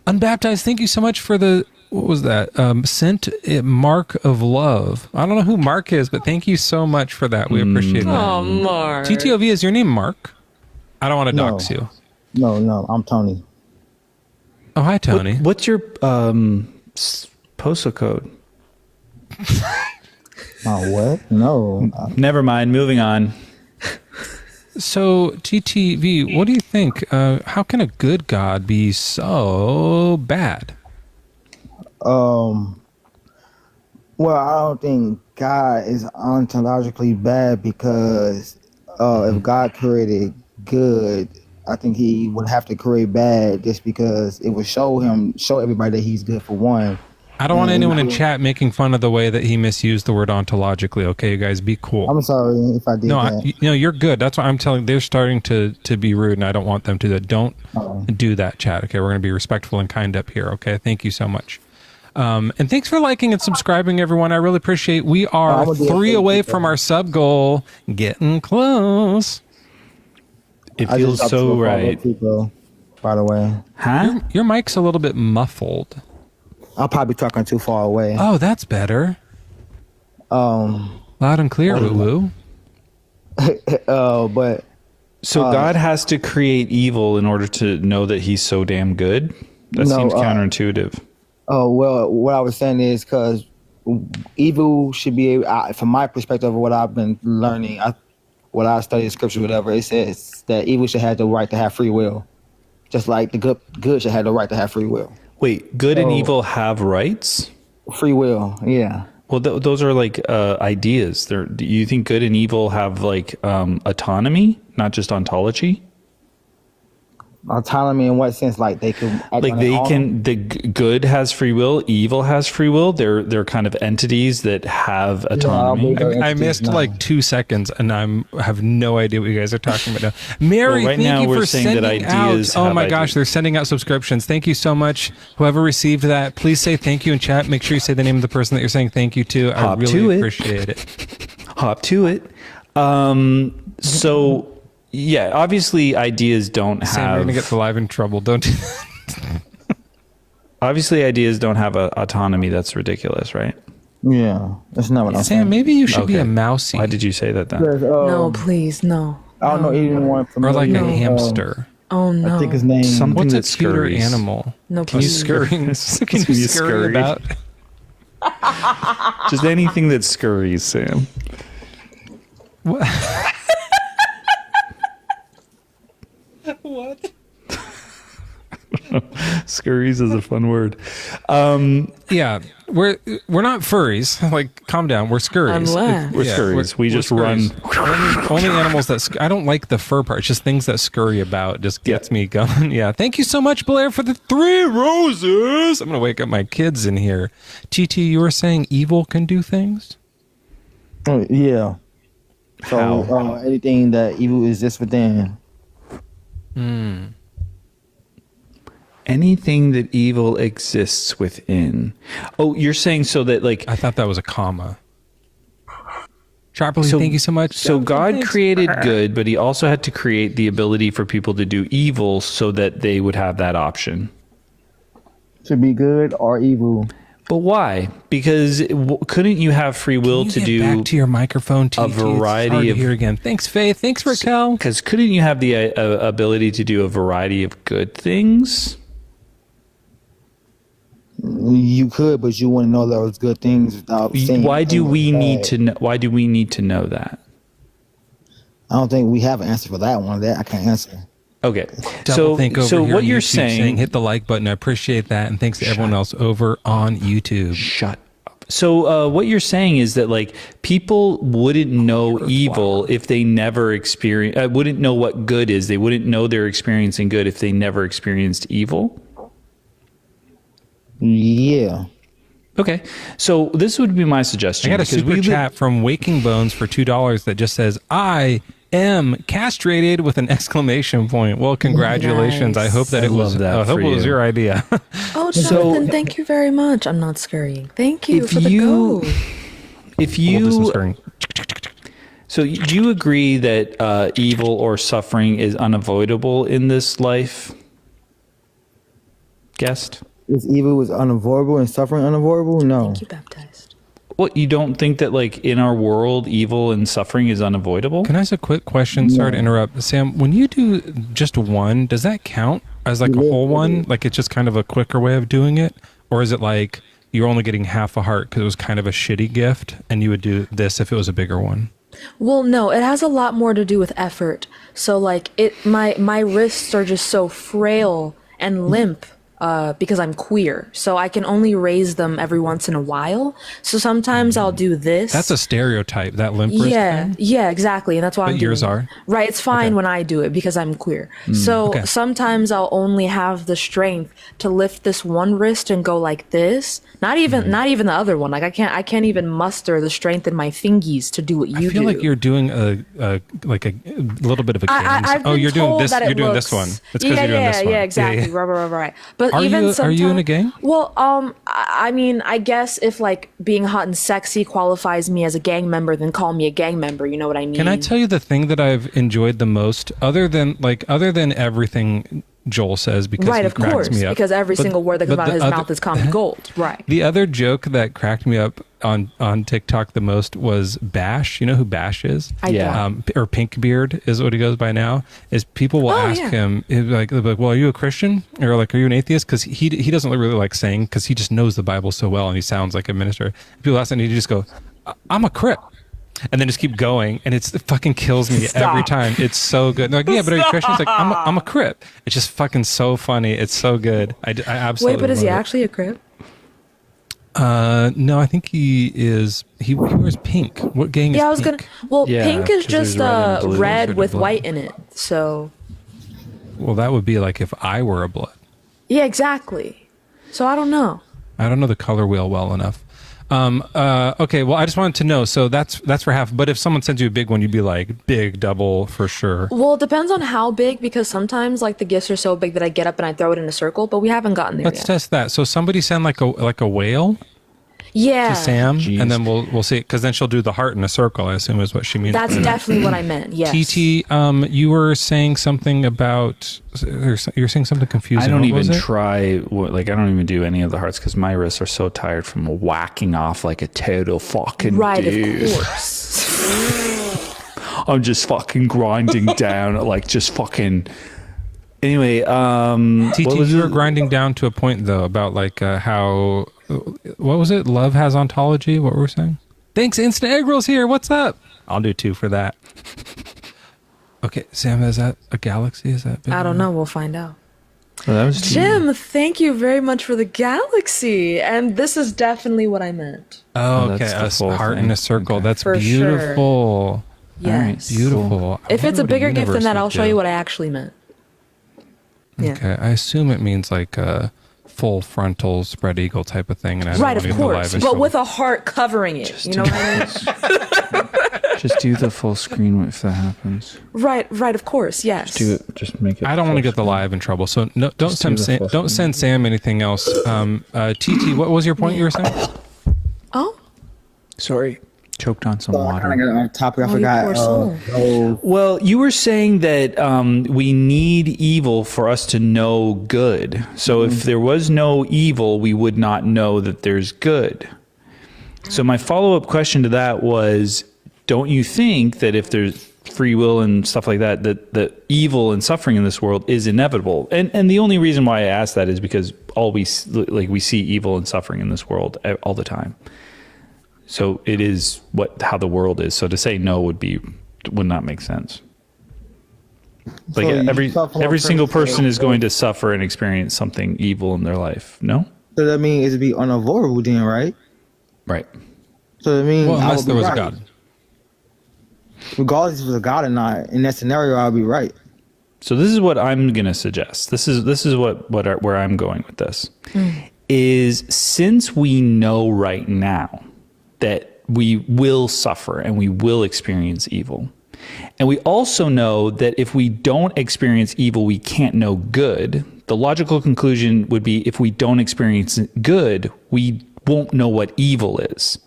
Unbaptized. Thank you so much for the what was that? Sent Mark of Love. I don't know who Mark is, but thank you so much for that. We appreciate that. Oh, Mark. TTOV, is your name Mark? I don't want to dox you. No, I'm Tony. Oh, hi, Tony. What's your postal code? Oh, what? No. Never mind. Moving on. So, TTV, what do you think? How can a good God be so bad? Well, I don't think God is ontologically bad because if God created good, I think he would have to create bad just because it would show everybody that he's good for one. I don't want anyone in chat making fun of the way that he misused the word ontologically. Okay, you guys, be cool. I'm sorry if I did that. No, you're good. That's why I'm telling. They're starting to be rude, and I don't want them to. Don't do that, chat. Okay, we're going to be respectful and kind up here. Okay, thank you so much. And thanks for liking and subscribing, everyone. I really appreciate. We are 3 away from our sub goal. Getting close. It feels so right. People, by the way, huh? Your mic's a little bit muffled. I'll probably be talking too far away. Oh, that's better. Loud and clear, woo. But so God has to create evil in order to know that he's so damn good. That seems counterintuitive. Oh, well, what I was saying is because evil should be able, from my perspective of what I've been learning, what I study scripture, whatever, it says that evil should have the right to have free will. Just like the good should have the right to have free will. Wait, good and evil have rights? Free will, yeah. Well, those are like ideas. Do you think good and evil have like autonomy, not just ontology? Autonomy in what sense? Like they can act like on they their own? can. The good has free will. Evil has free will. They're kind of entities that have autonomy. I missed like 2 seconds, and I have no idea what you guys are talking about now. Mary, Well, right thank now you we're for saying that sending ideas out. Oh have my ideas. gosh, they're sending out subscriptions. Thank you so much. Whoever received that, please say thank you in chat. Make sure you say the name of the person that you're saying thank you to. I really appreciate it. Hop to it. So. Yeah, obviously ideas don't Sam, have... you're going to get the live in trouble. Don't do that. Obviously ideas don't have autonomy. That's ridiculous, right? Yeah, that's not what I'm saying. Sam, maybe you should be a mousey. Why did you say that then? No, please, no. I don't know anyone from Or like a No. hamster. Oh no. I think his name. Something What's a that cuter scurries. animal? No, Can you please. scurry? Can you scurry scurry? about? Just anything that scurries, Sam. What? What? Scurries is a fun word. Yeah, we're not furries. Like, calm down. We're scurries. Unless. We're scurries. We just run. Only animals that I don't like the fur part. It's just things that scurry about. Just gets me going. Yeah. Thank you so much, Blair, for the 3 roses. I'm gonna wake up my kids in here. TT, you were saying evil can do things. Oh, yeah. So anything that evil exists within. Anything that evil exists within. Oh, you're saying so that like... I thought that was a comma. Sharply, thank you so much. So God created good, but he also had to create the ability for people to do evil so that they would have that option. To be good or evil. But why? Because couldn't you have free will to do back to your microphone, TT? a variety of... here again. Thanks, Faith. Thanks, Raquel. Because couldn't you have the ability to do a variety of good things? You could, but you wouldn't know those good things without saying. Why do we need to know? Why do we need to know that? I don't think we have an answer for that one. That I can't answer. Okay, Double think over so here what on you're YouTube saying, hit the like button. I appreciate that, and thanks to everyone else over on YouTube. Shut up. So what you're saying is that like people wouldn't know evil if they never experience, wouldn't know what good is. They wouldn't know they're experiencing good if they never experienced evil. Yeah. Okay, so this would be my suggestion. I got a super chat from Waking Bones for $2 that just says, "I am castrated" with an exclamation point. Well, congratulations. Nice. I hope that I it was. love that I hope for it was you. your idea. Oh, Jonathan, thank you very much. I'm not scurrying. Thank you for the gold. If We'll do some you, scurrying. so do you agree that evil or suffering is unavoidable in this life? Guest? Is evil was unavoidable and suffering unavoidable? No. Thank you, baptized. What, you don't think that like in our world, evil and suffering is unavoidable? Can I ask a quick question? Sorry to interrupt. Sam, when you do just one, does that count as like a whole one? Like it's just kind of a quicker way of doing it? Or is it like you're only getting half a heart because it was kind of a shitty gift and you would do this if it was a bigger one? Well, no, it has a lot more to do with effort. So like my wrists are just so frail and limp. Because I'm queer, so I can only raise them every once in a while. So sometimes I'll do this. That's a stereotype, that limp wrist thing? Yeah, exactly, and that's why I'm doing yours it. are? Right, it's fine when I do it because I'm queer. So sometimes I'll only have the strength to lift this one wrist and go like this. Not even the other one. Like I can't even muster the strength in my fingies to do what you do. I feel like you're doing a little bit of a game. I've been you're doing told this. that You're it doing this one. looks- It's because you're doing this one. Yeah, exactly. Right. But Are even you in a sometime- gang? Well, I mean, I guess if like being hot and sexy qualifies me as a gang member, then call me a gang member. You know what I mean? Can I tell you the thing that I've enjoyed the most, other than everything Joel says, because right, he of cracks course, me up. because every But- single word that comes but out of his the mouth is comedy gold. Right. The other joke that cracked me up on TikTok the most was Bash. You know who Bash is? I don't. Or Pinkbeard is what he goes by now. Is people will ask him like, well, are you a Christian or like, are you an atheist? Because he doesn't really like saying, because he just knows the Bible so well and he sounds like a minister. People ask him, and he just go, I'm a Crip. And then just keep going, and it fucking kills me every time. It's so good. They're like, yeah, but are you Christian? It's like, I'm a Crip. It's just fucking so funny. It's so good. I absolutely. Wait, but is he love it. actually a Crip? No, I think he is. He wears pink. What gang is Yeah, I was pink? gonna. Well, Yeah, pink is 'cause there's just red and blue. red Red with and white in it. So Well, that would be like if I were a blood. yeah, exactly. So I don't know. I don't know the color wheel well enough. Okay, well, I just wanted to know. So that's for half. But if someone sends you a big one, you'd be like, big double for sure. Well, it depends on how big, because sometimes like the gifts are so big that I get up and I throw it in a circle, but we haven't gotten there Let's yet. test that. So somebody send like a whale Yeah, to Sam, and then we'll see. Because then she'll do the heart in a circle, I assume is what she means. that's definitely what I meant. Yes. TT, you were saying something about, you're saying something confusing. I don't What was even it? try, like, I don't even do any of the hearts because my wrists are so tired from whacking off like a total fucking Right, dude. of course. I'm just fucking grinding down, like, just fucking. Anyway, TT, what was you were it? grinding down to a point though about like how, what was it? Love has ontology. What were we saying? Thanks, Instant Egg Rolls here. What's up? I'll do 2 for that. Okay, Sam, is that a galaxy? Is that big? I don't know. We'll find out. Oh, that was Jim, thank you very much for the galaxy. And this is definitely what I meant. Oh, Oh, okay. that's the A full heart thing. in a circle. Okay. That's For beautiful. Yes. Beautiful. I If it's wonder a what bigger gift than universe that, would I'll show do. you what I actually meant. Yeah. Okay, I assume it means like a full frontal spread eagle type of thing. And I don't Right, want of to lie course. and But trouble. with a heart covering it. You know what I mean? Just do the full screen if that happens. Right, of course. Yes. Do it. Just make it. I don't want to get the live in trouble, so no, don't Just send do the full don't send Sam anything else. TT, what was your point you were saying? Oh, Sorry, choked on some I water. kind of got on topic. I you forgot. poor soul. Well, you were saying that we need evil for us to know good. So if there was no evil, we would not know that there's good. So my follow-up question to that was, don't you think that if there's free will and stuff like that, that the evil and suffering in this world is inevitable? And the only reason why I ask that is because we see evil and suffering in this world all the time. So it is how the world is. So to say no would not make sense. Like So every single person is going to suffer and experience something evil in their life. No? So that means it'd be unavoidable then, right? Right. So that means Well, I unless would there be was a right. God. Regardless if it was a God or not, in that scenario, I'll be right. So this is what I'm going to suggest. This is where I'm going with this. Is since we know right now that we will suffer and we will experience evil, and we also know that if we don't experience evil, we can't know good. The logical conclusion would be if we don't experience good, we won't know what evil is.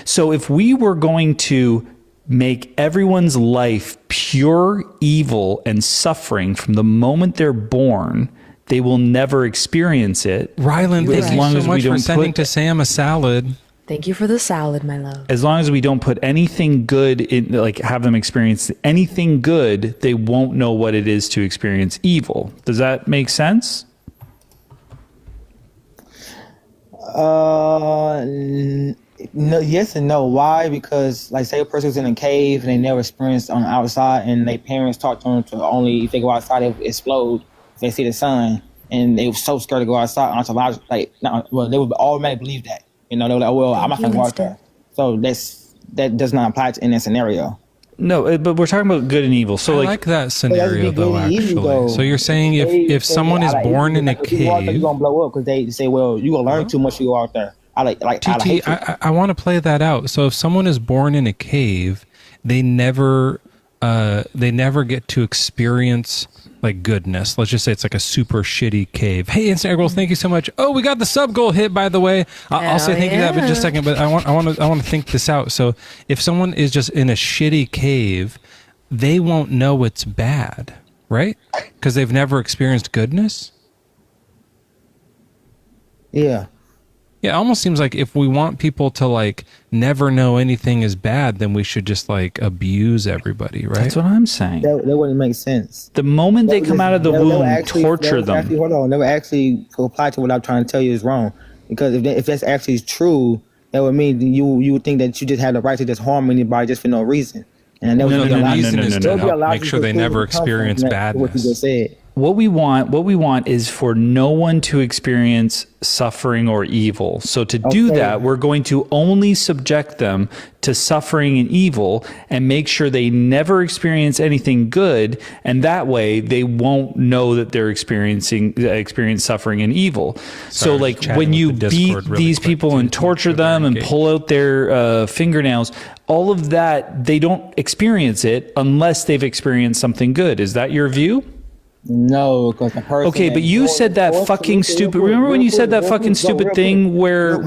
So if we were going to make everyone's life pure evil and suffering from the moment they're born, they will never experience it. Ryland, as thank long you as so we much for don't sending put, to Sam a salad. Thank you for the salad, my love. as long as we don't put anything good in, like have them experience anything good, they won't know what it is to experience evil. Does that make sense? No, yes and no. Why? Because, like, say a person's in a cave and they never experienced on the outside, and their parents taught them to only if they go outside, they explode. If they see the sun, and they were so scared to go outside. Ontologically, they would automatically believe that. You know, they were like, "Well, I'm not gonna go out there." So that does not apply in that scenario. No, but we're talking about good and evil. So I like that scenario though, actually. So you're saying if someone is born in a cave, you're gonna blow up because they say, "Well, you gonna learn too much if you go out there." TT, I want to play that out. So if someone is born in a cave, they never get to experience like goodness. Let's just say it's like a super shitty cave. Hey, Instant Egg Rolls, thank you so much. Oh, we got the sub goal hit, by the way. I'll say thank you for that in just a second, but I want to think this out. So if someone is just in a shitty cave, they won't know it's bad, right? Because they've never experienced goodness. Yeah. Yeah, it almost seems like if we want people to like never know anything is bad, then we should just like abuse everybody, right? That's what I'm saying. That wouldn't make sense. The moment they come out of the womb, torture them. Hold on, that would actually apply to what I'm trying to tell you is wrong. Because if that's actually true, that would mean you would think that you just had the right to just harm anybody just for no reason. And that would the reason is to help make sure they never experience badness. What you just said. What we want is for no one to experience suffering or evil. So to do that, we're going to only subject them to suffering and evil and make sure they never experience anything good. And that way they won't know that they're experience suffering and evil. So like when you beat these people and torture them and pull out their fingernails, all of that, they don't experience it unless they've experienced something good. Is that your view? No, because the person. Okay, but you said that fucking stupid. Remember when you said that fucking stupid thing where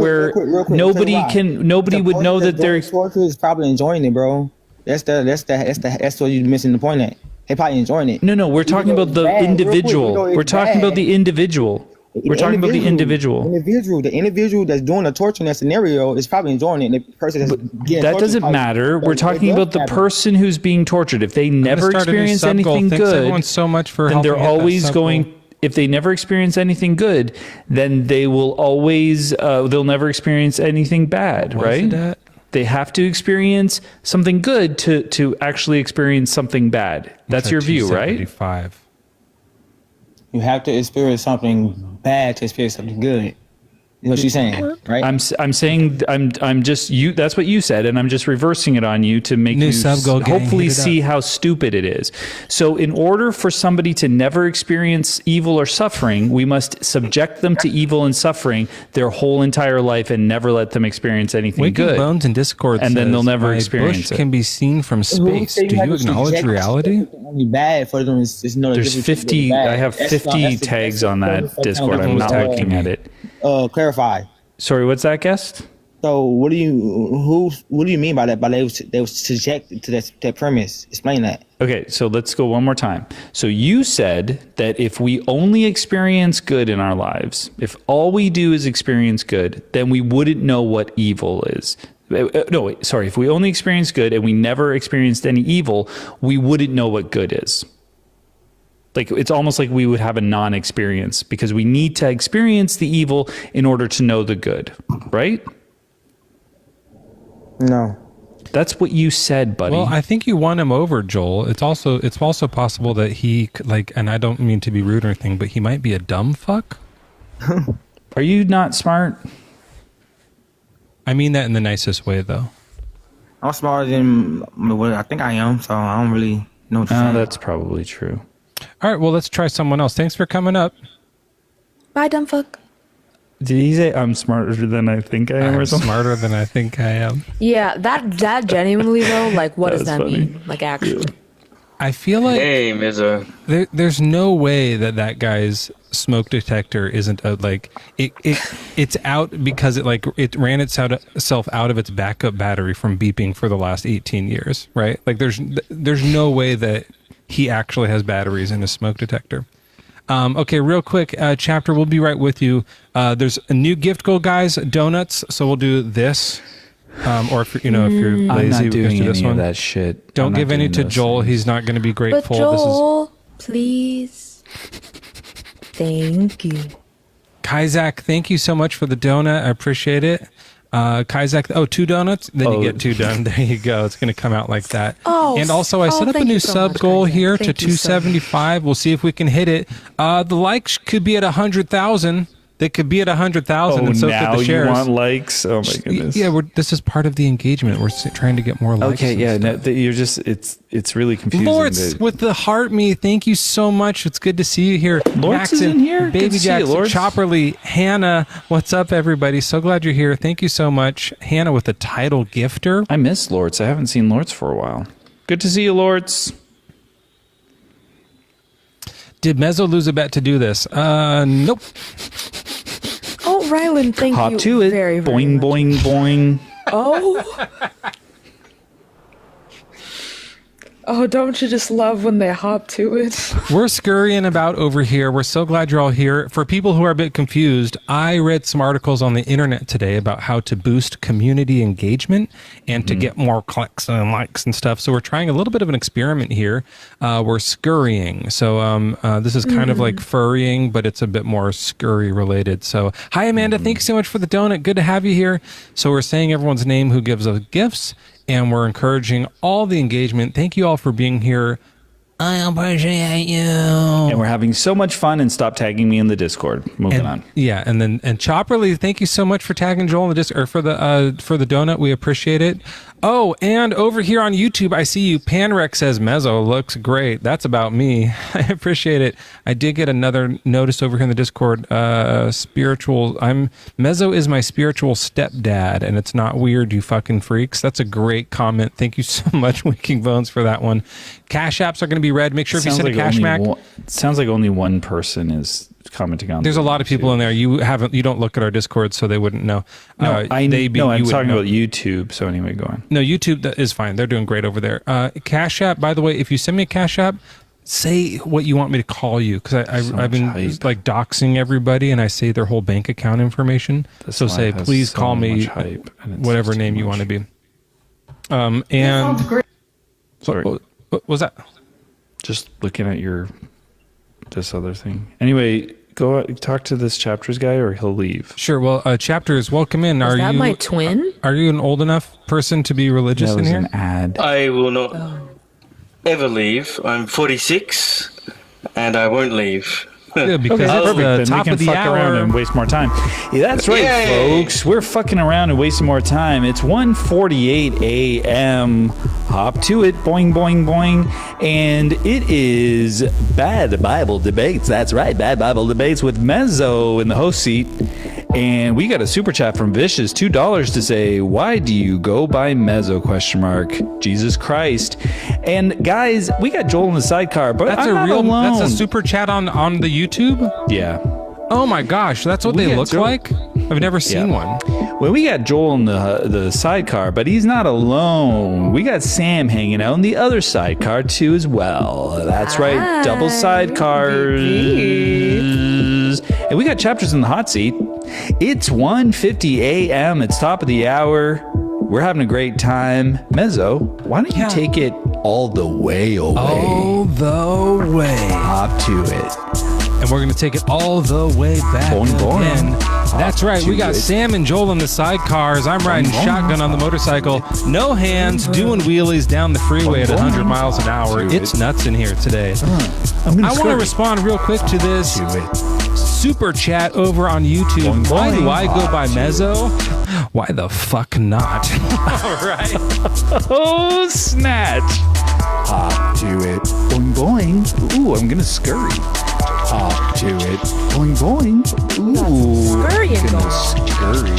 nobody would know that they're torture is probably enjoying it, bro. That's what you're missing the point at. They probably enjoying it. No, we're talking about the individual. We're talking about the individual. We're talking about the individual. The individual that's doing the torture in that scenario is probably enjoying it. The person that's getting that doesn't matter. We're talking about the person who's being tortured. If they never experience anything good, so much for then they're always going. If they never experience anything good, then they will always. They'll never experience anything bad, right? They have to experience something good to actually experience something bad. That's your view, right? You have to experience something bad to experience something good. You know what she's saying, right? I'm saying I'm just you. That's what you said, and I'm just reversing it on you to make you hopefully see how stupid it is. So, in order for somebody to never experience evil or suffering, we must subject them to evil and suffering their whole entire life and never let them experience anything good. Bones in Discord, and then they'll never experience it. Can be seen from space. Do you acknowledge reality? Bad for them is There's 50. I have 50 tags on that Discord. I'm not looking at it. Clarify. Sorry, what's that, guest? So what do you mean by that? By they were subjected to that premise? Explain that. Okay, so let's go one more time. So you said that if we only experience good in our lives, if all we do is experience good, then we wouldn't know what evil is. No, wait, sorry. If we only experience good and we never experienced any evil, we wouldn't know what good is. Like, it's almost like we would have a non-experience because we need to experience the evil in order to know the good, right? No. That's what you said, buddy. Well, I think you won him over, Joel. It's also possible that he, like, and I don't mean to be rude or anything, but he might be a dumb fuck. Are you not smart? I mean that in the nicest way, though. I'm smarter than what I think I am, so I don't really know what you're saying. That's probably true. All right, well, let's try someone else. Thanks for coming up. Bye, dumb fuck. Did he say I'm smarter than I think I am or something? Smarter than I think I am. Yeah, that genuinely though, like, what does that mean? Like, actually. I feel like Mezzo. There's no way that guy's smoke detector isn't it's out because it ran itself out of its backup battery from beeping for the last 18 years, right? Like there's no way that he actually has batteries in his smoke detector. Okay, real quick, chapter, we'll be right with you. There's a new gift goal, guys, donuts. So we'll do this. Or if you're lazy, I'm not doing do this any one. of that shit. Don't give any to Joel. Things. He's not going to be grateful. But Joel, please. Thank you. Kaizak, thank you so much for the donut. I appreciate it. Kaizak, 2 donuts? Then you get 2 done. There you go. It's going to come out like that. And also, I set up a new sub goal here to 275. We'll see if we can hit it. The likes could be at 100,000. They could be at 100,000, and so could the shares. You want likes? Oh my goodness! Yeah, this is part of the engagement. We're trying to get more likes. Okay, yeah, you're just it's really confusing. Lords with the heart me, thank you so much. It's good to see you here. Lords is in here. Baby Jackson, Chopperly, Hannah. What's up, everybody? So glad you're here. Thank you so much, Hannah, with the title gifter. I miss Lords. I haven't seen Lords for a while. Good to see you, Lords. Did Mezzo lose a bet to do this? Nope. Oh, Rylan, thank Hop you to it. very, very boing, much. boing, boing. Oh. Oh, don't you just love when they hop to it? We're scurrying about over here. We're so glad you're all here. For people who are a bit confused, I read some articles on the internet today about how to boost community engagement and to get more clicks and likes and stuff. So we're trying a little bit of an experiment here. We're scurrying. So this is kind of like furrying, but it's a bit more scurry related. So hi, Amanda. Thank you so much for the donut. Good to have you here. So we're saying everyone's name who gives us gifts, and we're encouraging all the engagement. Thank you all for being here. I appreciate you. And we're having so much fun, and stop tagging me in the Discord. Moving on. Yeah, and Chopperly, thank you so much for tagging Joel in the Discord, or for the donut. We appreciate it. Oh, and over here on YouTube, I see you. Panrek says Mezzo looks great. That's about me. I appreciate it. I did get another notice over here in the Discord. Mezzo is my spiritual stepdad, and it's not weird, you fucking freaks. That's a great comment. Thank you so much, Winking Bones, for that one. Cash apps are going to be read. Make sure if you send a cash mac. Sounds like only one person is commenting on. There's a lot of people in there. You don't look at our Discord, so they wouldn't know. I'm talking about YouTube. So anyway, go on. No, YouTube is fine. They're doing great over there. Cash app, by the way, if you send me a cash app, say what you want me to call you, because I've been like doxing everybody, and I say their whole bank account information. So say, please call me whatever name you want to be. And sorry, what was that? Just looking at this other thing. Anyway, go out, talk to this Chapters guy, or he'll leave. Sure. Well, Chapters, welcome in. Is that my twin? Are you an old enough person to be religious in here? An ad. I will not ever leave. I'm 46, and I won't leave. Yeah, because it's it's perfect. the top we can of the fuck hour around and waste more time. Yeah, that's right, folks. We're fucking around and wasting more time. It's 1:48 a.m. Hop to it, boing, boing, boing. And it is Bad Bible Debates. That's right, Bad Bible Debates with Mezzo in the host seat. And we got a super chat from Vicious, $2 to say, why do you go by Mezzo, ? Jesus Christ. And guys, we got Joel in the sidecar, but that's I'm not alone. That's a super chat on the YouTube? Yeah. Oh my gosh, that's what they look like? I've never seen one. Well, we got Joel in the sidecar, but he's not alone. We got Sam hanging out in the other sidecar too as well. That's right, double sidecars. And we got Chapters in the hot seat. It's 1:50 a.m. It's top of the hour. We're having a great time. Mezzo, why don't you take it all the way away? All the way. Hop to it. And we're going to take it all the way back again. That's right. We got Sam and Joel in the sidecars. I'm riding shotgun on the motorcycle. No hands, doing wheelies down the freeway at 100 miles an hour. It's nuts in here today. I want to respond real quick to this super chat over on YouTube. Why do I go by Mezzo? Why the fuck not? All right. Oh, snatch. Hop to it. Boing, boing. Ooh, I'm going to scurry. Hop to it. Boing, boing. Ooh. Scurry.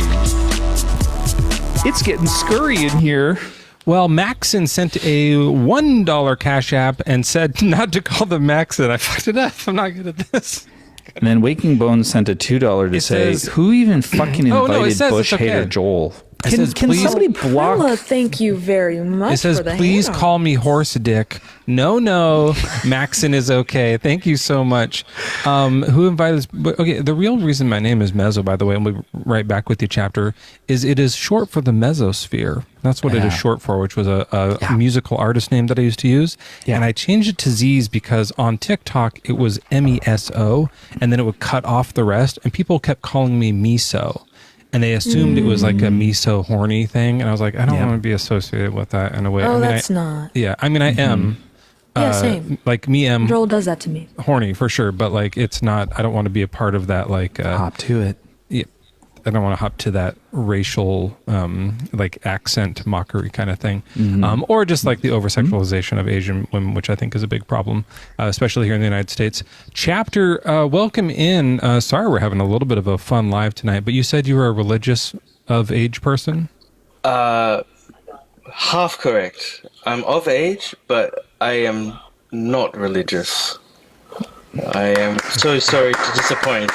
It's getting scurry in here. Well, Maxon sent a $1 cash app and said not to call them Maxon. I fucked it up. I'm not good at this. And then Waking Bones sent a $2 to say, who even fucking invited Bush hater Joel? Can somebody block? Well, thank you very much. It says, for the please handout. call me horse dick. No, Maxon is okay. Thank you so much. Who invited us? Okay, the real reason my name is Mezzo, by the way, and we'll be right back with you, Chapter, is it is short for the Mesosphere. That's what it is short for, which was a musical artist name that I used to use. Yeah. And I changed it to Z's because on TikTok, it was MESO, and then it would cut off the rest, and people kept calling me Miso. And they assumed it was like a miso horny thing. And I was like, I don't want to be associated with that in a way. Oh, I mean, that's not. Yeah, I mean, I am. Yeah, same. Like me am. Joel does that to me. Horny, for sure. But like, it's not, I don't want to be a part of that, like. Hop to it. Yeah. I don't want to hop to that racial, like accent mockery kind of thing. Or just like the over-sexualization of Asian women, which I think is a big problem, especially here in the United States. Chapter, welcome in. Sorry we're having a little bit of a fun live tonight, but you said you were a religious of age person? Half correct. I'm of age, but I am not religious. I am so sorry to disappoint.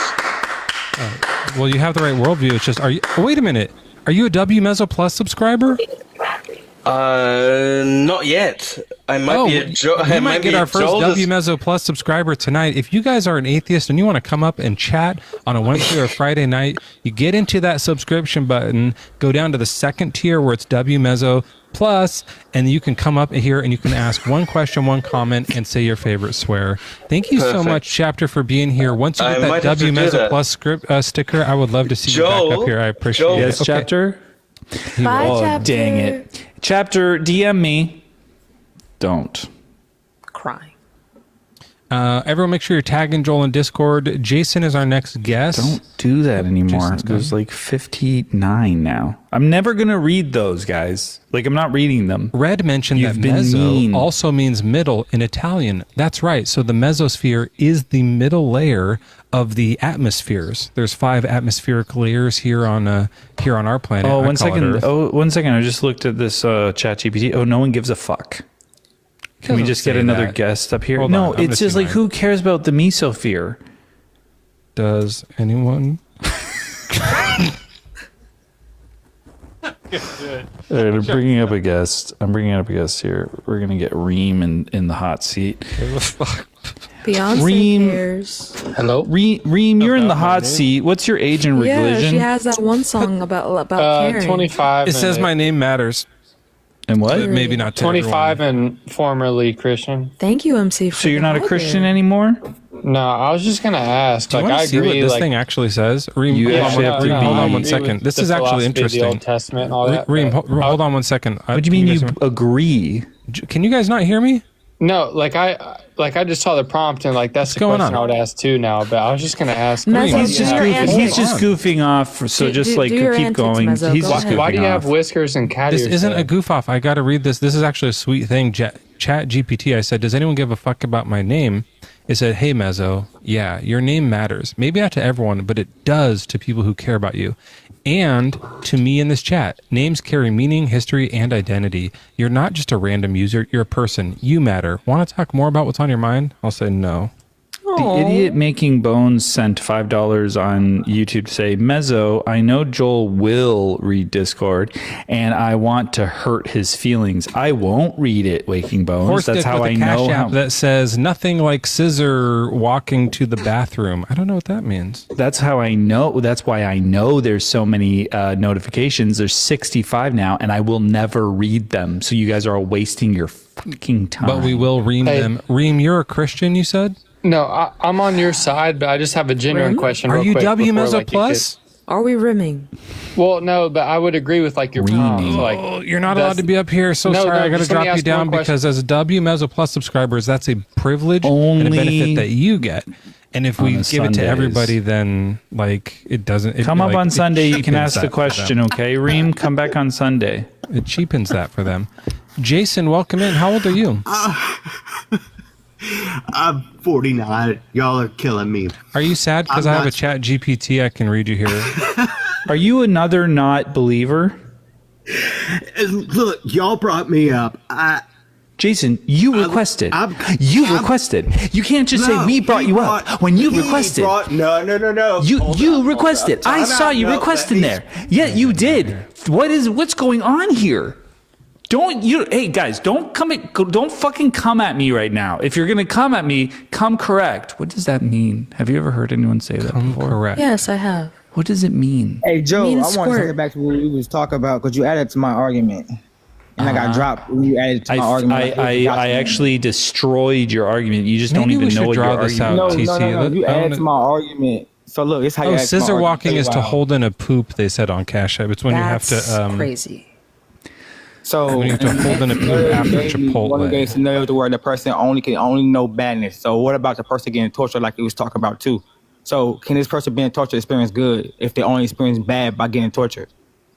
Well, you have the right worldview. It's just, wait a minute. Are you a W Mezzo Plus subscriber? Not yet. I might be a we might get our first W Mezzo Plus subscriber tonight. If you guys are an atheist and you want to come up and chat on a Wednesday or Friday night, you get into that subscription button, go down to the second tier where it's W Mezzo Plus, and you can come up here and you can ask one question, one comment, and say your favorite swear. Thank you so much, Chapter, for being here. Once you get that W Mezzo Plus sticker, I would love to see you back up here. I appreciate it. Yes, Chapter? Bye, Oh, Chapter. dang it. Chapter, DM me. Don't. Crying. Everyone make sure you're tagging Joel in Discord. Jason is our next guest. Don't do that anymore. Jason's There's like 59 now. I'm never going to read those, guys. Like, I'm not reading them. Red mentioned that mezzo also means middle in Italian. That's right. So the mesosphere is the middle layer of the atmospheres. There's 5 atmospheric layers here on our planet. Oh, I one call it second. Earth. Oh, 1 second. I just looked at this ChatGPT. Oh, no one gives a fuck. Can we just get another guest up here? Hold No, on, I'm gonna it's just see like, mine. who cares about the mesosphere? Does anyone? All right, I'm bringing up a guest. Here. We're gonna get Reem in the hot seat. Beyonce Reem, cares. Hello, Reem, you're in the hot seat. What's your age and Yeah, religion? she has that one song about caring. 25. It says my name matters. And what? But maybe not to 25 everyone. and formerly Christian. Thank you, MC. So you're not a Christian anymore? No, I was just gonna ask. Do you Like, want I to see agree. what this like, thing actually says? Reem, You hold actually on, have to Reem, hold on be- one second. This the is actually philosophy of the interesting. Old Testament and all that. Reem, hold on one second. What do you mean you agree? Can you guys not hear me? No, like I just saw the prompt and like that's the going question on? I would ask too now. But I was just gonna ask. Mezzo, He's just do your goofing, antics. he's just goofing off. So Do- just do- like do your keep antics, going. Mezzo. He's Go just ahead. Why do you goofing have off. whiskers and cat This ears? isn't then? a goof off. I got to read this. This is actually a sweet thing. Chat GPT. I said, does anyone give a fuck about my name? It said, hey, Mezzo, yeah, your name matters. Maybe not to everyone, but it does to people who care about you. And to me in this chat, names carry meaning, history, and identity. You're not just a random user. You're a person. You matter. Want to talk more about what's on your mind? I'll say no. The idiot making bones sent $5 on YouTube to say, Mezzo, I know Joel will read Discord and I want to hurt his feelings. I won't read it, Waking Bones. Horse That's dick how with I a cash know app how. that says nothing like scissor walking to the bathroom. I don't know what that means. That's how I know. That's why I know there's so many notifications. There's 65 now and I will never read them. So you guys are all wasting your fucking time. But we will ream them. Reem, you're a Christian, you said? No, I'm on your side, but I just have a genuine question. Are real you quick W before, Mezzo like, you Plus? Are we rimming? Well, no, but I would agree with like your prompt. Like, Oh, you're not allowed to be up here. So No, sorry, no, I got to just let me drop you ask one down question. because as a W Mezzo Plus subscribers, that's a privilege and a Only benefit that you get. And if we on give it to Sundays. everybody, then like it doesn't. It, Come up like, on it Sunday. You can cheapens ask that the for question, them. okay? Reem, come back on Sunday. It cheapens that for them. Jason, welcome in. How old are you? I'm 49. Y'all are killing me. Are you sad because I'm I have a not- chat GPT? I can read you here. Are you another not believer? Look, y'all brought me up. Jason, you requested. You requested. You can't just say we brought you up when you requested. No. You requested. I saw you requesting there. Yeah, you did. What's going on here? Hey guys, don't fucking come at me right now. If you're gonna come at me, come correct. What does that mean? Have you ever heard anyone say that before? Correct. Yes, I have. What does it mean? Hey Joe, Mean I want to squirt. take it back to what we was talking about because you added to my argument, and I got dropped when you added to my argument. I actually destroyed your argument. You just Maybe don't we even should know what draw your this argument. out, No, TC. you I added wanna- to my argument. So look, it's how you Oh, add to my scissor argument. walking is to Wow. hold in a poop. They said on Cash App. It's when That's you have to crazy. So when you have to hold in a poop after One of the Chipotle. scenarios where the person can only know badness. So what about the person getting tortured like he was talking about too? So can this person being tortured experience good if they only experience bad by getting tortured?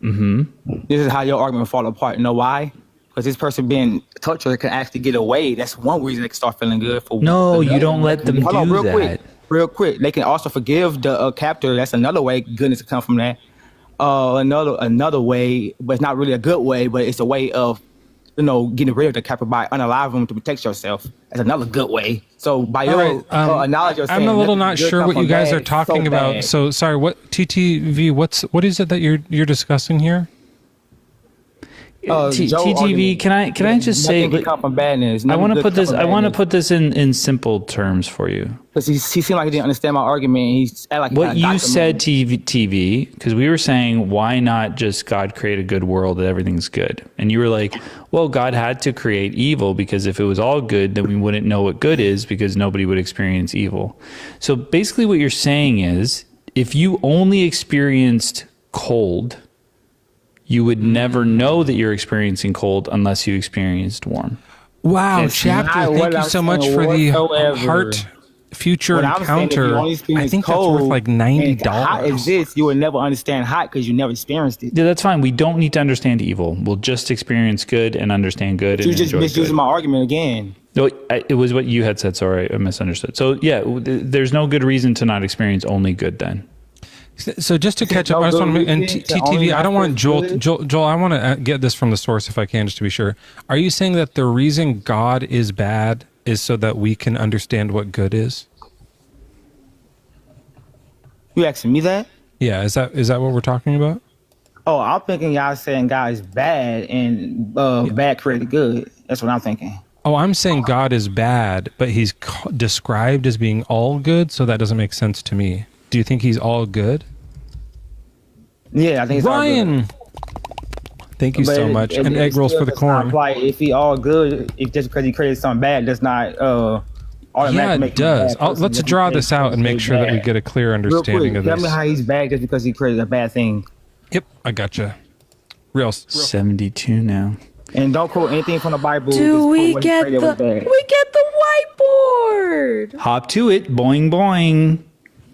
Mm-hmm. This is how your argument fall apart. You know why? Because this person being tortured can actually get away. That's one reason they can start feeling good. No, you don't let them Hold on, do real that. quick. Real quick. They can also forgive the captor. That's another way goodness can come from that. Another way, but it's not really a good way, but it's a way of, getting rid of the captor by unaliving them to protect yourself. That's another good way. So by All your right, knowledge, you're I'm saying a little nothing not good sure come what you from guys bad, are talking so about. bad. So sorry, what TTV? What is it that you're discussing here? TTV, can I just say, nothing can come from badness. I want to Nothing put good this. come I from want to badness. put this in simple terms for you. Because he seemed like he didn't understand my argument. He's like What you said, TV, because we were saying, why not just God create a good world that everything's good? And you were like, well, God had to create evil because if it was all good, then we wouldn't know what good is because nobody would experience evil. So basically what you're saying is, if you only experienced cold, you would never know that you're experiencing cold unless you experienced warm. Wow, That's chapter. not Thank what you I'm so much saying for the whatsoever. heart future What I'm saying, if you encounter. only I experience think that's cold worth like and $90. hot exists, you will never understand hot because you never experienced it. Yeah, that's fine. We don't need to understand evil. We'll just experience good and understand good and You just enjoy misusing good. my argument again. No, it was what you had said. Sorry, I misunderstood. So yeah, there's no good reason to not experience only good then. So just to catch up, I just want to make, and TTV, I don't want Joel, I want to get this from the source if I can, just to be sure. Are you saying that the reason God is bad is so that we can understand what good is? You asking me that? Yeah, is that what we're talking about? Oh, I'm thinking y'all saying God is bad and bad created good. That's what I'm thinking. Oh, I'm saying God is bad, but he's described as being all good, so that doesn't make sense to me. Do you think he's all good? Yeah, I think it's Ryan! all good. Thank you so much. And egg rolls for the corn. Like if he all good, if just because he created something bad, does not automatically Yeah, make it him a does. bad person. Let's Just draw because this out and he's make sure that we bad. get a clear Real understanding quick, of tell this. me how he's bad just because he created a bad thing. Yep, I gotcha. Real 72 now. And don't quote anything from the Bible. Do just we quote what he get created was bad. the whiteboard? Hop to it. Boing, boing.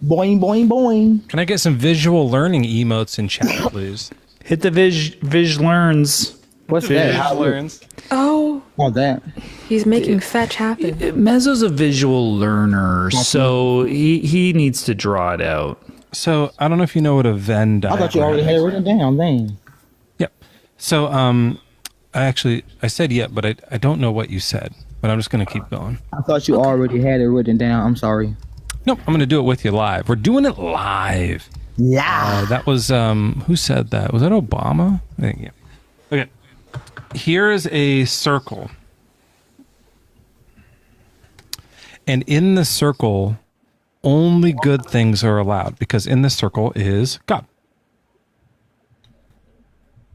Boing, boing, boing. Can I get some visual learning emotes in chat, please? Hit the Viz learns. What's that? How learns? Oh, Oh, that. he's making fetch happen. Mezzo's a visual learner, so he needs to draw it out. So I don't know if you know what a Venn I diagram thought you already had it written down. Dang. Yep. So I said yep, but I don't know what you said, but I'm just going to keep going. I thought you already had it written down. I'm sorry. Nope, I'm going to do it with you live. We're doing it live. Yeah. That was who said that? Was that Obama? I think yeah. Okay. Here is a circle. And in the circle, only good things are allowed because in the circle is God.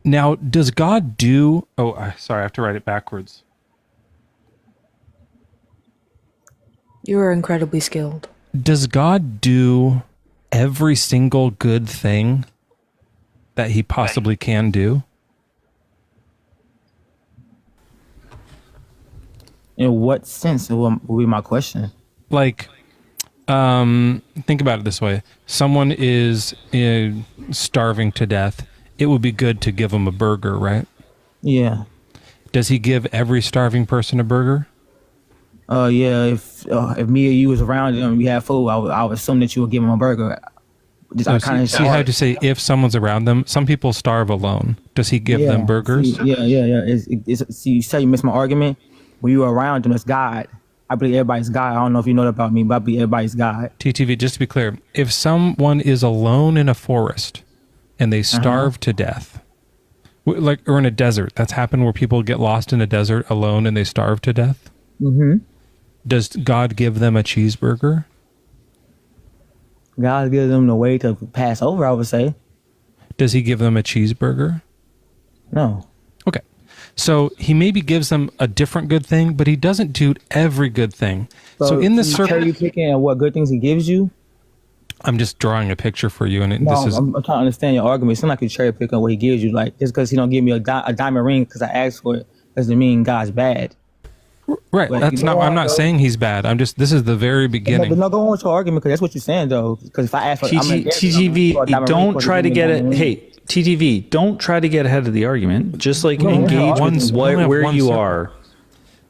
Now, does God do... Oh, sorry, I have to write it backwards. You are incredibly skilled. Does God do every single good thing that he possibly can do? In what sense will be my question? Like, think about it this way. Someone is starving to death. It would be good to give them a burger, right? Yeah. Does he give every starving person a burger? Yeah. If me or you was around and we had food, I would assume that you would give them a burger. Just, I kinda See how to say if someone's around them? Some people starve alone. Does he give them burgers? See, yeah. See, you say you missed my argument. When you were around them, it's God. I believe everybody's God. I don't know if you know that about me, but I believe everybody's God. TTV, just to be clear, if someone is alone in a forest and they starve to death, or in a desert, that's happened where people get lost in a desert alone and they starve to death. Mm-hmm. Does God give them a cheeseburger? God gives them the way to pass over, I would say. Does he give them a cheeseburger? No. Okay. So he maybe gives them a different good thing, but he doesn't do every good thing. So in the circle, you picking at what good things he gives you? I'm just drawing a picture for you, and this is. I'm trying to understand your argument. It seems like you cherry picking what he gives you. Like just because he don't give me a diamond ring because I asked for it doesn't mean God's bad. Right. But That's not. I'm not saying he's bad. I'm just. This is the very beginning. No, go on with your argument because that's what you're saying though. Because if I ask for TTV, don't try to get it. Hey, TTV, don't try to get ahead of the argument. Just like engage with where you are.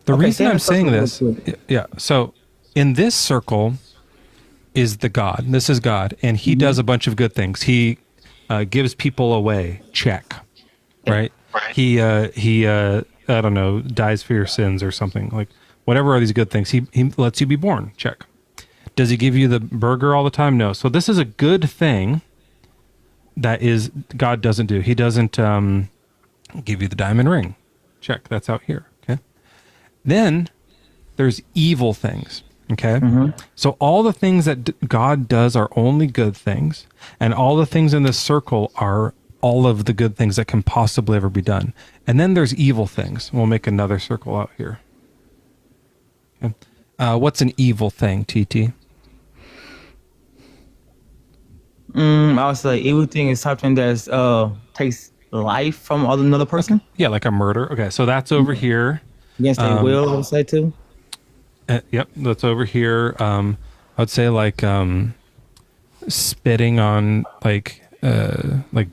The reason I'm saying this, yeah. So in this circle is the God. This is God, and he does a bunch of good things. He gives people away. Check. Right. He I don't know, dies for your sins or something. Like whatever are these good things. He lets you be born. Check. Does he give you the burger all the time? No. So this is a good thing that is God doesn't do. He doesn't Give you the diamond ring. Check. That's out here. Okay. Then there's evil things. Okay. So all the things that God does are only good things, and all the things in this circle are all of the good things that can possibly ever be done. And then there's evil things. We'll make another circle out here. Okay. What's an evil thing, TT? I would say everything is something that takes life from another person. Yeah, like a murder. Okay, so that's over here. Against their will, I would say too. Yep, that's over here. I would say like spitting on like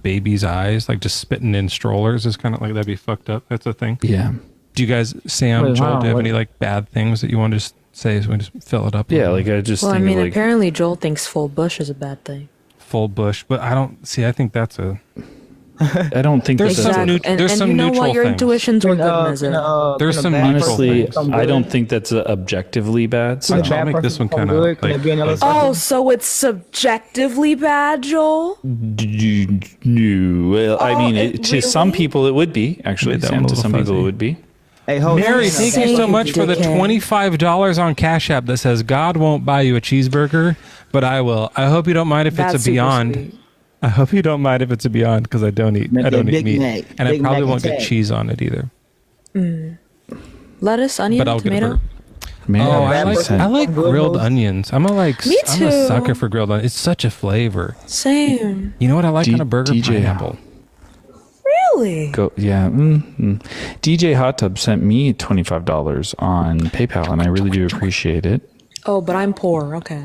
babies' eyes, like just spitting in strollers is kind of like, that'd be fucked up. That's a thing. Yeah. Do you guys, Sam, Joel, do you have any like bad things that you want to just say so we just fill it up? Yeah, like I just Well, I think mean, of, like, apparently Joel thinks full bush is a bad thing. full bush, but I don't see. I think that's a. I don't think there's that's some a, there's some you know neutral what? Your things. intuitions were good, Mezzo. There's some honestly, neutral things. I don't think that's objectively bad. So I'll make this one kind of like. Oh, so it's subjectively bad, Joel? No, well, I mean, to some people it would be actually. Made that Sam, one a to some little people it fuzzy. would be. Hey, Mary, thank you so much for the $25 on Cash App that says God won't buy you a cheeseburger, but I will. I hope you don't mind if That's it's a super Beyond. sweet. I hope you don't mind if it's a Beyond because I don't eat Big meat, Mac. and I Big probably Mac won't and get tag. cheese on it either. Lettuce, onion, But I'll get a tomato. burger. Man, Oh, I that's like insane. grilled onions. I'm a Me I'm a too. sucker for grilled onions. It's such a flavor. Same. You know what I like on a burger? DJ Pineapple. Really? Go, yeah. DJ Hot Tub sent me $25 on PayPal, and I really do appreciate it. Oh, but I'm poor. Okay.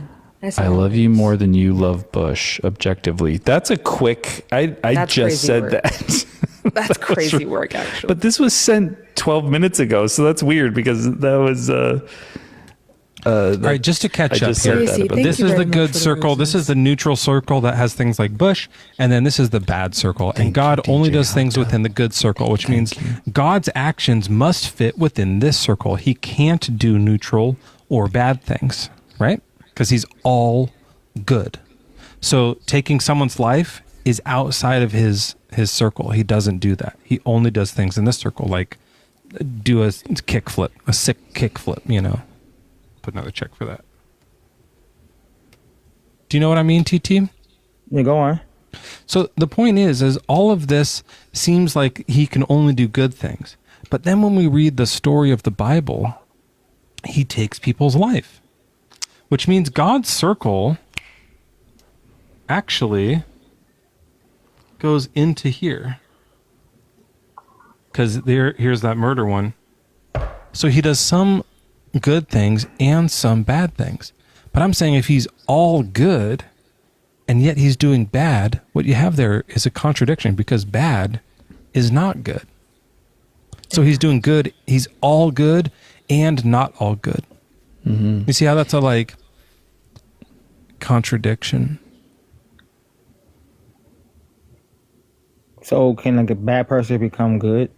I love you more than you love Bush. Objectively, that's a quick. I That's just crazy said work. that. That's crazy work, actually. But this was sent 12 minutes ago, so that's weird because that was. All right, just to catch I up just here. said that Crazy. about Thank This you is very the much good for the circle. This is the neutral circle that has things like Bush, and then this is the bad circle. And God only does things within the good circle, which means God's actions must fit within this circle. He can't do neutral or bad things, right? Because he's all good. So taking someone's life is outside of his circle. He doesn't do that. He only does things in this circle, like do a kickflip, a sick kickflip, you know. Put another check for that. Do you know what I mean, TT? Yeah, go on. So the point is all of this seems like he can only do good things. But then when we read the story of the Bible, he takes people's life, which means God's circle actually goes into here. Because here's that murder one. So he does some good things and some bad things. But I'm saying if he's all good and yet he's doing bad, what you have there is a contradiction because bad is not good. So he's doing good, he's all good and not all good. You see how that's a like contradiction? So can like a bad person become good?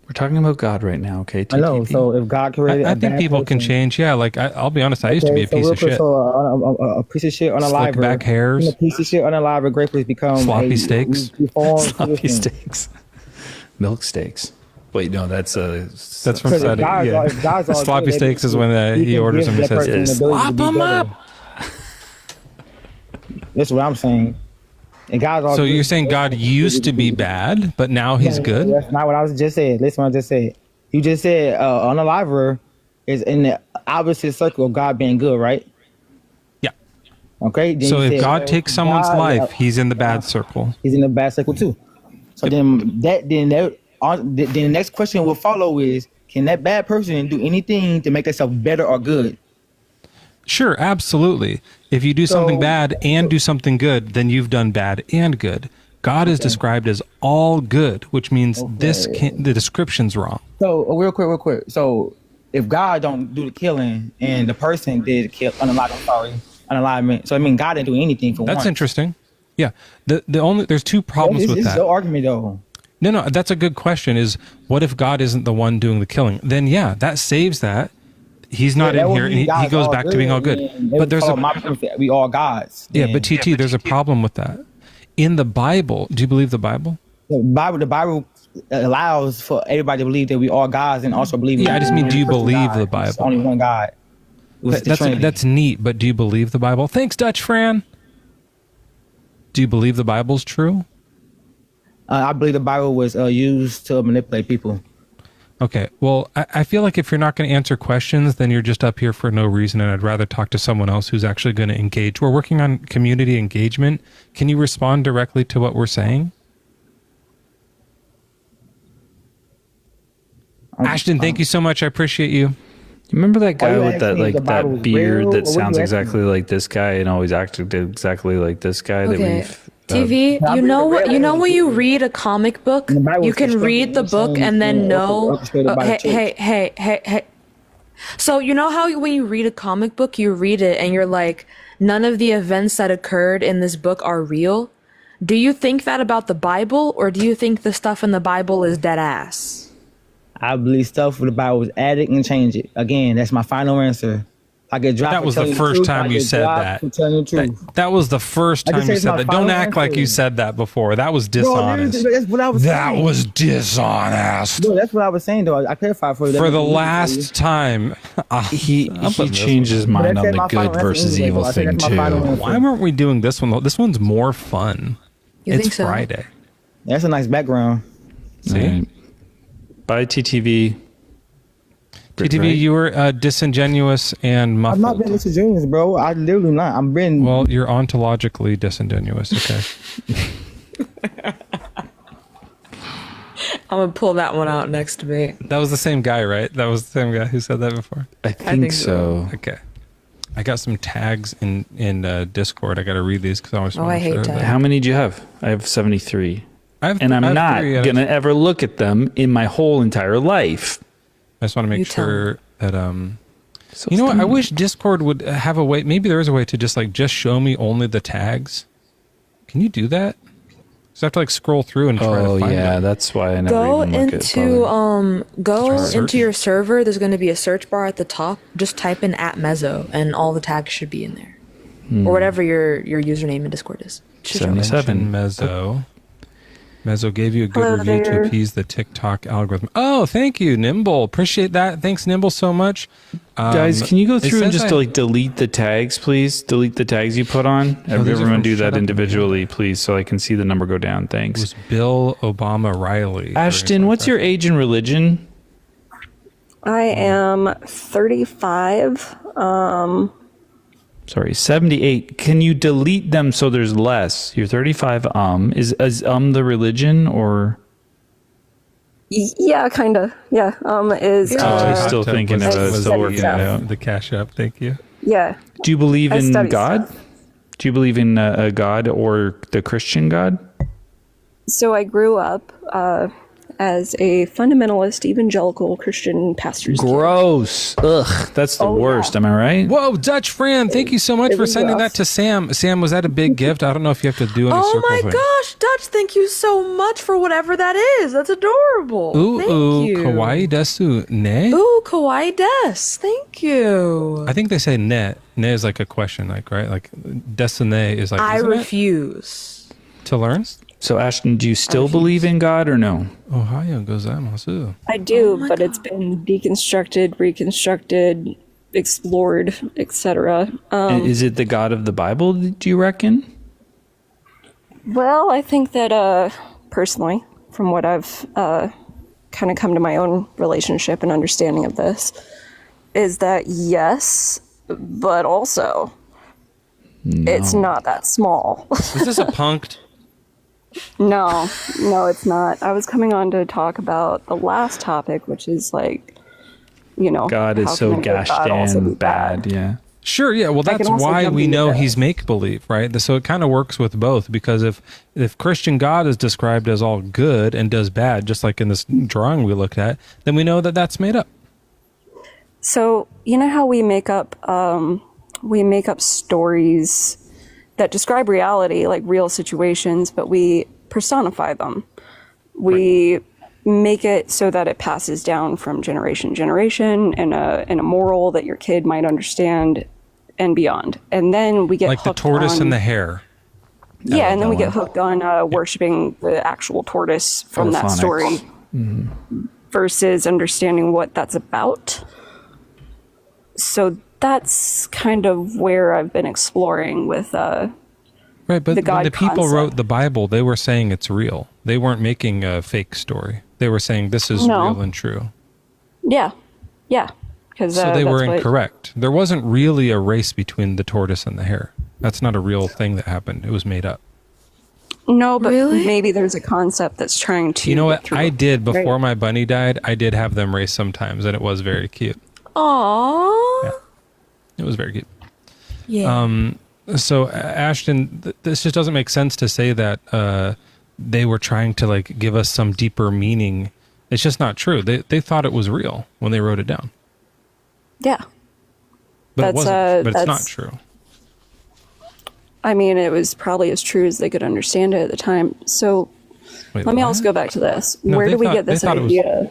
We're talking about God right now, okay? I know. TTP. So if God created, I a think bad people can person- change. Yeah, like I'll be honest, I used to be a Okay, piece real of quick, shit. So a piece of shit on a Slick liver, back hairs. A piece of shit on a liver gracefully become Sloppy a steaks. reformed Sloppy citizen. steaks. Milk steaks. Wait, no, that's That's from Because if Saudi. God's Yeah. all- if God's all Sloppy good, steaks is when he he can orders give them. He that says, person the ability to "Slop be 'em better." up." That's what I'm saying. And God's all So good. you're saying God used to be bad, but now he's good? That's not what I was just saying. Listen, what I just said. You just said on a liver is in the opposite circle of God being good, right? Yeah. Okay. Then So you if said, God takes someone's God, life, he's in the bad circle. he's in the bad circle too. So then the next question will follow is, can that bad person do anything to make themselves better or good? Sure, absolutely. If you do something bad and do something good, then you've done bad and good. God is described as all good, which means the description's wrong. So real quick. So if God don't do the killing and the person did kill unalignment. So I mean, God didn't do anything for That's once. interesting. Yeah. There's two problems with This is that. your argument though. No, that's a good question is what if God isn't the one doing the killing? Then yeah, that saves that. He's not in here and he goes back to being all good. But there's we all gods. Yeah, but TT, there's a problem with that. In the Bible, do you believe the Bible? The Bible allows for everybody to believe that we are gods and also believe. Yeah, I just mean, do you believe the Bible? There's only one God. That's neat, but do you believe the Bible? Thanks, Dutch Fran. Do you believe the Bible's true? I believe the Bible was used to manipulate people. Okay, well, I feel like if you're not going to answer questions, then you're just up here for no reason, and I'd rather talk to someone else who's actually going to engage. We're working on community engagement. Can you respond directly to what we're saying? Ashton, thank you so much. I appreciate you. You remember that guy with that asking if the Bible that was beard real, that or what sounds you exactly like this guy and always acted exactly like this guy that Okay. we've TV, you know what? You know when you read a comic book, you can read the book and then know. Hey. So you know how when you read a comic book, you read it and you're like, none of the events that occurred in this book are real. Do you think that about the Bible, or do you think the stuff in the Bible is dead ass? I believe stuff with the Bible was added and changed it. Again, that's my final answer. I get dropped. That was the first time you said that. That was the first time you said that. Don't act like you said that before. That was dishonest. Bro, that's what I was That saying. was dishonest. Bro, that's what I was saying, though. I clarified for you. For the last time, he changed his mind on the good versus evil thing too. Why weren't we doing this one? This one's more fun. You it's think so? Friday. That's a nice background. See? Right. Bye, TTV. TTV, Right. you were disingenuous and muffled. I'm not being disingenuous, bro. I literally not. I'm being. Well, you're ontologically disingenuous. Okay. I'm gonna pull that one out next debate. That was the same guy, right? That was the same guy who said that before. I think so. Okay. I got some tags in Discord. I got to read these because I always want to hate share tags. them. How many do you have? I have 73. And I'm I have not 3 out of going to ever look at them in my whole entire life. I just want to make You tell sure that you know what? I wish Discord would have a way. Maybe there is a way to just show me only the tags. Can you do that? So I have to scroll through and try to find them. That's why I never Go even look into your server. There's going to be a search bar at the top. Just type in @Mezzo, and all the tags should be in there, or whatever your username in Discord is. 77. Mezzo. Mezzo gave you a good Hello review there. to appease the TikTok algorithm. Oh, thank you, Nimble. Appreciate that. Thanks, Nimble, so much. Guys, can you go it through and says just delete the tags, please? Delete the tags you put on. these are Everyone from do Shut that Up individually, please, so I can see the number go down. It Thanks. was Bill Obama Riley. Ashton, what's your age and religion? I am 35. Sorry, 78. Can you delete them so there's less? You're 35. Is the religion or? Yeah, kind of. Yeah. Is. He's still thinking about it. Still working it out. The cash up. Thank you. Yeah. Do you believe I in study God? stuff. Do you believe in a God or the Christian God? So I grew up as a fundamentalist evangelical Christian pastor's kid. Gross. Ugh, that's the worst. Am I right? Whoa, Dutch Fran, thank you so much It for was sending rough. that to Sam. Sam, was that a big gift? I don't know if you have to do any Oh circle my thing. gosh, Dutch! Thank you so much for whatever that is. That's adorable. Ooh, Thank ooh, you. kawaii desu ne? Ooh, kawaii des. Thank you. I think they say ne. Ne is like a question, right? Like desune is like. I isn't it? refuse. To learn. So, Ashton, do you still believe in God or no? Ohio gozaimasu. I do, but it's been deconstructed, reconstructed, explored, etc. Is it the God of the Bible, do you reckon? Well, I think that personally, from what I've kind of come to my own relationship and understanding of this, is that yes, but also it's not that small. Is this a punked? No, it's not. I was coming on to talk about the last topic, which is God is how so can a good gosh God also damn be bad. Yeah. Sure, yeah. Well, I can that's also why jump we into know that. he's make-believe, right? So it kind of works with both, because if Christian God is described as all good and does bad, just like in this drawing we looked at, then we know that that's made up. So you know how we make up stories that describe reality, like real situations, but we personify them. We make it so that it passes down from generation to generation in a moral that your kid might understand and beyond. And then we get Like the hooked tortoise on- and the hare. Yeah, and then we get hooked on worshiping the actual tortoise from that story versus understanding what that's about. So that's kind of where I've been exploring with right, but the God when the people concept. wrote the Bible, they were saying it's real. They weren't making a fake story. They were saying this is real and true. Yeah, yeah. Because so they were incorrect. There wasn't really a race between the tortoise and the hare. That's not a real thing that happened. It was made up. No, but maybe there's a concept that's trying to. You know what? I did before my bunny died. I did have them race sometimes, and it was very cute. Aww. Yeah. It was very cute. Yeah. So Ashton, this just doesn't make sense to say that they were trying to like give us some deeper meaning. It's just not true. They thought it was real when they wrote it down. Yeah. But it wasn't. But it's not true. I mean, it was probably as true as they could understand it at the time. So let me also go back to this. No, where do we thought- get this they thought it was- idea?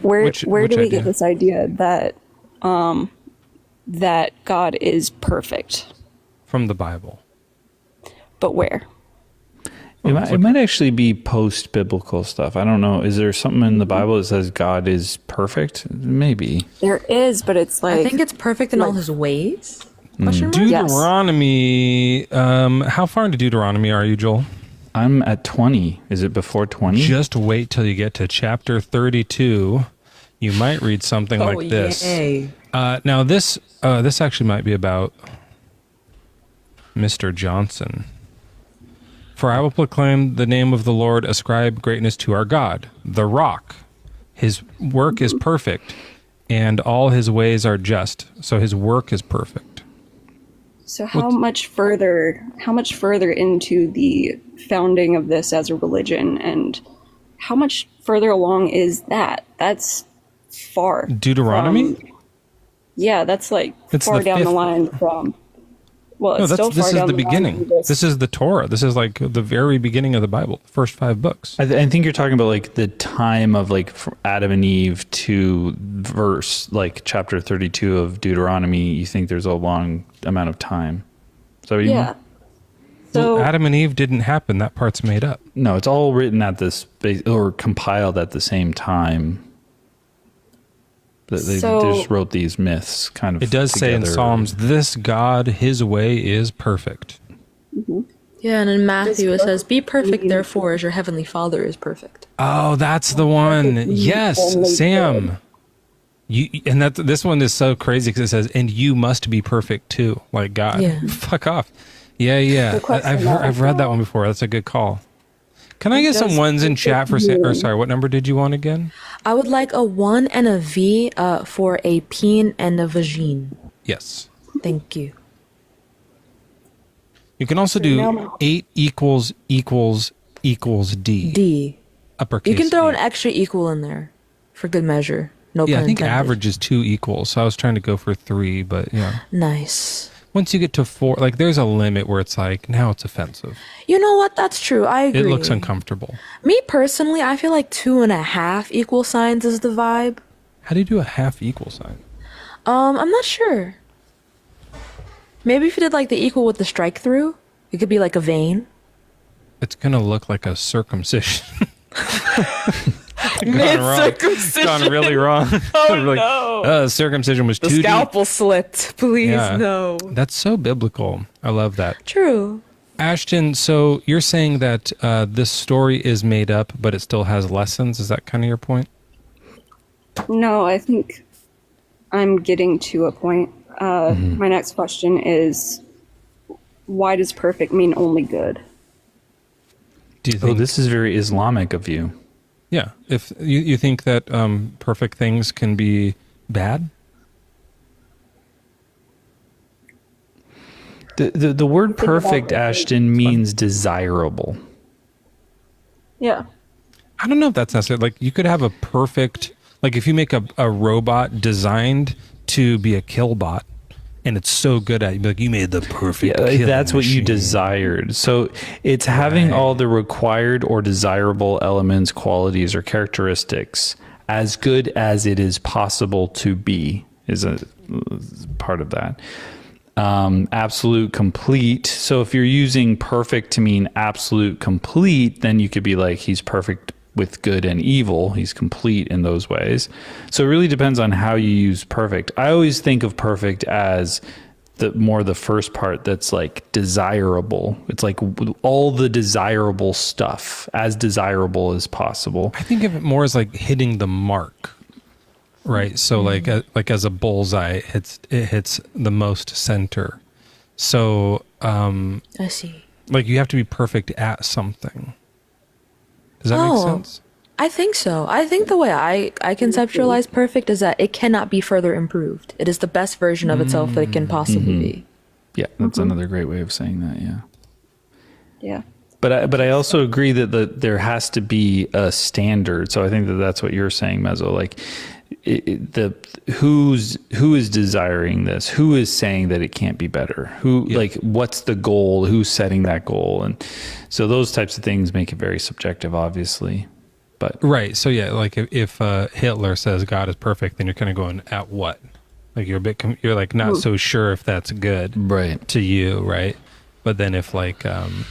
Where Which do we idea? get this idea that that God is perfect? From the Bible. But where? It might actually be post-biblical stuff. I don't know. Is there something in the Bible that says God is perfect? Maybe. There is, but it's like I think it's perfect in all his ways. Question mark? Deuteronomy. How far into Deuteronomy are you, Joel? I'm at 20. Is it before 20? Just wait till you get to chapter 32. You might read something like this. Yay. Now this actually might be about Mr. Johnson. For I will proclaim the name of the Lord, ascribe greatness to our God, the rock. His work is perfect, and all his ways are just. So his work is perfect. So how much further into the founding of this as a religion, and how much further along is that? That's far. Deuteronomy? Yeah, that's like It's far the down the fifth- line from. Well, No, it's still this far is down the line beginning. from this. This is the Torah. This is like the very beginning of the Bible, the first 5 books. I think you're talking about like the time of like from Adam and Eve to verse like chapter 32 of Deuteronomy. You think there's a long amount of time. Is that what you mean? Yeah. So Adam and Eve didn't happen. That part's made up. No, it's all written at this or compiled at the same time. They just wrote these myths kind of. It does say in together. Psalms, this God, his way is perfect. Yeah, and in Matthew it says, "Be perfect, therefore, as your heavenly Father is perfect." Oh, that's the one. Yes, Sam. This one is so crazy because it says, and you must be perfect too, like God. Yeah. Fuck off. Yeah. I've read that one before. That's a good call. Can I get some ones in chat for Sam? Or sorry, what number did you want again? I would like a 1 and a V for a peen and a vagine. Yes. Thank you. You can also do 8 equals D. D. Uppercase You can throw D. an extra equal in there for good measure. No Yeah, pun I think intended. average is 2 equals. So I was trying to go for 3, but yeah. Nice. Once you get to 4, like there's a limit where it's like, now it's offensive. You know what? That's true. I agree. It looks uncomfortable. Me personally, I feel like 2.5 equal signs is the vibe. How do you do a half equal sign? I'm not sure. Maybe if you did like the equal with the strike through, it could be like a vein. It's going to look like a circumcision. Mid-circumcision. Gone really wrong. Oh, Like, no. Circumcision was The too deep. scalpel slipped. Please, Yeah. no. That's so biblical. I love that. True. Ashton, so you're saying that this story is made up, but it still has lessons. Is that kind of your point? No, I think I'm getting to a point. My next question is, why does perfect mean only good? Do you think? This is very Islamic of you. Yeah. If you think that perfect things can be bad? The word perfect, Ashton, means desirable. Yeah. I don't know if that's necessary. Like you could have a perfect, like if you make a robot designed to be a kill bot and it's so good at it, like you made the perfect kill that's what you machine. desired. So it's having all the required or desirable elements, qualities, or characteristics as good as it is possible to be is a part of that. absolute complete. So if you're using perfect to mean absolute complete, then you could be like, he's perfect with good and evil. He's complete in those ways. So it really depends on how you use perfect. I always think of perfect as the first part that's like desirable. It's like all the desirable stuff, as desirable as possible. I think of it more as like hitting the mark, right? So like as a bullseye, it hits the most center. So I see. Like you have to be perfect at something. Does that make sense? I think so. I think the way I conceptualize perfect is that it cannot be further improved. It is the best version of itself that it can possibly be. Yeah, that's another great way of saying that. Yeah. Yeah. But I also agree that there has to be a standard. So I think that's what you're saying, Mezzo. Like who is desiring this? Who is saying that it can't be better? Like what's the goal? Who's setting that goal? And so those types of things make it very subjective, obviously. But right. So yeah, like if Hitler says God is perfect, then you're kind of going at what? Like you're you're like not so sure if that's good, right, to you, right? But then if like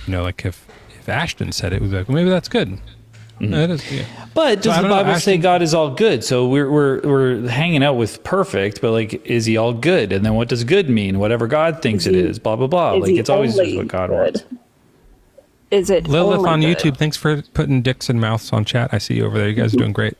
like if Ashton said it, we'd be like, well, maybe that's good. That is, yeah. But does the Bible say God is all good? So we're hanging out with perfect, but like, is he all good? And then what does good mean? Whatever God thinks it is, blah blah blah. Like it's always just what God wants. Is it Lilith on good? YouTube? Thanks for putting dicks and mouths on chat. I see you over there. You guys are doing great.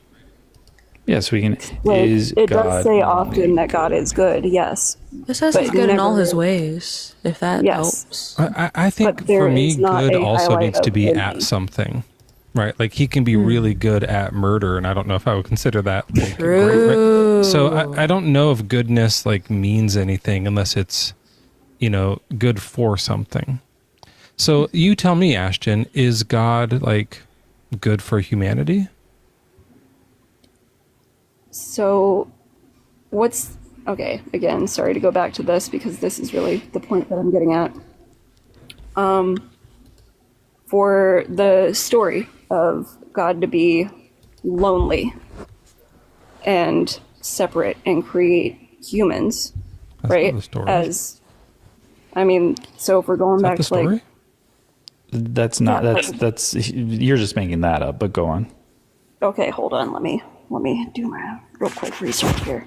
Yes, we can. It does say often that God is good. Yes, it says he's good in all his ways. If that helps. I think for me, good also needs to be at something. Right, like he can be really good at murder, and I don't know if I would consider that like, great. Right? So I don't know if goodness like means anything unless it's, good for something. So you tell me, Ashton, is God like good for humanity? So, okay? Again, sorry to go back to this because this is really the point that I'm getting at. For the story of God to be lonely and separate and create humans, right? So if we're going back to like, that's not that's you're just making that up. But go on. Okay, hold on. Let me do my real quick research here.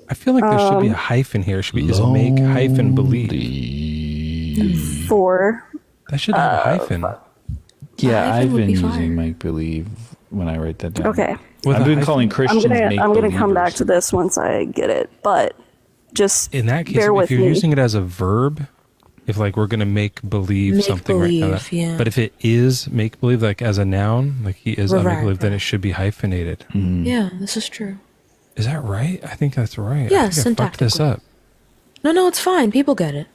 I feel like there should be a hyphen here. It should be just make hyphen believe. That should have a hyphen. Yeah, I've been using make believe when I write that down. Okay. I've been calling Christians I'm gonna come back to this once I get it, but just in that case, bear with if you're me. using it as a verb, if like we're gonna make believe something right now, yeah. But if it is make believe like as a noun, like he is a make believe, then it should be hyphenated. Yeah, this is true. Is that right? I think that's right. Yeah, I think I fucked this up. No, it's fine. People get it.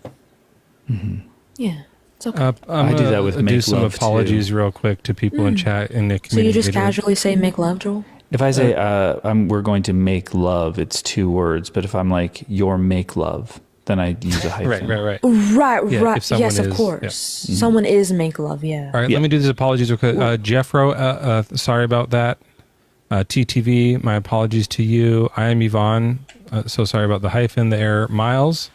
Yeah. It's okay. I do that with make do some love apologies real quick to people in chat in the community. So you just video. casually say make love, Joel? If I say we're going to make love, it's 2 words. But if I'm like your make love, then I use a hyphen. Right. Right. Yeah, if someone Yes, of is- course. yeah. Someone is make love, yeah. All right, let me do these apologies real quick. Jeffro, sorry about that. TTV, my apologies to you. I am Yvonne. So sorry about the hyphen, the error. Miles,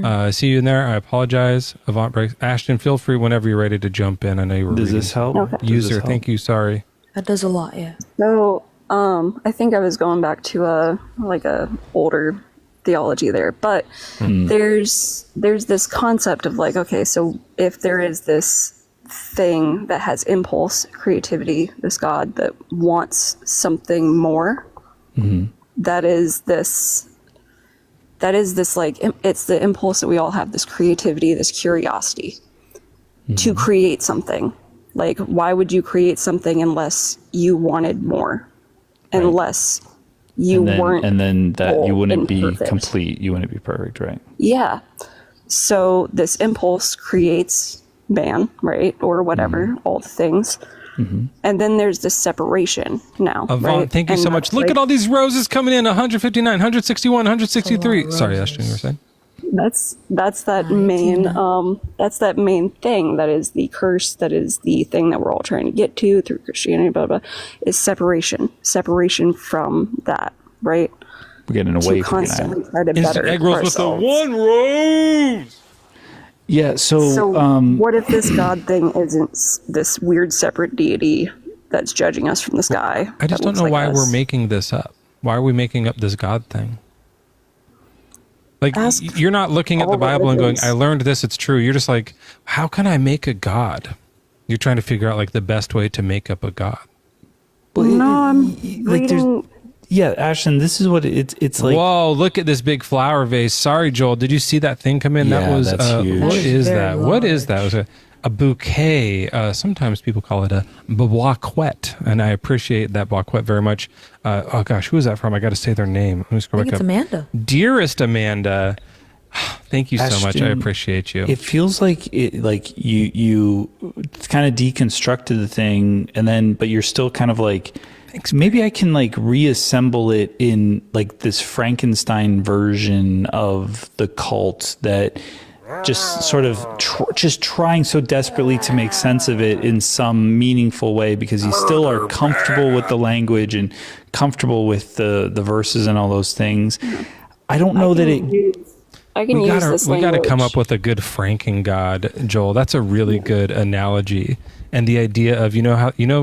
I see you in there. I apologize. Avant breaks. Ashton, feel free whenever you're ready to jump in. I know you were Does reading. this help? Okay. User, thank you. Sorry. That does a lot, yeah. So, I think I was going back to a older theology there, but there's this concept of like, okay, so if there is this thing that has impulse, creativity, this God that wants something more, that is this like, it's the impulse that we all have, this creativity, this curiosity to create something. Like, why would you create something unless you wanted more? Unless you weren't and then that you wouldn't be perfect. complete. You wouldn't be perfect, right? Yeah. So this impulse creates man, right? Or whatever, all the things. And then there's this separation now. Avant, right? thank you And so much. that's Look like- at all these roses coming in. 159, 161, 163. Sorry, Ashton, you were saying? That's that main thing that is the curse, that is the thing that we're all trying to get to through Christianity, blah blah, is separation from that, right? We're getting away from constantly denial. try to better egg rolls with the ourselves. one rose. Yeah. So what if this God thing isn't this weird separate deity that's judging us from the sky? I just don't know why we're making this up. Why are we making up this God thing? Like, you're not looking at the Bible and going, I learned this, it's true. You're just like, how can I make a God? You're trying to figure out like the best way to make up a God. No, I'm like reading. Yeah, Ashton, this is what it's like. Whoa, look at this big flower vase. Sorry, Joel. Did you see that thing come in? Yeah, that was that's huge. what That's is very that? What is that? It was a bouquet. Sometimes people call it a boisquette, and I appreciate that boisquette very much. Oh gosh, who is that from? I got to say their name. Let me scroll back it's up. Amanda. Dearest Amanda, thank you so much. I Ashton, appreciate you. It feels like you kind of deconstructed the thing, and then but you're still kind of like, maybe I can like reassemble it in like this Frankenstein version of the cult that just sort of just trying so desperately to make sense of it in some meaningful way, because you still are comfortable with the language and comfortable with the verses and all those things. I don't know that it. I can use this we language. gotta come up with a good Franken God, Joel. That's a really good analogy. And the idea of,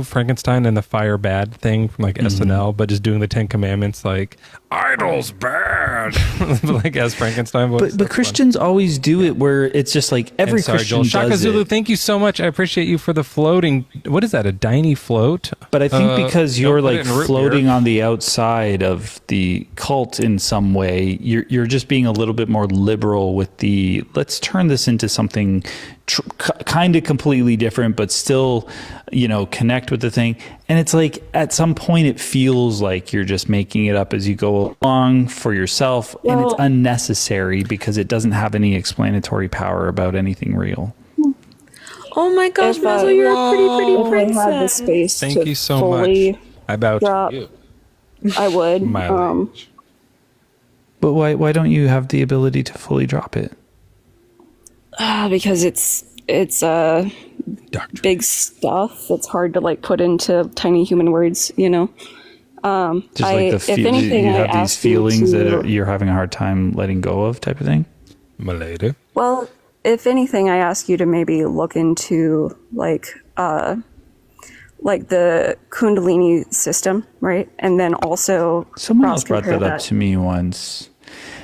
Frankenstein and the fire bad thing from like SNL, but just doing the 10 Commandments like idol's bad, like as Frankenstein voice. But Christians always do it where it's just like every Christian Joel. Shaka does Zulu, it. thank you so much. I appreciate you for the floating. What is that? A Diny float? But I think because you're don't put like it in root floating beer. on the outside of the cult in some way, you're just being a little bit more liberal with the, let's turn this into something kind of completely different, but still, connect with the thing. And it's like at some point it feels like you're just making it up as you go along for yourself, and it's unnecessary because it doesn't have any explanatory power about anything real. Oh my gosh, If Mezzo, you're a pretty if I princess. had the space Thank to you so fully much. I bow drop, to you. I would. My But why don't you have the ability to fully drop it? Because it's big stuff. It's hard to like put into tiny human words, Just like if anything, you I have these ask you feelings to- that you're having a hard time letting go of, type of thing. My lady. Well, if anything, I ask you to maybe look into like the Kundalini system, right? And then also Someone else brought cross-compare that up to me once.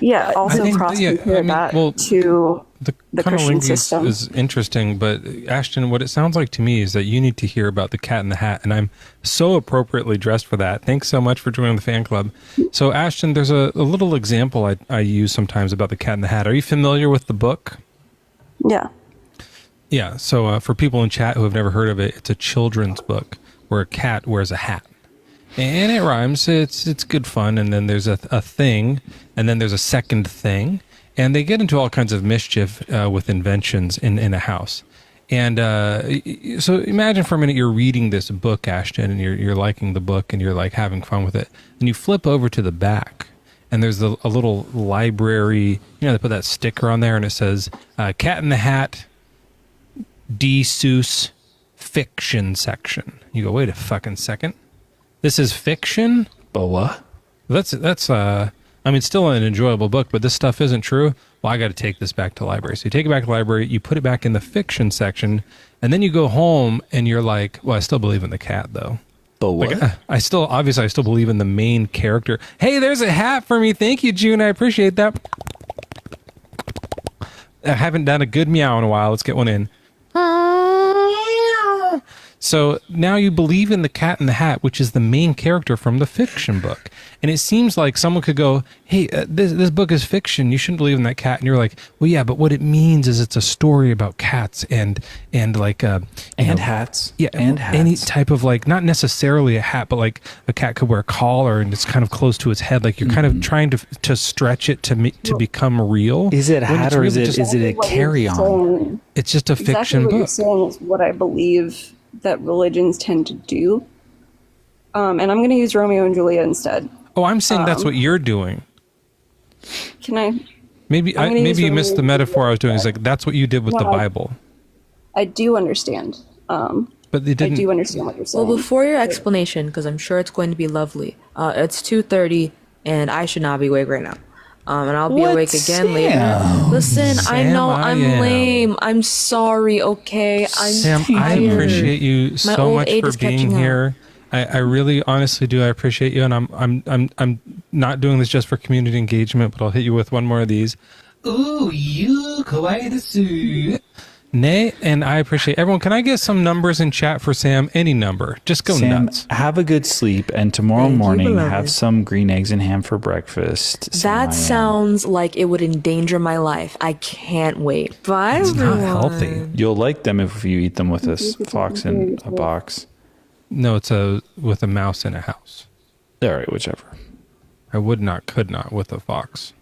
Yeah, also cross-compare that to the Christian Cunnilingus system. is interesting, but Ashton, what it sounds like to me is that you need to hear about the Cat in the Hat, and I'm so appropriately dressed for that. Thanks so much for joining the fan club. So, Ashton, there's a little example I use sometimes about the Cat in the Hat. Are you familiar with the book? Yeah. Yeah, so for people in chat who have never heard of it, it's a children's book where a cat wears a hat. And it rhymes, it's good fun, and then there's a thing, and then there's a second thing, and they get into all kinds of mischief with inventions in a house. And so imagine for a minute you're reading this book, Ashton, and you're liking the book, and you're like having fun with it. And you flip over to the back, and there's a little library, they put that sticker on there, and it says, Cat in the Hat, D. Seuss, fiction section. You go, wait a fucking second. This is fiction? But what? That's still an enjoyable book, but this stuff isn't true. Well, I got to take this back to the library. So you take it back to the library, you put it back in the fiction section, and then you go home and you're like, well, I still believe in the cat though. But what? Like, I still believe in the main character. Hey, there's a hat for me. Thank you, June. I appreciate that. I haven't done a good meow in a while. Let's get one in. So now you believe in the Cat in the Hat, which is the main character from the fiction book. And it seems like someone could go, hey, this book is fiction. You shouldn't believe in that cat. And you're like, well, yeah, but what it means is it's a story about cats and like... hats. Yeah, and hats. Any type of like, not necessarily a hat, but like a cat could wear a collar and it's kind of close to its head. Like you're kind of trying to stretch it to become real. Is it a hat or is really it a carry-on? It's just a Exactly fiction what you're book. saying is what I believe that religions tend to do. And I'm going to use Romeo and Juliet instead. Oh, I'm saying that's what you're doing. Can I? Maybe I'm gonna use you missed the Romeo and metaphor I was doing. It's like that's what you did with the No, Bible. I do understand. But they I didn't. do understand what you're saying. Well, before your explanation, because I'm sure it's going to be lovely, it's 2:30. and I should not be awake right now. And I'll be What, awake again Sam? later. Listen, I Sam, know I I'm am. lame. I'm sorry. Okay, I'm Sam, I tired. appreciate you My so old much age for is being catching up. here. I really honestly do. I appreciate you, and I'm not doing this just for community engagement, but I'll hit you with one more of these. Ooh, you kawaii desu. Nay, and I appreciate everyone. Can I get some numbers in chat for Sam? Any number. Just go Sam, nuts. have a good sleep, and tomorrow Thank you, morning beloved. have some green eggs and ham for breakfast. That sounds like it would endanger my life. I can't wait. Bye, everyone. You'll like them if you eat them with a fox in a box. No, it's with a mouse in a house. All right, whichever. I could not with a fox.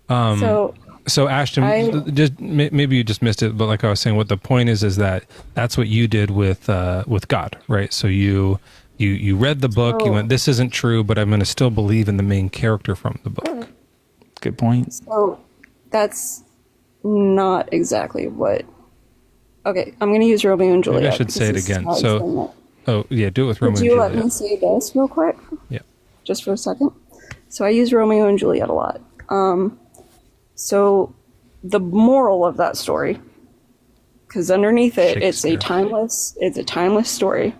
So Ashton, just maybe you just missed it, but like I was saying, what the point is that that's what you did with God, right? So you read the book, you went, this isn't true, but I'm going to still believe in the main character from the book. Good point. So that's not exactly what. Okay, I'm going to use Romeo and Juliet. Maybe I should say it because again. this is how I explain it. Oh yeah, do it with Romeo Would and you Juliet. let me say this real quick? Yeah. Just for a second. So I use Romeo and Juliet a lot. So the moral of that story, because underneath it, it's a timeless story.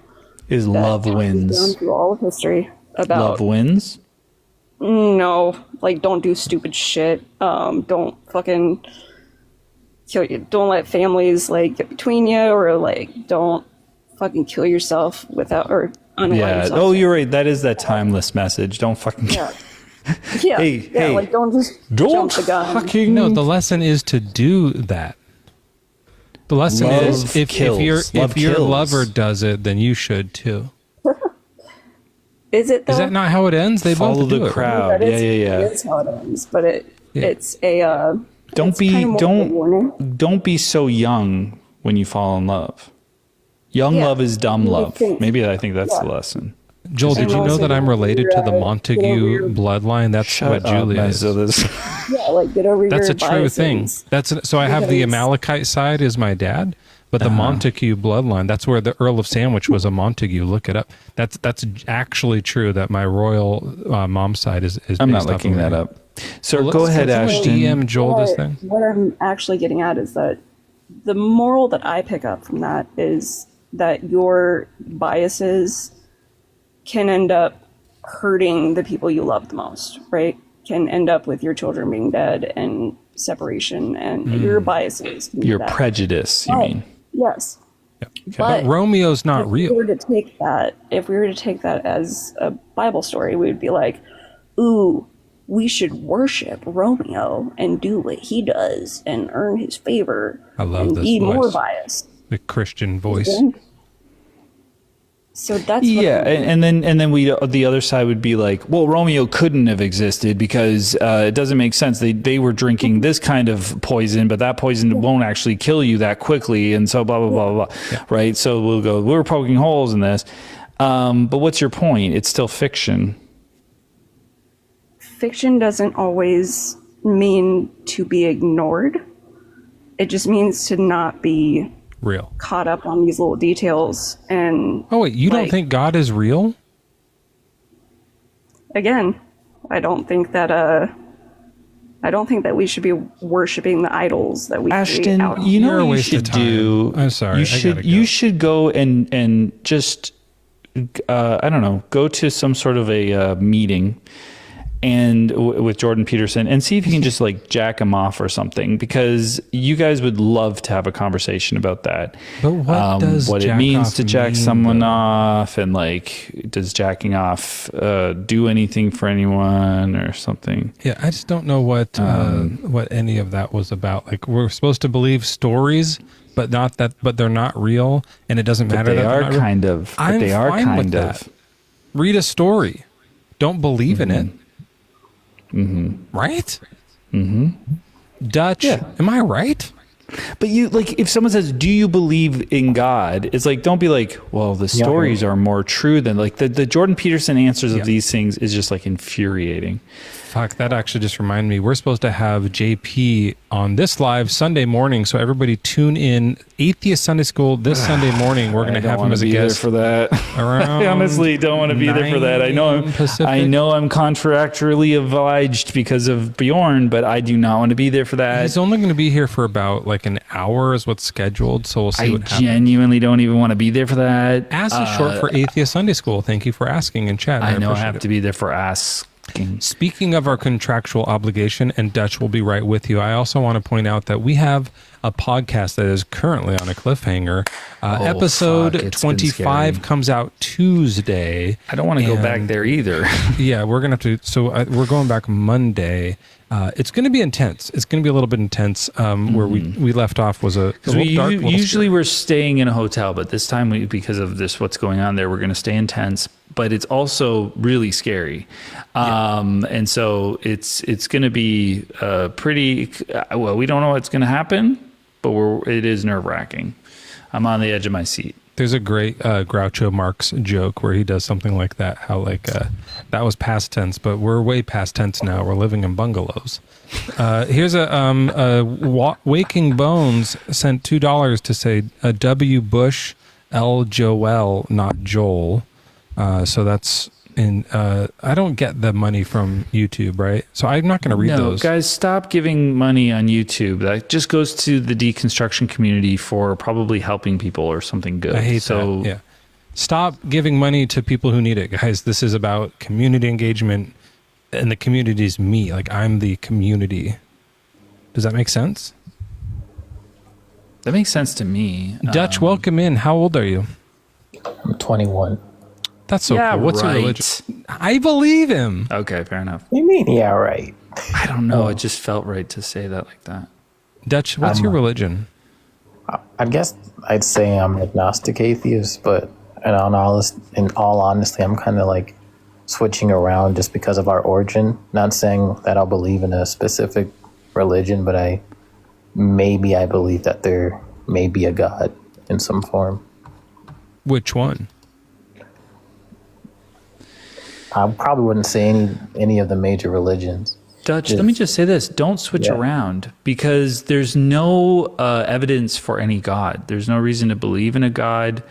Is love Down wins? through all of history about Love wins? No, like don't do stupid shit. Don't fucking kill you. Don't let families like get between you, or like don't fucking kill yourself without or unalive Yeah. yourself. Oh, you're right. That is that timeless message. Don't fucking. Yeah. Yeah, Hey, like don't just don't jump the gun. No, the lesson is to do that. The lesson Love is if kills. Love your kills. lover does it, then you should too. Is it though? Is that not how it ends? They Follow both do the it. crowd. That Yeah, is- yeah, yeah. It is how it ends, but it's a Don't it's be kind of more of a warning. don't be so young when you fall in love. Young Yeah. love is dumb You love. think- Maybe I think that's yeah. the lesson. Joel, did And you know also that I'm get related over to the your- Montague bloodline? That's Shut what up, Julia is. Mezzo. Yeah, like get over That's your a true biases. thing. So I have the Because- Amalekite side is my dad, but Uh-huh. the Montague bloodline, that's where the Earl of Sandwich was a Montague. Look it up. That's actually true that my royal mom's side is I'm not based off looking of that me. up. So Well, go let's- ahead, let's Ashton. DM Joel this thing. What I'm actually getting at is that the moral that I pick up from that is that your biases can end up hurting the people you love the most, right? Can end up with your children being dead and separation and your biases. can do Your that. prejudice, you But- mean? Yes. But Romeo's not If real. we were to take that as a Bible story, we would be like, ooh, we should worship Romeo and do what he does and earn his favor I love and this be more voice. biased. The Christian voice. So that's Yeah, what and then we the other side would be like, well, Romeo couldn't have existed because it doesn't make sense. They were drinking this kind of poison, but that poison won't actually kill you that quickly, and so blah blah blah blah blah. Right? So we'll go. We're poking holes in this, but what's your point? It's still fiction. fiction doesn't always mean to be ignored. It just means to not be Real. caught up on these little details. And Oh wait, you don't like, think God is real? again, I don't think that we should be worshiping the idols that we create Ashton, out of. you know You're a what you waste of should time. do? I'm sorry, You should go and just I don't know, go to some sort of a meeting and with Jordan Peterson and see if you can just like jack him off or something, because you guys would love to have a conversation about that. But what does what it jack means off to jack mean, someone though? off, and like, does jacking off do anything for anyone or something? Yeah, I just don't know what any of that was about. Like, we're supposed to believe stories, but they're not real, and it doesn't matter. They that they're are not real. kind of. But I'm they are fine with kind that. of. Read a story. Don't believe in it. Right? Dutch. Yeah. Am I right? But you, like, if someone says, do you believe in God? It's like, don't be like, well, the stories are more true than, like, the Jordan Peterson answers of these things is just like infuriating. Fuck, that actually just reminded me. We're supposed to have JP on this live Sunday morning, so everybody tune in. Atheist Sunday School this Sunday morning. We're going to have him as a guest for that. I honestly don't want to be there for that. I know I'm contractually obliged because of Bjorn, but I do not want to be there for that. He's only going to be here for about like an hour is what's scheduled, so we'll see what happens. I genuinely don't even want to be there for that. Ass is short for Atheist Sunday School. Thank you for asking in chat. I know I have to be there for asking. Speaking of our contractual obligation, and Dutch will be right with you, I also want to point out that we have a podcast that is currently on a cliffhanger. Episode 25 comes out Tuesday. I don't want to go back there either. Yeah, we're going to have to. So we're going back Monday. It's going to be intense. It's going to be a little bit intense. Where we left off was usually we're staying in a hotel, but this time because of what's going on there, we're going to stay intense. But it's also really scary, and so it's going to be pretty. Well, we don't know what's going to happen, but it is nerve wracking. I'm on the edge of my seat. There's a great Groucho Marx joke where he does something like that. How that was past tense, but we're way past tense now. We're living in bungalows. Here's Waking Bones sent $2 to say W. Bush L. Joel, not Joel. So that's in. I don't get the money from YouTube, right? So I'm not going to read those. Guys, stop giving money on YouTube. That just goes to the deconstruction community for probably helping people or something good. I hate that. Yeah. Stop giving money to people who need it, guys. This is about community engagement, and the community is me. Like, I'm the community. Does that make sense? That makes sense to me. Dutch, welcome in. How old are you? I'm 21. That's so cool. What's your religion? I believe him. Okay, fair enough. What do you mean? Yeah, right. I don't know. It just felt right to say that like that. Dutch, what's your religion? I guess I'd say I'm agnostic atheist, but in all honesty, I'm kind of like switching around just because of our origin. Not saying that I'll believe in a specific religion, but I believe that there may be a God in some form. Which one? I probably wouldn't say any of the major religions. Dutch, let me just say this. Don't switch around, because there's no evidence for any God. There's no reason to believe in a God.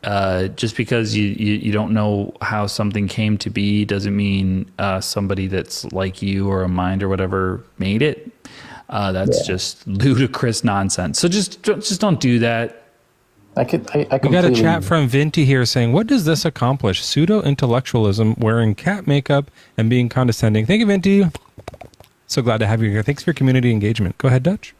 Just because you don't know how something came to be doesn't mean somebody that's like you or a mind or whatever made it. That's just ludicrous nonsense. So just don't do that. I we got a chat from Vinty here saying, what does this accomplish? Pseudo-intellectualism, wearing cat makeup and being condescending. Thank you, Vinty. So glad to have you here. Thanks for your community engagement. Go ahead, Dutch.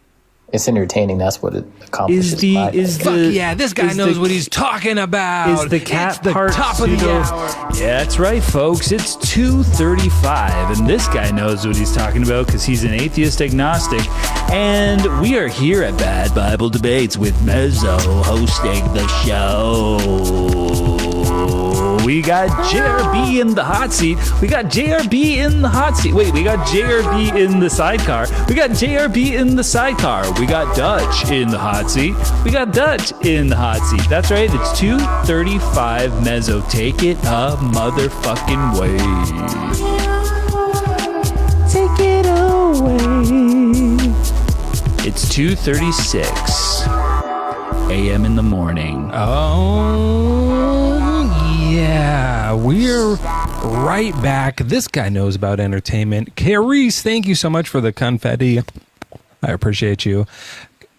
It's entertaining. That's what it accomplishes. This guy knows what he's talking about. Is the cat it's the part top of the hour? Yeah, that's right, folks. It's 2:35, and this guy knows what he's talking about because he's an atheist agnostic. And we are here at Bad Bible Debates with Mezzo hosting the show. We got JRB in the hot seat. We got JRB in the hot seat. Wait, we got JRB in the sidecar. We got JRB in the sidecar. We got Dutch in the hot seat. We got Dutch in the hot seat. That's right. It's 2:35 Mezzo. Take it a motherfucking way. Take it away. It's 2:36 a.m. in the morning. Yeah, we're right back. This guy knows about entertainment. Carice, thank you so much for the confetti. I appreciate you.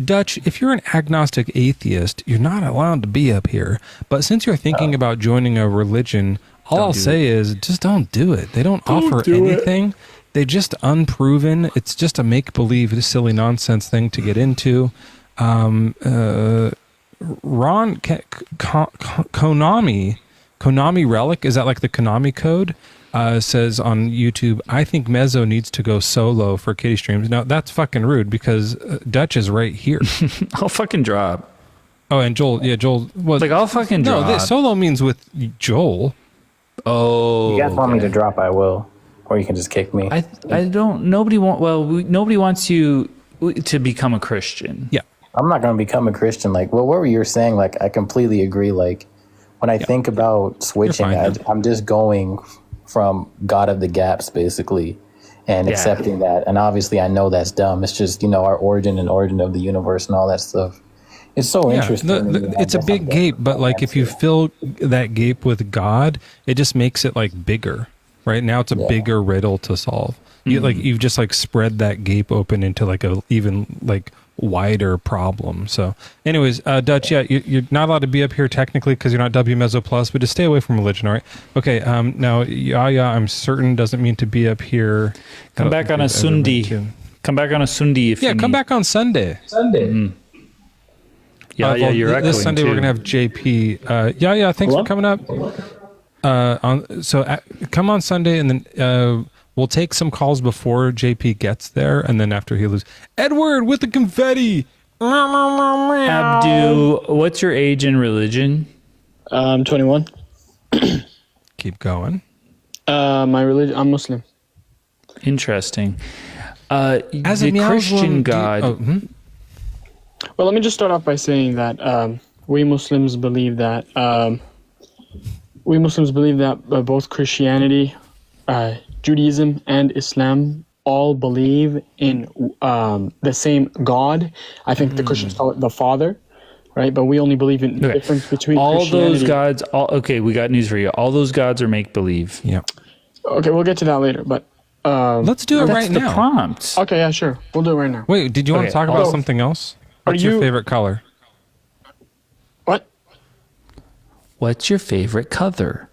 Dutch, if you're an agnostic atheist, you're not allowed to be up here. But since you're thinking about joining a religion, all I'll say is just don't do it. They don't offer anything. They're just unproven. It's just a make-believe, silly nonsense thing to get into. Ron Konami Relic, is that like the Konami code? Says on YouTube, I think Mezzo needs to go solo for kitty streams. Now, that's fucking rude because Dutch is right here. I'll fucking drop. Oh, and Joel, Joel was... Like, I'll fucking drop. No, solo means with Joel. Oh, you guys want me to drop, I will. Or you can just kick me. I don't... Nobody wants you to become a Christian. Yeah. I'm not going to become a Christian. Like, well, what were you saying? Like, I completely agree. Like, when I think about switching, I'm just going from God of the Gaps, basically. and accepting that. And obviously, I know that's dumb. It's just, our origin of the universe and all that stuff. It's so interesting. It's a big gape, but like if you fill that gape with God, it just makes it like bigger. Right now, it's a bigger riddle to solve. You've just like spread that gape open into like a even like wider problem. So, anyways, Dutch, you're not allowed to be up here technically because you're not W Mezzo Plus, but just stay away from religion, all right? Okay. Now, I'm certain doesn't mean to be up here. Come back on a Sunday. Come back on a Sunday if you come back on Sunday. Mm. Yeah, you're echoing this Sunday too. we're gonna have JP. Thanks for coming up. Come on Sunday, and then we'll take some calls before JP gets there, and then after he leaves. Edward with the confetti. Abdu, what's your age and religion? 21. Keep going. My religion, I'm Muslim. Interesting. As the a Christian God. Well, let me just start off by saying that we Muslims believe that both Christianity, Judaism, and Islam all believe in the same God. I think the Christians call it the Father, right? But we only believe in the difference between all those Christianity. gods. We got news for you. All those gods are make believe. Yeah. Okay, we'll get to that later, but let's do it that's right the now. Prompt. Okay, yeah, sure. We'll do it right now. Wait, did you want to talk about something else? What's your favorite color? What? What's your favorite color?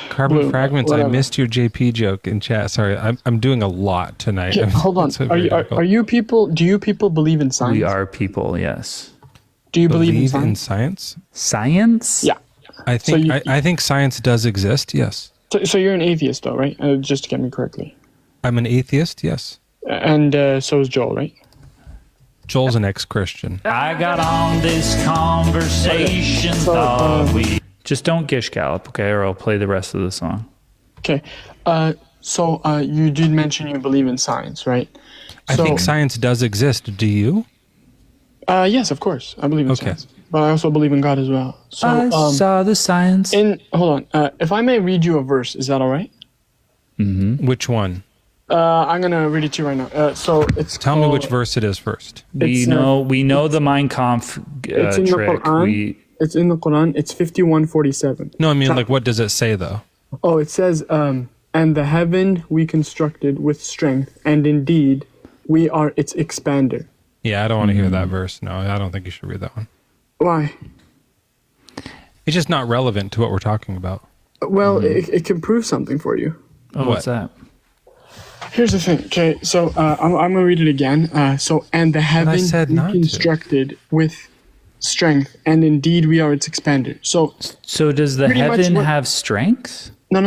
Carbon Blue, fragments. whatever. I missed your JP joke in chat. Sorry, I'm doing a lot tonight. Okay, hold on. It's so very difficult. Are you people? Do you people believe in science? We are people. Yes. Do you believe in in science? science? Science? Yeah. I think I think science does exist. Yes. So you're an atheist, though, right? Just to get me correctly. I'm an atheist. Yes. And so is Joel, right? Joel's an ex-Christian. I got on this conversation. Just don't gish gallop, okay? Or I'll play the rest of the song. Okay. So you did mention you believe in science, right? I think science does exist. Do you? Yes, of course. I believe in science. But I also believe in God as well. So I saw the science. Hold on. If I may read you a verse, is that all right? Mm-hmm. Which one? I'm gonna read it to you right now. So it's Tell me which verse it is first. We know the Mein Kampf it's in trick. the Quran. It's in the Quran. It's 51:47. No, I mean, like, what does it say though? Oh, it says, and the heaven we constructed with strength, and indeed we are its expander. Yeah, I don't want to hear that verse. No, I don't think you should read that one. Why? It's just not relevant to what we're talking about. Well, it can prove something for you. Oh, what's that? Here's the thing. Okay, so I'm gonna read it again. And the heaven we constructed with strength, and indeed we are its expander. So does the heaven have strength? No.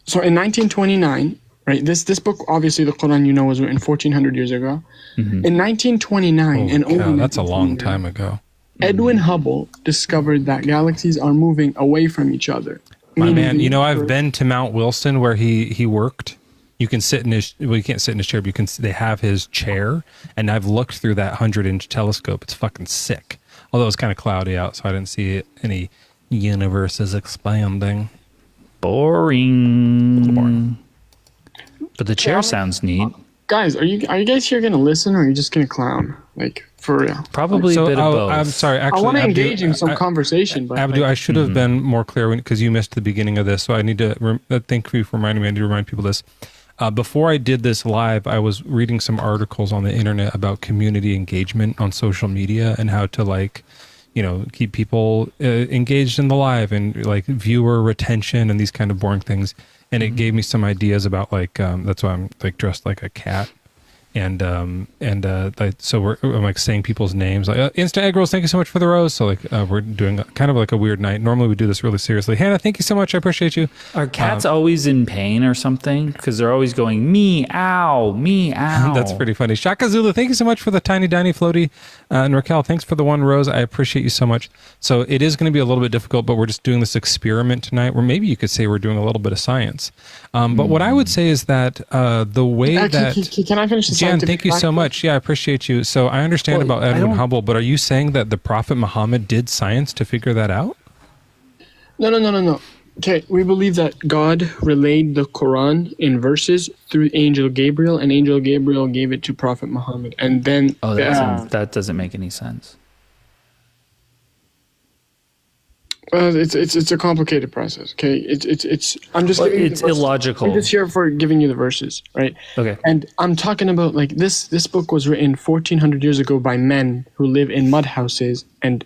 So in 1929, right? This book, obviously, the Quran, was written 1400 years ago. Mm-hmm. In 1929, and only that's a long time ago. Edwin Hubble discovered that galaxies are moving away from each other. My man, I've been to Mount Wilson where he worked. You can sit in his, well, you can't sit in his chair, but they have his chair, and I've looked through that 100-inch telescope. It's fucking sick. Although it's kind of cloudy out, so I didn't see any universes expanding. Boring. But the chair sounds neat. Guys, are you guys here gonna listen, or are you just gonna clown? Like, for real? Probably a bit of both. I'm sorry. Actually, I want to engage in some conversation, but Abdu, I should have been more clear because you missed the beginning of this. So I need to thank you for reminding me. I need to remind people this. Before I did this live, I was reading some articles on the internet about community engagement on social media and how to keep people engaged in the live and like viewer retention and these kind of boring things. And it gave me some ideas about that's why I'm like dressed like a cat. I'm like saying people's names like Instant Egg Rolls, thank you so much for the rose. So we're doing kind of like a weird night. Normally we do this really seriously. Hannah, thank you so much. I appreciate you. Are cats always in pain or something? Because they're always going meow, meow. That's pretty funny. Shaka Zulu, thank you so much for the tiny floaty. And Raquel, thanks for the one rose. I appreciate you so much. So it is going to be a little bit difficult, but we're just doing this experiment tonight where maybe you could say we're doing a little bit of science. But what I would say is that the way that... Can I finish this? Jan, thank you so much. Yeah, I appreciate you. So I understand about Edwin Hubble, but are you saying that the Prophet Muhammad did science to figure that out? No. Okay, we believe that God relayed the Quran in verses through Angel Gabriel, and Angel Gabriel gave it to Prophet Muhammad, and then that doesn't make any sense. It's a complicated process. Okay, it's I'm just giving you the it's verses. illogical. I'm just here for giving you the verses, right? Okay. And I'm talking about like this book was written 1400 years ago by men who live in mud houses and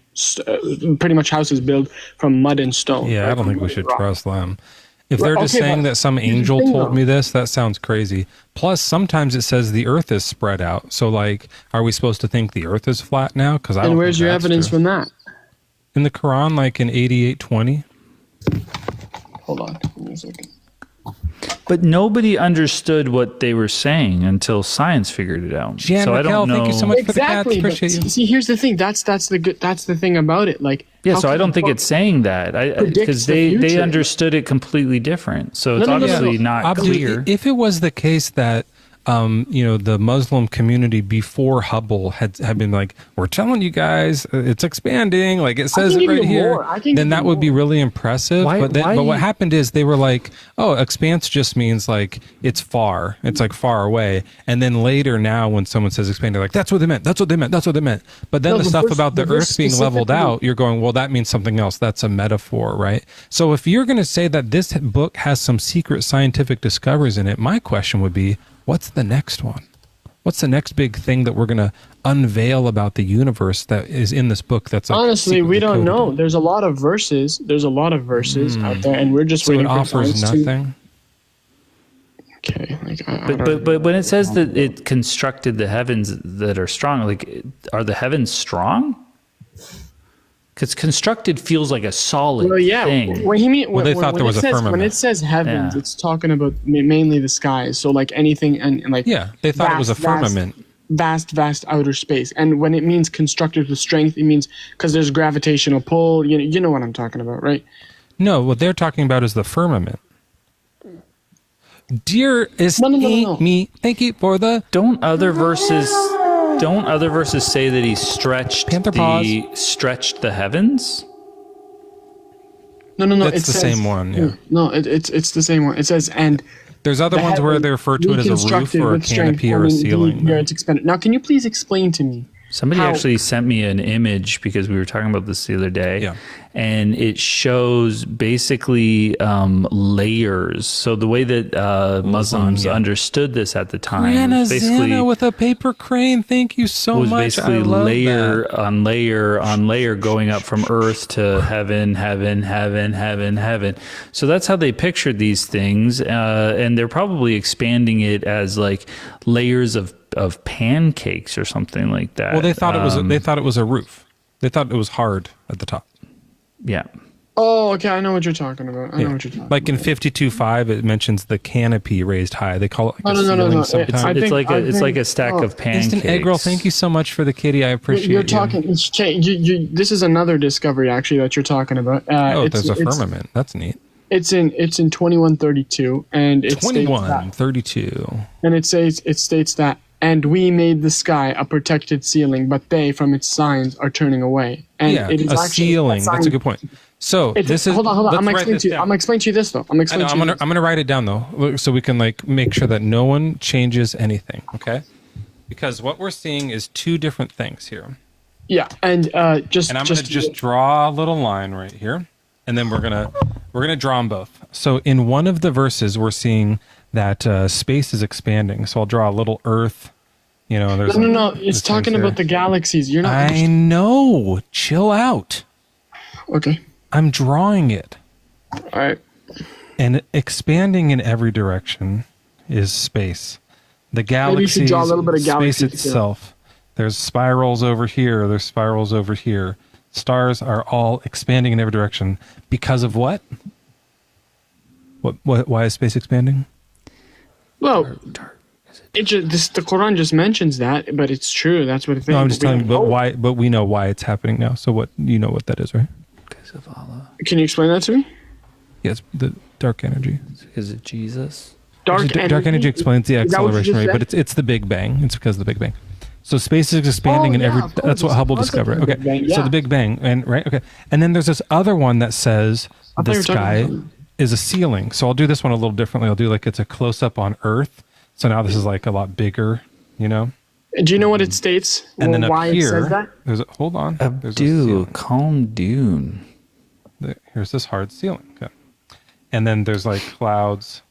pretty much houses built from mud and stone. Yeah, right? I don't think we should trust them. If Well, they're just okay, saying but that some here's the angel thing, told though. me this, that sounds crazy. Plus, sometimes it says the earth is spread out. So, like, are we supposed to think the earth is flat now? Because I don't And where's think your that's evidence true. from that? In the Quran, like in 88:20. Hold on, give me a second. But nobody understood what they were saying until science figured it out. Jan so I Raquel, don't know. thank you so much for the cats. Exactly. But Appreciate you. see, here's the thing. That's the thing about it. Like, Yeah, how so I can don't you think pro- it's saying that predicts because the they future? understood it completely different. So it's No, obviously not Abdu, clear. If it was the case that the Muslim community before Hubble had been like, we're telling you guys it's expanding, like it says can it give you right here, more. I can then give that you would be really impressive. But what happened is they were like, oh, expanse just means like it's far, it's like far away. And then later now when someone says expand, they're like, that's what they meant, that's what they meant, that's what they meant. But then No, the the stuff verse- about the the verse earth being leveled specifically- out, you're going, well, that means something else. That's a metaphor, right? So if you're going to say that this book has some secret scientific discoveries in it, my question would be, what's the next one? What's the next big thing that we're going to unveil about the universe that is in this book? That's like Honestly, we secretly don't coded know. in? There's a lot of verses. There's a lot of verses out there, and we're just So waiting it for offers science nothing. Okay, like I don't But when it says that it constructed the heavens that are strong, like are the heavens strong? Because constructed feels like a solid Well, yeah. thing. When he mean, Well, they when, thought when there it was a says, when firmament. it says heavens, Yeah. it's talking about mainly the skies. So like anything and like Yeah, they thought it was a firmament. Vast outer space. And when it means constructed with strength, it means because there's gravitational pull. You know what I'm talking about, right? No, what they're talking about is the firmament. Dear is me. Thank you for the. Don't other verses say that he stretched stretched the heavens? No. That's it the says- same one. Yeah. No, it's the same one. It says and. There's other the ones where heaven they refer to it as a roof reconstructed or a with strength, canopy or a and indeed ceiling. here it's expanded. Now, can you please explain to me? Somebody how- actually sent me an image because we were talking about this the other day. Yeah. And it shows basically layers. So the way that Muslims Lasagna. understood this at the time Grana was basically Zana with a paper crane. Thank you so was much. basically I love layer that. on layer on layer going up from earth to heaven. So that's how they pictured these things, and they're probably expanding it as like layers of pancakes or something like that. Well, they thought it was a roof. They thought it was hard at the top. Yeah. Oh, okay. I know what you're talking about. I know Yeah. what you're talking Like in 52.5, it mentions the canopy raised high. They call it like No, a no, no, ceiling no. sometimes. It's like a stack of pancakes. Instant egg roll. Thank you so much for the kitty. I appreciate You're you. talking. This is another discovery actually that you're talking about. There's a firmament. That's neat. It's in 2132, and it states that, 2132. and it states that, and we made the sky a protected ceiling, but they from its signs are turning away. And Yeah, it is a actually ceiling. That's a good point. So this is. hold on. let's I'm write explaining this to you. down. I'm explaining to you this though. I'm I know, explaining. to you this. I'm gonna write it down though, so we can like make sure that no one changes anything. Okay. Because what we're seeing is two different things here. Yeah, and just. And I'm gonna just draw a little line right here, and then we're gonna draw them both. So in one of the verses, we're seeing that space is expanding. So I'll draw a little Earth. You know, there's No. It's talking about the galaxies. You're not. I know. Chill out. Okay. I'm drawing it. All right. And expanding in every direction is space. The galaxy, you should draw a little bit of space galaxies, too. itself. There's spirals over here. There's spirals over here. Stars are all expanding in every direction because of what? What? Why is space expanding? Well, the Quran just mentions that, but it's true. That's what it. No, I'm just telling you. But why? But we know why it's happening now. So what? You know what that is, right? Because of Allah. Can you explain that to me? Yes, the dark energy. Because of Jesus. Dark energy explains the Is that what you acceleration just rate, but said? it's the Big Bang. It's because of the Big Bang. So space is expanding in every. of course, That's what it's Hubble because of discovered. the Okay, Big Bang, so yeah. the Big Bang, and right, okay, and then there's this other one that says I thought the you were talking sky. about something. is a ceiling. So I'll do this one a little differently. I'll do like it's a close up on Earth. So now this is like a lot bigger, you know? Do you know what it states? And then why up here, it says that? hold on. Dude, calm down. Here's this hard ceiling. Okay. And then there's like clouds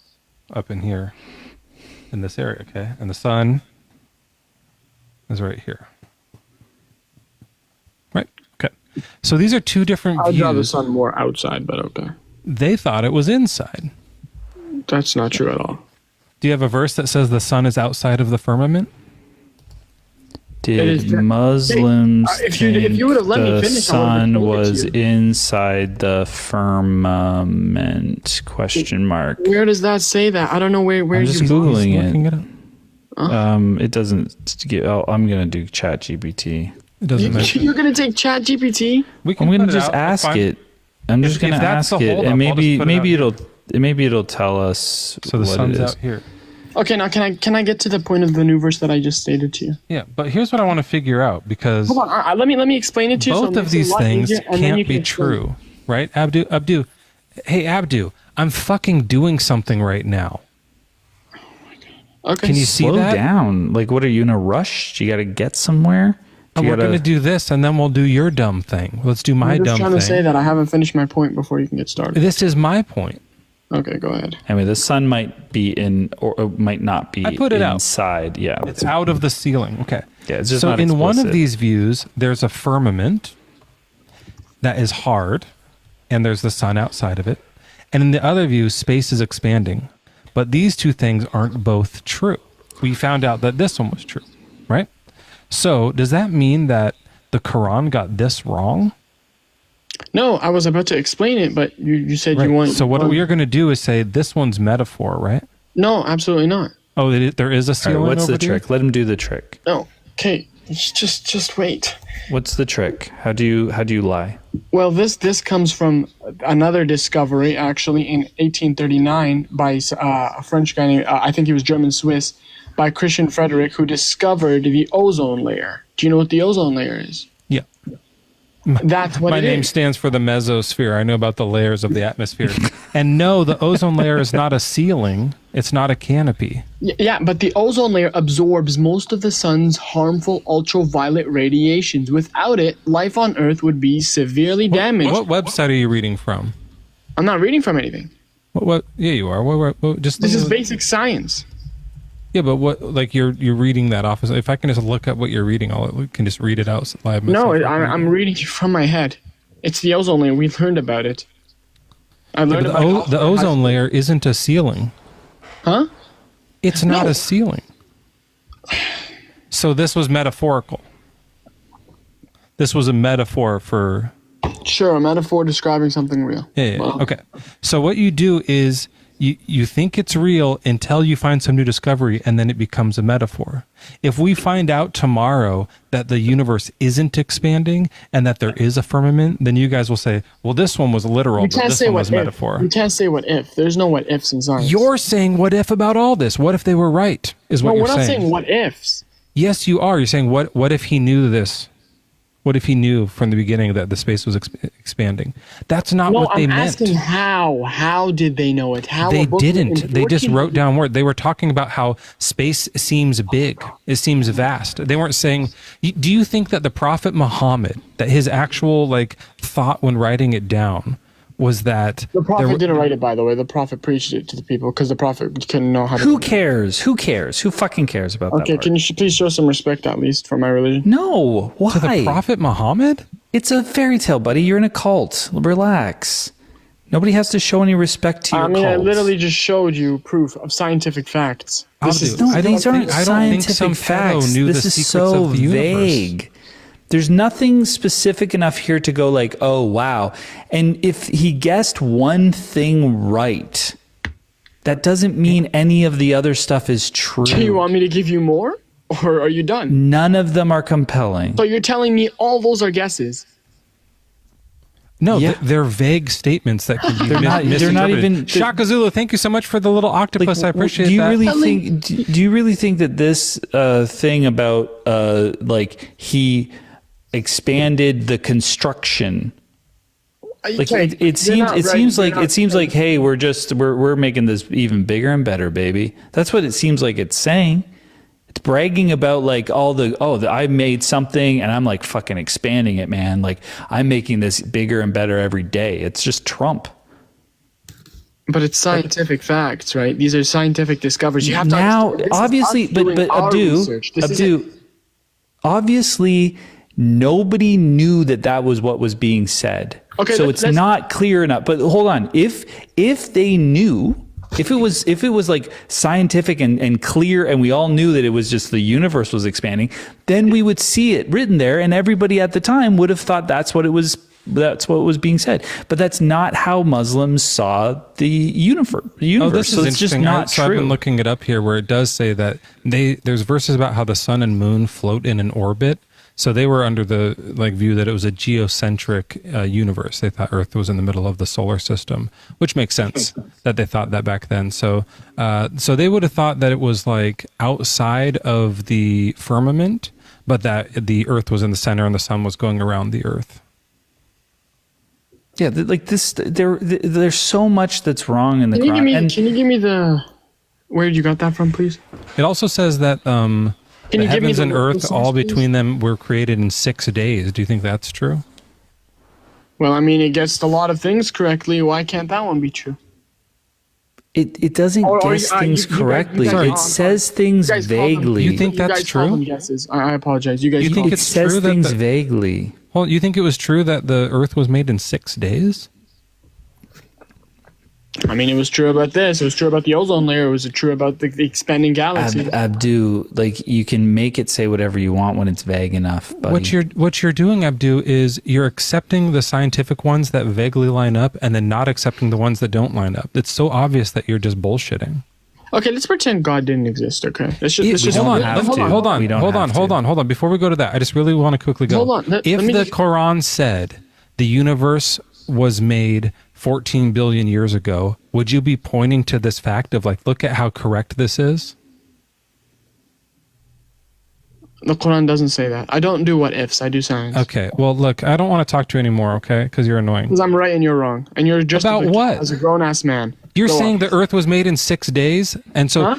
up in here in this area. Okay. And the sun is right here. Right. Okay. So these are two different I'd views. draw the sun more outside, but okay. They thought it was inside. That's not true at all. Do you have a verse that says the sun is outside of the firmament? Did Muslims if you would have let me the finish, I sun would've told it to was you. inside the firmament? Question mark. Where does that say that? I don't know where I'm just you googling looking it. it up. It doesn't get. Oh, I'm gonna do Chat GPT. It doesn't matter. You're gonna take Chat GPT? We I'm gonna put it just out. ask Fine. it. I'm just If gonna that's ask the it, holdup, and I'll just put it out maybe it'll tell us. So the what sun's it is. out here. Okay, now can I get to the point of the new verse that I just stated to you? Yeah, but here's what I want to figure out, because Hold on, let me explain it to you. both so it of makes it a these lot things easier, and then you can't be can explain. true, right? Abdu, hey Abdu, I'm fucking doing something right now. Okay, can you see Slow that? down. Like, what are you in a rush? You got to get somewhere. And we're gonna do this, and then we'll do your dumb thing. Let's do my I'm just dumb trying thing. to say that I haven't finished my point before you can get started. This is my point. Okay, go ahead. Anyway, the sun might be in or might not be I put it inside. Yeah, It's out of the ceiling. Okay. Yeah, it's just so not in one of explicit. these views, there's a firmament that is hard, and there's the sun outside of it. And in the other view, space is expanding. But these two things aren't both true. We found out that this one was true, right? So does that mean that the Quran got this wrong? No, I was about to explain it, but you said you want. So what we're going to do is say this one's metaphor, right? No, absolutely not. Oh, there is a ceiling. All right, what's over the there? trick? Let him do the trick. No, okay, just wait. What's the trick? How do you lie? Well, this comes from another discovery, actually, in 1839 by a French guy named, I think he was German-Swiss, by Christian Frederick, who discovered the ozone layer. Do you know what the ozone layer is? Yeah. That's what My it name is. stands for the mesosphere. I know about the layers of the atmosphere. And no, the ozone layer is not a ceiling. It's not a canopy. Yeah, but the ozone layer absorbs most of the sun's harmful ultraviolet radiations. Without it, life on Earth would be severely damaged. What website are you reading from? I'm not reading from anything. What? Yeah, you are. What just This is basic science. Yeah, but what? Like you're reading that off. If I can just look up what you're reading, I can just read it out live. No, myself. I'm reading it from my head. It's the ozone layer. We learned about it. I Yeah, learned but about the ozone layer isn't a ceiling. Huh? It's not No. a ceiling. So this was metaphorical. This was a metaphor for. Sure, a metaphor describing something real. Yeah. Well, Okay. So what you do is you think it's real until you find some new discovery, and then it becomes a metaphor. If we find out tomorrow that the universe isn't expanding and that there is a firmament, then you guys will say, well, this one was literal, You but can't this say one what was if. metaphor. You can't say what if. There's no what ifs in science. You're saying what if about all this? What if they were right? Is what No, you're we're not saying. saying what ifs. Yes, you are. You're saying what if he knew this? What if he knew from the beginning that the space was expanding? That's not No, what they I'm meant. asking how. How did they know it? How They a book written didn't. in They just 14 wrote down word. They were talking about how space seems big. It seems vast. They weren't saying. Do you think that the Prophet Muhammad, that his actual thought when writing it down, was that The prophet didn't write it, by the way. The prophet preached it to the people because the prophet couldn't know how to. Who cares? Who cares? Who fucking cares about that? Okay, part? can you please show some respect at least for my religion? No, why? To the Prophet Muhammad? It's a fairy tale, buddy. You're in a cult. Relax. Nobody has to show any respect to your I mean, cult. I literally just showed you proof of scientific facts. These aren't scientific facts. This is so vague. There's nothing specific enough here to go like, oh, wow. And if he guessed one thing right, that doesn't mean any of the other stuff is true. Do you want me to give you more? Or are you done? None of them are compelling. So you're telling me all those are guesses? No, they're vague statements that can be They're not misinterpreted. even- Shaka Zulu, thank you so much for the little octopus. I appreciate do you that. Really do you really think that this thing about he expanded the construction Like it seems like hey, we're making this even bigger and better, baby. That's what it seems like it's saying. It's bragging about like I made something and I'm like fucking expanding it, man. Like I'm making this bigger and better every day. It's just Trump. But it's scientific facts, right? These are scientific discoveries. You have to now, obviously, but Abdu, obviously, nobody knew that was what was being said. Okay, so it's not clear enough. But hold on, if they knew, if it was like scientific and clear, and we all knew that it was just the universe was expanding, then we would see it written there, and everybody at the time would have thought that's what was being said. But that's not how Muslims saw the universe. Oh, this so is it's just interesting. not So I've true. been looking it up here where it does say that there's verses about how the sun and moon float in an orbit. So they were under the view that it was a geocentric universe. They thought Earth was in the middle of the solar system, which makes sense that they thought that back then. So they would have thought that it was like outside of the firmament, but that the Earth was in the center and the sun was going around the Earth. Yeah, like this. There's so much that's wrong in the Quran. Can you give me where you got that from, please? It also says that the heavens and earth, all between them, were created in 6 days. Do you think that's true? Well, I mean, it gets a lot of things correctly. Why can't that one be true? It doesn't guess things correctly. It says things vaguely. You think that's true? Guesses. I apologize. You guys think it says things vaguely. Well, you think it was true that the Earth was made in 6 days? I mean, it was true about this. It was true about the ozone layer. It was true about the expanding galaxy. Abdu, like you can make it say whatever you want when it's vague enough. Buddy. What you're doing, Abdu, is you're accepting the scientific ones that vaguely line up, and then not accepting the ones that don't line up. It's so obvious that you're just bullshitting. Okay, let's pretend God didn't exist. Okay, hold on. Before we go to that, I just really want to quickly go. Hold on. If the Quran said the universe was made 14 billion years ago, would you be pointing to this fact of like, look at how correct this is? The Quran doesn't say that. I don't do what ifs. I do science. Okay. Well, look, I don't want to talk to you anymore. Okay, because you're annoying. Because I'm right and you're wrong, and you're just about what? As a grown ass man. You're saying the Earth was made in 6 days, and so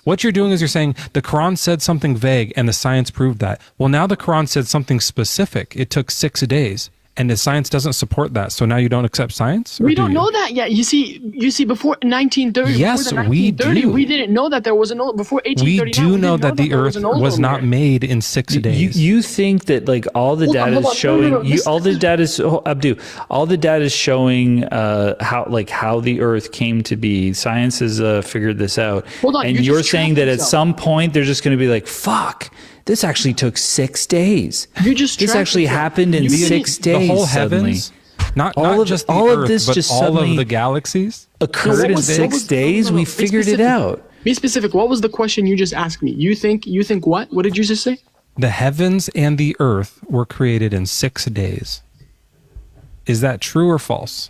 what you're doing is you're saying the Quran said something vague, and the science proved that. Well, now the Quran said something specific. It took 6 days, and the science doesn't support that. So now you don't accept science? We don't know that yet. You see, before 1930. Yes, we do. We didn't know that there was before 1839. We do know that the Earth was not made in 6 days. You think that like all the data is showing all the data is Abdu, all the data is showing how the Earth came to be. Science has figured this out. Hold on, and you're saying that at some point they're just going to be like, fuck. This actually took 6 days. This actually happened in 6 days. The whole heavens, not just the Earth, but all of the galaxies occurred in 6 days. We figured it out. Be specific. What was the question you just asked me? You think what? What did you just say? The heavens and the Earth were created in 6 days. Is that true or false?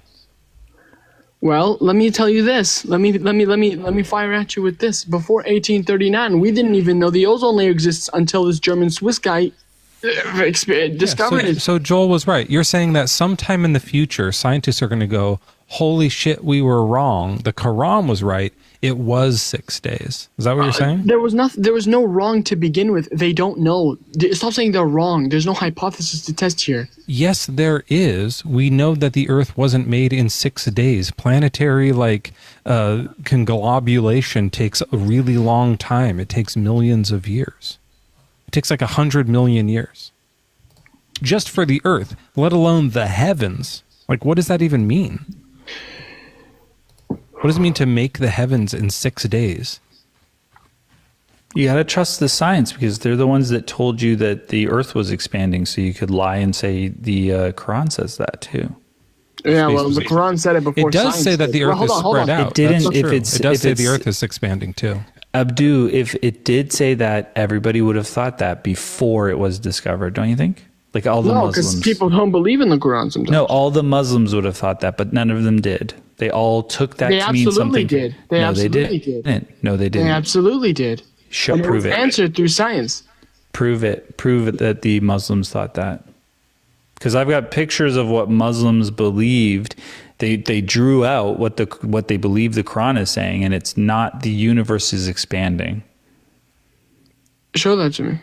Well, let me tell you this. Let me fire at you with this. Before 1839, we didn't even know the ozone layer exists until this German Swiss guy discovered it. So Joel was right. You're saying that sometime in the future, scientists are going to go, holy shit, we were wrong. The Quran was right. It was 6 days. Is that what you're saying? There was no wrong to begin with. They don't know. Stop saying they're wrong. There's no hypothesis to test here. Yes, there is. We know that the Earth wasn't made in 6 days. Planetary conglobulation takes a really long time. It takes millions of years. It takes like 100 million years. Just for the Earth, let alone the heavens. Like, what does that even mean? What does it mean to make the heavens in 6 days? You got to trust the science because they're the ones that told you that the Earth was expanding, so you could lie and say the Quran says that too. Yeah, well, the Quran said it before. It does say that the Earth is spread out. It didn't. It does say the Earth is expanding too. Abdu, if it did say that, everybody would have thought that before it was discovered, don't you think? Like all the Muslims. No, because people don't believe in the Quran sometimes. No, all the Muslims would have thought that, but none of them did. They all took that to mean something. They absolutely did. No, they didn't. They absolutely did. Prove it. Answered through science. Prove it. Prove it that the Muslims thought that. because I've got pictures of what Muslims believed. They drew out what they believe the Quran is saying, and it's not the universe is expanding. Show that to me.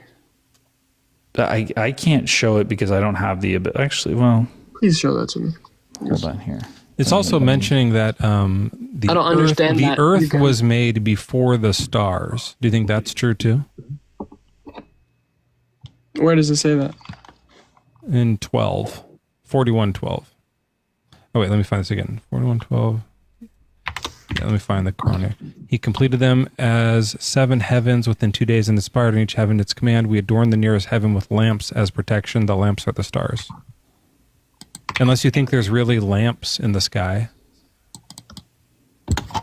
I can't show it because I don't have the actually. Well, please show that to me. Hold on here. It's also mentioning that I don't understand the that. Earth was made before the stars. Do you think that's true too? Where does it say that? In 41:12. Oh wait, let me find this again. 41:12. Yeah, let me find the Quranic. He completed them as 7 heavens within 2 days and inspired in each heaven its command. We adorn the nearest heaven with lamps as protection. The lamps are the stars. Unless you think there's really lamps in the sky.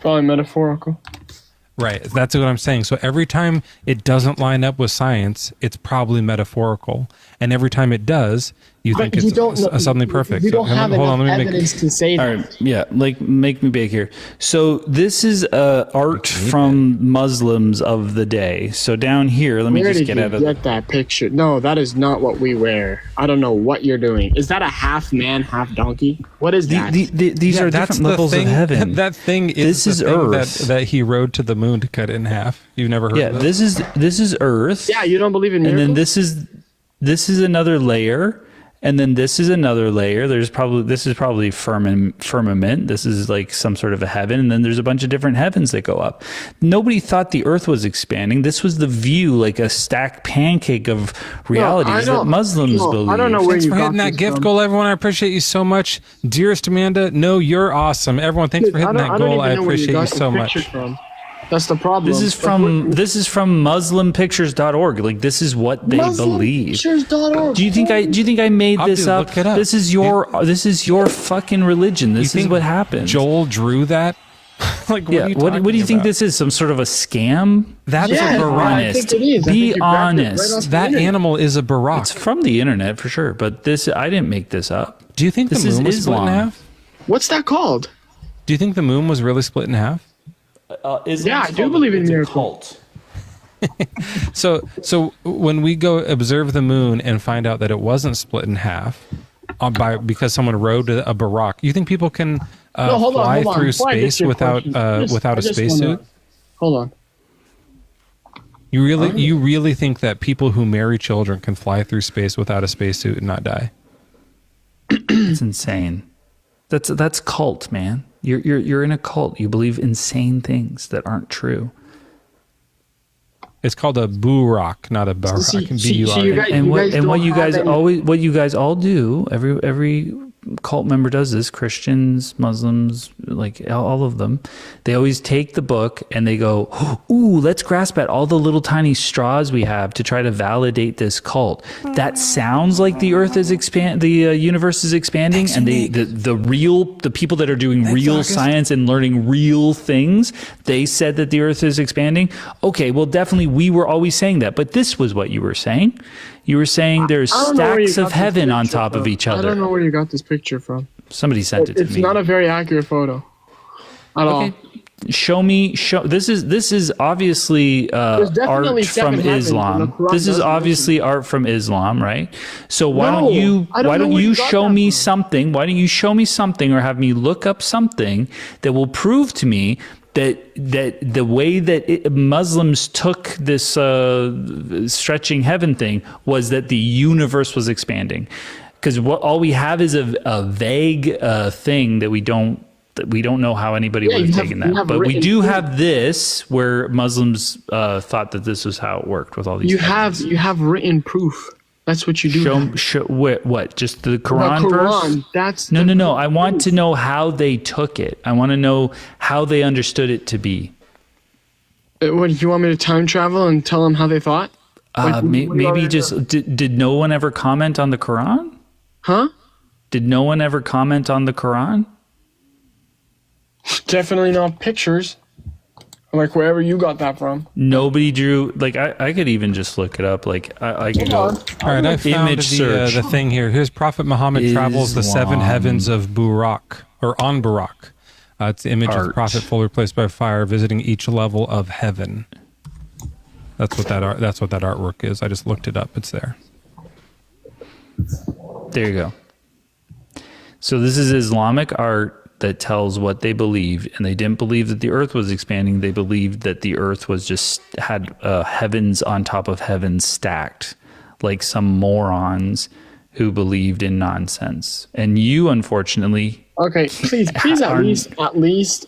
Probably metaphorical. Right, that's what I'm saying. So every time it doesn't line up with science, it's probably metaphorical. And every time it does, you think it's suddenly perfect. You don't have enough evidence to say that. All right, yeah, like make me big here. So this is art from Muslims of the day. So down here, let me just get out of get that picture. No, that is not what we wear. I don't know what you're doing. Is that a half man, half donkey? What is that? These are different levels of heaven. That thing is this is Earth that he rode to the moon to cut it in half. You've never heard of that? this is Earth. Yeah, you don't believe in miracles? And then this is another layer. And then this is another layer. This is probably firmament. This is like some sort of a heaven. And then there's a bunch of different heavens that go up. Nobody thought the earth was expanding. This was the view, like a stacked pancake of realities that Muslims believe. I don't know where thanks you for hitting that gift goal, everyone. I appreciate you so much. Dearest Amanda, no, you're awesome. Everyone, thanks for hitting that goal. I appreciate you so much. That's the problem. This is from MuslimPictures.org. Like this is what they believe. MuslimPictures.org. Do you think I made this up? Look it up. This is your fucking religion. This is what happened. Joel drew that. Like what do you think this is? Some sort of a scam? That's a Barak. honest. I think it is. Be honest. That animal is a Barak. It's from the internet for sure, but I didn't make this up. Do you think this the moon was split in half? What's that called? Do you think the moon was really split in half? Yeah, I do believe in miracles. So when we go observe the moon and find out that it wasn't split in half because someone rode a Barak, you think people can fly through space without a spacesuit? Hold on. You really think that people who marry children can fly through space without a spacesuit and not die? It's insane. That's cult, man. You're in a cult. You believe insane things that aren't true. It's called a Burak, not a Barak. What you guys all do, every cult member does this, Christians, Muslims, like all of them, they always take the book and they go, ooh, let's grasp at all the little tiny straws we have to try to validate this cult. That sounds like the earth is the universe is expanding. And the people that are doing real science and learning real things, they said that the earth is expanding. Okay, well, definitely we were always saying that, but this was what you were saying. You were saying there's stacks of heaven on top of each other. I don't know where you got this picture from. Somebody sent it to me. It's not a very accurate photo at all. Show me. This is obviously art from Islam. This is obviously art from Islam, right? So why don't you show me something? Why don't you show me something or have me look up something that will prove to me that the way that Muslims took this stretching heaven thing was that the universe was expanding, because all we have is a vague thing that we don't know how anybody would have taken that. But we do have this where Muslims thought that this was how it worked with all these. You have written proof. That's what you do. Show what? Just the Quran verse? That's no. I want to know how they took it. I want to know how they understood it to be. What, you want me to time travel and tell them how they thought? Maybe just did no one ever comment on the Quran? Huh? Did no one ever comment on the Quran? Definitely not pictures. Like wherever you got that from. Nobody drew. Like I could even just look it up. Like I could go. All right, I found the thing here. Here's Prophet Muhammad travels the 7 heavens of Burak, or on Burak. It's the image of the Prophet fully replaced by fire, visiting each level of heaven. That's what that artwork is. I just looked it up. It's there. There you go. So this is Islamic art that tells what they believed, and they didn't believe that the earth was expanding. They believed that the earth was just had heavens on top of heavens stacked, like some morons who believed in nonsense. And you, unfortunately, okay, please, at least,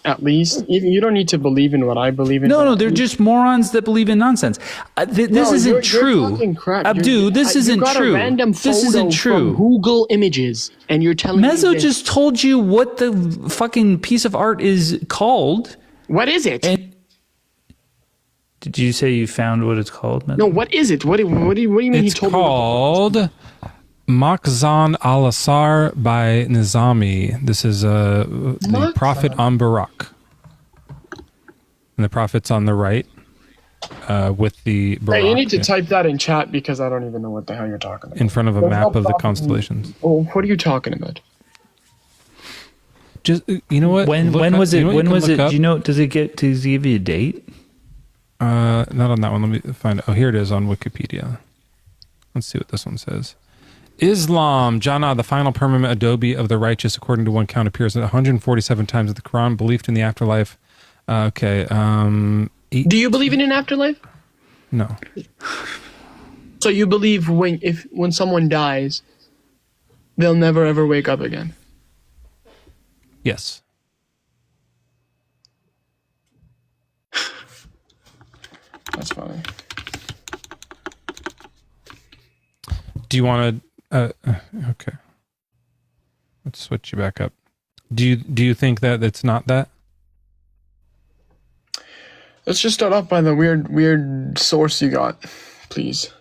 even you don't need to believe in what I believe in. No, they're just morons that believe in nonsense. This isn't true. You're talking crap. Abdu, this isn't you got true. A random this photo isn't true. From Google Images, and you're telling Mezzo me just told you what the fucking piece of art is called. What is it? Did you say you found what it's called, Mezzo? No, what is it? What do you mean It's called Makhzan al-Asar by Nizami. This is the Prophet on Barak. And the Prophet's on the right with the Barak. Hey, you need to type that in chat because I don't even know what the hell you're talking about. In front of a map of the constellations. Oh, what are you talking about? Just you know what? When was it? When was it? Do you know? Does it give you a date? Not on that one. Let me find it. Oh, here it is on Wikipedia. Let's see what this one says. Islam, Jannah, the final permanent adobe of the righteous, according to one count, appears 147 times in the Quran. Belief in the afterlife. Okay. Do you believe in an afterlife? No. So you believe when someone dies, they'll never ever wake up again? Yes. That's funny. Do you want to? Okay. Let's switch you back up. Do you think that it's not that? Let's just start off by the weird source you got, please.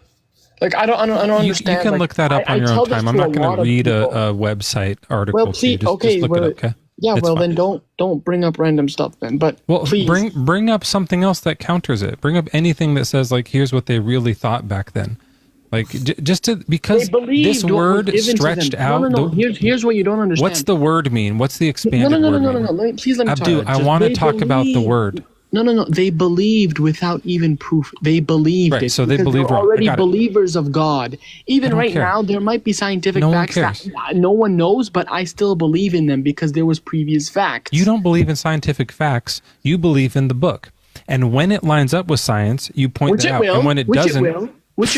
Like I don't understand. You can like, look that up on your own time. I'm not going to read a website article. Well, please, just look it up, okay? Yeah, It's fine. then don't bring up random stuff then. But please bring up something else that counters it. Bring up anything that says like here's what they really thought back then. Like because this word stretched out. No. Here's what you don't understand. What's the word mean? What's the expanded word mean? Please let me Abdu, talk. I want to talk about the word. No. They believed without even proof. They believed it. So they believed they're wrong. already believers of God. Even right now, there might be scientific facts that no one knows, but I still believe in them because there was previous facts. You don't believe in scientific facts. You believe in the book. And when it lines up with science, you point that out. And when it doesn't... Which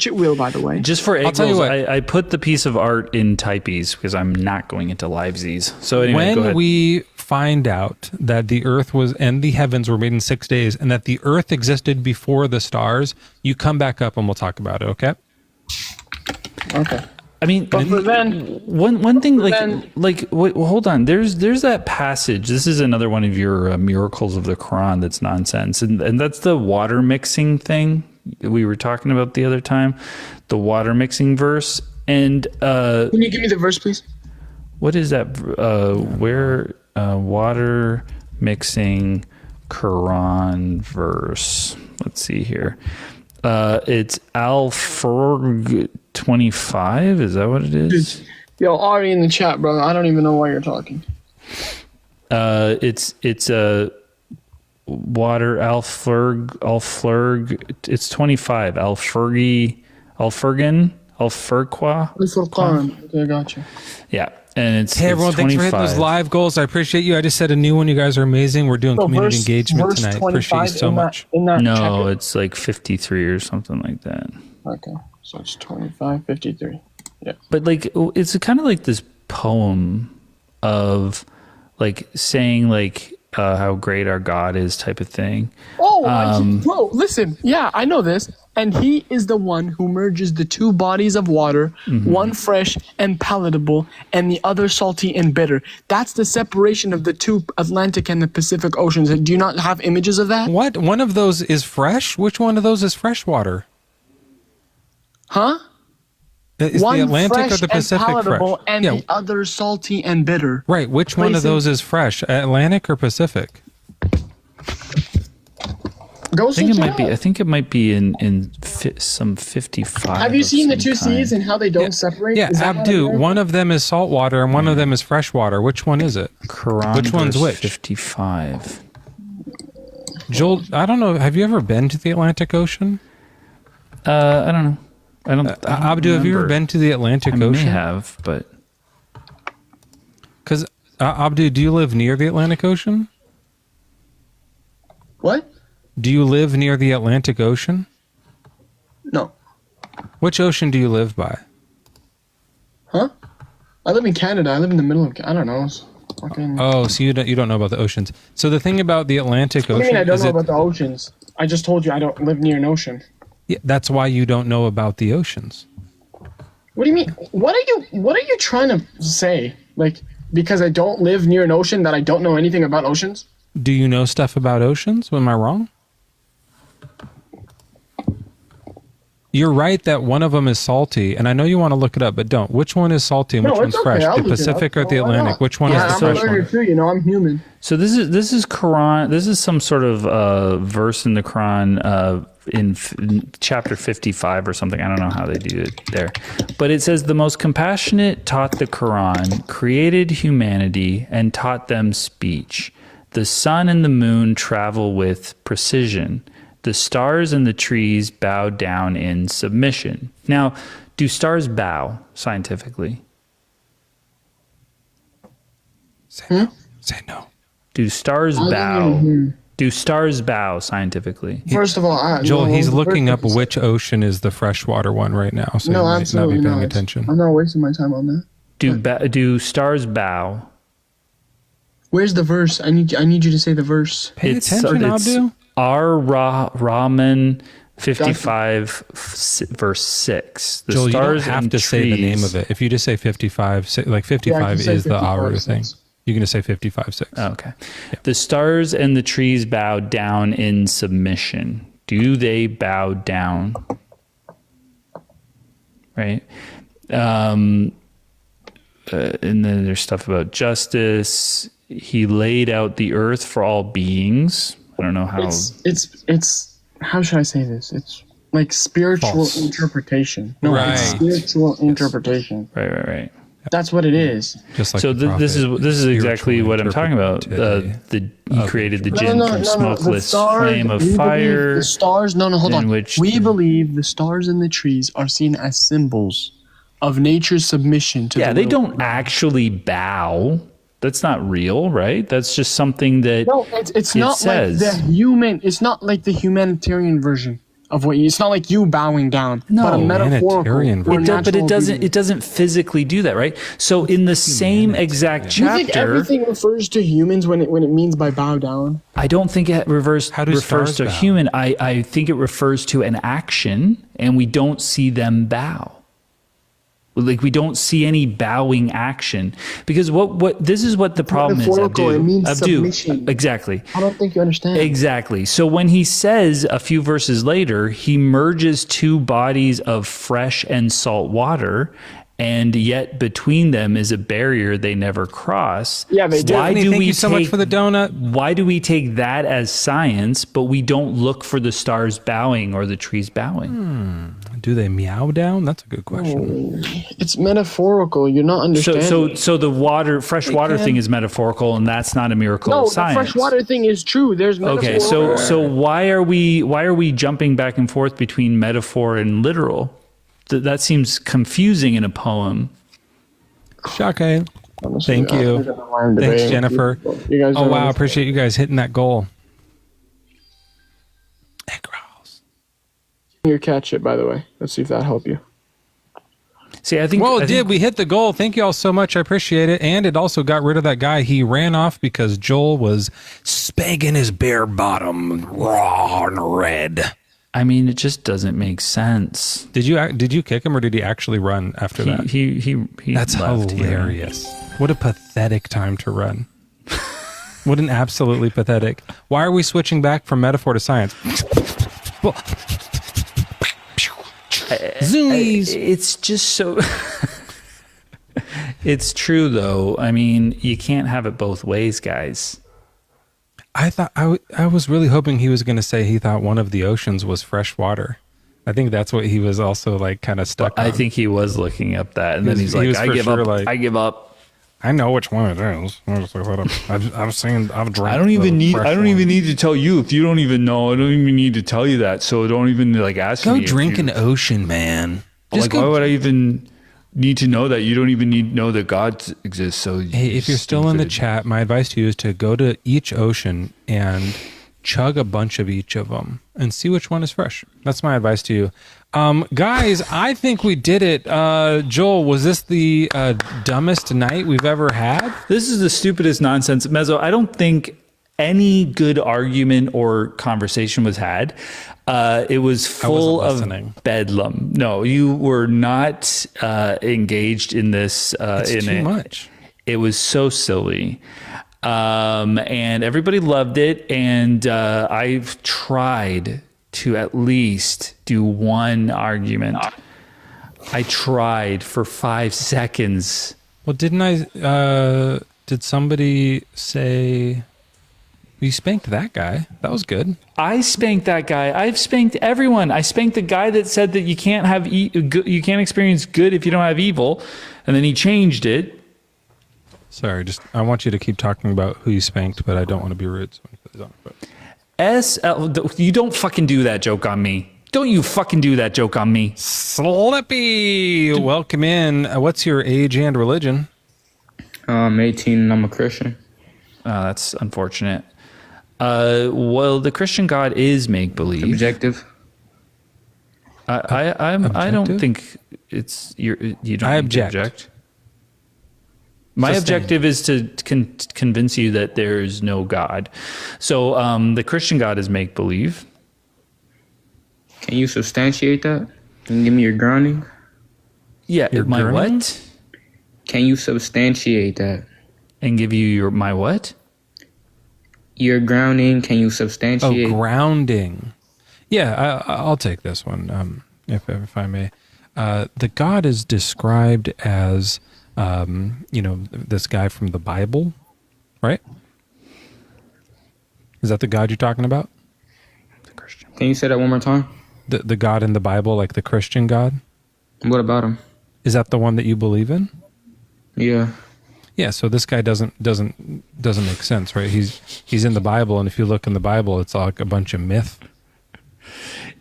it will, by the way. Just for I'll tell you what. I put the piece of art in typees because I'm not going into livesies. So anyway, go ahead. When we find out that the earth was and the heavens were made in 6 days and that the earth existed before the stars, you come back up and we'll talk about it, okay? Okay. I mean, but for then, one thing, wait, hold on. There's that passage. This is another one of your miracles of the Quran that's nonsense, and that's the water mixing thing we were talking about the other time, the water mixing verse. And can you give me the verse, please? What is that? Where water mixing Quran verse? Let's see here. It's Al-Furq 25. Is that what it is? Yo, Ari in the chat, bro. I don't even know why you're talking. It's a water Al-Furq. It's 25. Al-Furqan. Okay, gotcha. Yeah. And it's hey everyone, thanks for hitting those live goals. I appreciate you. I just said a new one. You guys are amazing. We're doing community engagement tonight. Appreciate you so much. No, it's like 53 or something like that. Okay, so it's 25:53. Yeah. But like, it's kind of like this poem of like saying like how great our God is type of thing. Oh, bro, listen. Yeah, I know this. And he is the one who merges the two bodies of water, one fresh and palatable, and the other salty and bitter. That's the separation of the two Atlantic and the Pacific Oceans. Do you not have images of that? What? One of those is fresh? Which one of those is fresh water? Huh? Is one the Atlantic fresh or the Pacific and palatable, fresh? and the other salty and bitter. Right. Which one of those is fresh? Atlantic or Pacific? Go I think it might be in some 55. Have you seen the two seas and how they don't separate? Yeah, Abdu. One of them is salt water and one of them is fresh water. Which one is it? Quran which one's which? 55. Joel, I don't know. Have you ever been to the Atlantic Ocean? I don't know. I don't Abdu, have you ever been to the Atlantic Ocean? I may have, but Because Abdu, do you live near the Atlantic Ocean? What? Do you live near the Atlantic Ocean? No. Which ocean do you live by? Huh? I live in Canada. I live in the middle of. I don't know. It's fucking. Oh, so you don't know about the oceans. So the thing about the Atlantic Ocean. What do you mean I don't is know it- about the oceans? I just told you I don't live near an ocean. Yeah, that's why you don't know about the oceans. What do you mean? What are you trying to say? Like, because I don't live near an ocean, that I don't know anything about oceans? Do you know stuff about oceans? Am I wrong? You're right that one of them is salty, and I know you want to look it up, but don't. Which one is salty and No, which it's one's fresh? okay. I'll The look it Pacific up. or the Why Atlantic? not? Which one Yeah, is the I'm a fresh learner one? too. You know, I'm human. So this is Quran. This is some sort of verse in the Quran in chapter 55 or something. I don't know how they do it there, but it says the most compassionate taught the Quran, created humanity, and taught them speech. The sun and the moon travel with precision. The stars and the trees bow down in submission. Now, do stars bow scientifically? Say no. Do stars bow? Do stars bow scientifically? First of all, Joel, no, he's the looking first- up which ocean is the freshwater one right now, so No, you might absolutely not be paying not. attention. I'm not wasting my time on that. Do stars bow? Where's the verse? I need you to say the verse. It's Rahman 55 verse 6. The Joel, stars you don't have and to say the name trees- of it. If you just say 55, like 55 say is the 55, Aru 6. thing. You're going to say 55.6. Oh, okay. The stars and the trees bow down in submission. Do they bow down? Right? And then there's stuff about justice. He laid out the earth for all beings. I don't know how. It's how should I say this? It's like spiritual False. interpretation. No, Right. it's spiritual interpretation. Right. That's what it is. Just like So the this is exactly spiritual what I'm talking about. He created the jinn from The smokeless stars, flame of we believe fire. The stars. No, hold in on. which We believe the stars and the trees are seen as symbols of nature's submission to. Yeah, the they will. don't actually bow. That's not real, right? That's just something that No, it's it not says. like the human. It's not like the humanitarian version of what you. It's not like you bowing down, but a metaphorical. or It but natural it doesn't. beauty. It doesn't physically do that, right? So in the same exact Do you think chapter, everything refers to humans when it means by bow down? I don't think it refers stars to bow? human. I think it refers to an action, and we don't see them bow. Like we don't see any bowing action because what this is what the problem is. Metaphorical, it means Abdu, submission. exactly. I don't think you understand. Exactly. So when he says a few verses later, he merges two bodies of fresh and salt water, and yet between them is a barrier they never cross. Yeah, they do. Why Stephanie, do thank we you so much for the donut. Why do we take that as science, but we don't look for the stars bowing or the trees bowing? Do they meow down? That's a good question. It's metaphorical. You're not understanding. So the fresh water thing is metaphorical, and that's not a miracle no, of the science. freshwater thing is true. There's Okay, metaphorical. so why are we jumping back and forth between metaphor and literal? That seems confusing in a poem. Shaka. Thank you. Thanks, Jennifer. You guys Oh don't wow, understand. appreciate you guys hitting that goal. Your cat shit, by the way. Let's see if that helped you. See, I think. Well, we hit the goal. Thank you all so much. I appreciate it. And it also got rid of that guy. He ran off because Joel was spanking his bare bottom raw and red. I mean, it just doesn't make sense. Did you kick him or did he actually run after that? He That's left, hilarious. What a pathetic time to run. What an absolutely pathetic. Why are we switching back from metaphor to science? Zoomies. It's just so. It's true, though. I mean, you can't have it both ways, guys. I thought I was really hoping he was going to say he thought one of the oceans was fresh water. I think that's what he was also like kind of stuck on. I think he was looking up that, and then he's like, "I give up. I give up." I know which one it is. I've seen. I've drank. I don't even need even need to tell you if you don't even know. I don't even need to tell you that. So don't even like ask Go me. drink an ocean, man. Like, why would I even need to know that. You don't even need to know that God exists. So hey, if you're still in the chat, my advice to you is to go to each ocean and chug a bunch of each of them and see which one is fresh. That's my advice to you. Guys, I think we did it. Joel, was this the dumbest night we've ever had? This is the stupidest nonsense. Mezzo, I don't think any good argument or conversation was had. It was full of bedlam. No, you were not engaged in this. It's too much. It was so silly. And everybody loved it. And I've tried to at least do one argument. I tried for 5 seconds. Well, didn't I? Did somebody say you spanked that guy? That was good. I spanked that guy. I've spanked everyone. I spanked the guy that said that you can't have you can't experience good if you don't have evil, and then he changed it. Sorry, I want you to keep talking about who you spanked, but I don't want to be rude. So you don't fucking do that joke on me. Don't you fucking do that joke on me. Slippy, welcome in. What's your age and religion? I'm 18 and I'm a Christian. That's unfortunate. Well, the Christian God is make-believe. Objective. I don't think it's you don't I need to object. object. My objective is to convince you that there is no God. So the Christian God is make-believe. Can you substantiate that? Can you give me your grounding? Yeah, my what? Can you substantiate that? And give you my what? Your grounding. Can you substantiate? Oh, grounding. Yeah, I'll take this one, if I may. The God is described as, this guy from the Bible, right? Is that the God you're talking about? The Christian. Can you say that one more time? The God in the Bible, like the Christian God? What about him? Is that the one that you believe in? Yeah. Yeah, so this guy doesn't make sense, right? He's in the Bible, and if you look in the Bible, it's like a bunch of myth.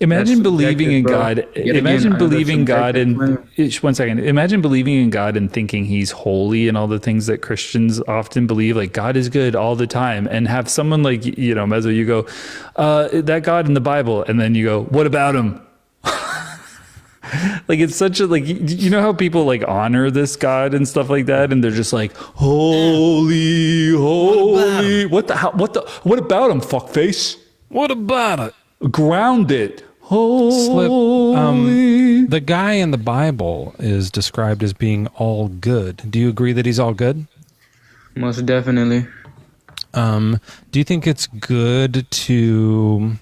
Imagine believing in God. Imagine believing God in 1 second. Imagine believing in God and thinking He's holy and all the things that Christians often believe. Like God is good all the time, and have someone like Mezzo. You go, that God in the Bible, and then you go, what about him? Like it's such a you know how people like honor this God and stuff like that, and they're just like holy. What about him? Fuckface. What about it? Ground it. Slip. The guy in the Bible is described as being all good. Do you agree that he's all good? Most definitely. Do you think it's good to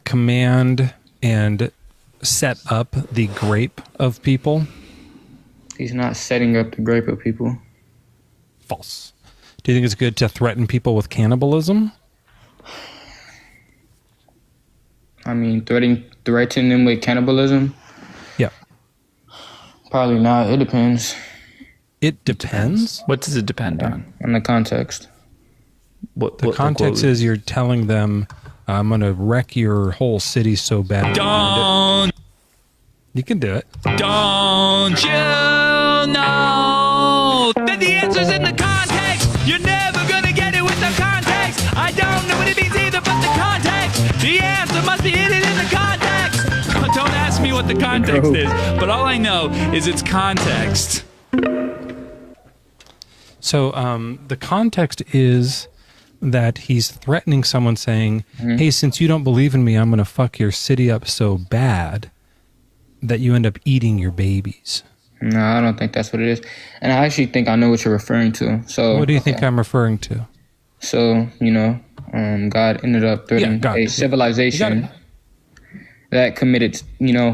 command and set up the grape of people? He's not setting up the grape of people. False. Do you think it's good to threaten people with cannibalism? I mean, threatening them with cannibalism? Yeah. Probably not. It depends. It depends? What does it depend on? On the context. The context is you're telling them, I'm going to wreck your whole city so bad. Don't. You can do it. Don't you know that the answer's in the context? You're never going to get it with the context. I don't know what it means either, but the context. The answer must be hidden in the context. Don't ask me what the context is, but all I know is it's context. So the context is that he's threatening someone saying, hey, since you don't believe in me, I'm going to fuck your city up so bad that you end up eating your babies. No, I don't think that's what it is. And I actually think I know what you're referring to. So what do you think I'm referring to? So, God ended up threatening a civilization that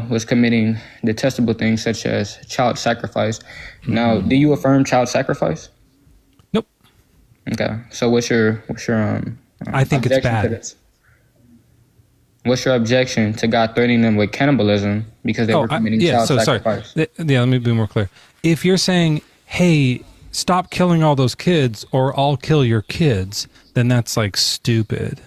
was committing detestable things such as child sacrifice. Now, do you affirm child sacrifice? Nope. Okay. So what's your I think it's bad. What's your objection to God threatening them with cannibalism because they were committing child sacrifice? Sorry. Let me be more clear. If you're saying, hey, stop killing all those kids or I'll kill your kids, then that's like stupid.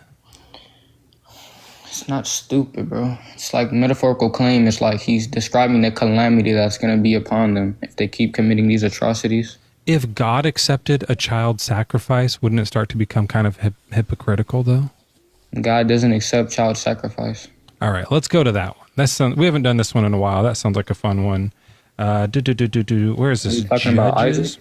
It's not stupid, bro. It's like metaphorical claim. It's like he's describing the calamity that's going to be upon them if they keep committing these atrocities. If God accepted a child sacrifice, wouldn't it start to become kind of hypocritical, though? God doesn't accept child sacrifice. All right, let's go to that one. We haven't done this one in a while. That sounds like a fun one. Where is this? Are you talking about Isaac?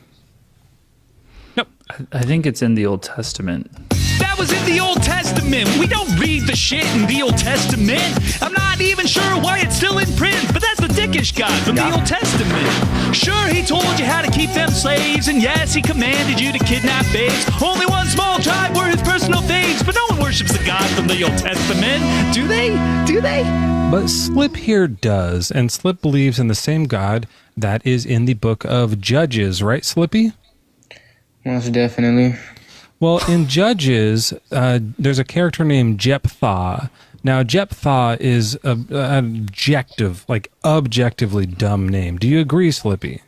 Nope. I think it's in the Old Testament. That was in the Old Testament. We don't read the shit in the Old Testament. I'm not even sure why it's still in print, but that's the dickish God from the Old Testament. Sure, he told you how to keep them slaves, and yes, he commanded you to kidnap babes. Only one small tribe were his personal faves, but no one worships the God from the Old Testament. Do they? Do they? But Slip here does, and Slip believes in the same God that is in the book of Judges, right, Slippy? Most definitely. Well, in Judges, there's a character named Jephthah. Now, Jephthah is an objectively dumb name. Do you agree, Slippy?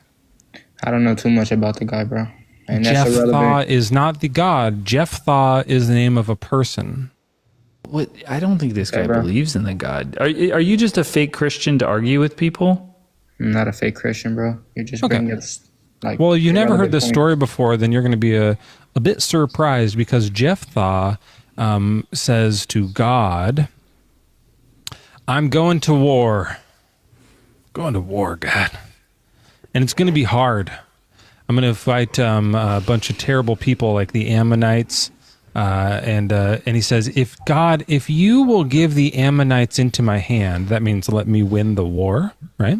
I don't know too much about the guy, bro. And that's Jephthah irrelevant. is not the god. Jephthah is the name of a person. What? I don't think this guy believes in the God. Are you just a fake Christian to argue with people? I'm not a fake Christian, bro. You're just bringing us like. Well, you never heard this point. story before, then you're going to be a bit surprised because Jephthah says to God, I'm going to war. Going to war, God. And it's going to be hard. I'm going to fight a bunch of terrible people like the Ammonites. And he says, if you will give the Ammonites into my hand, that means let me win the war, right?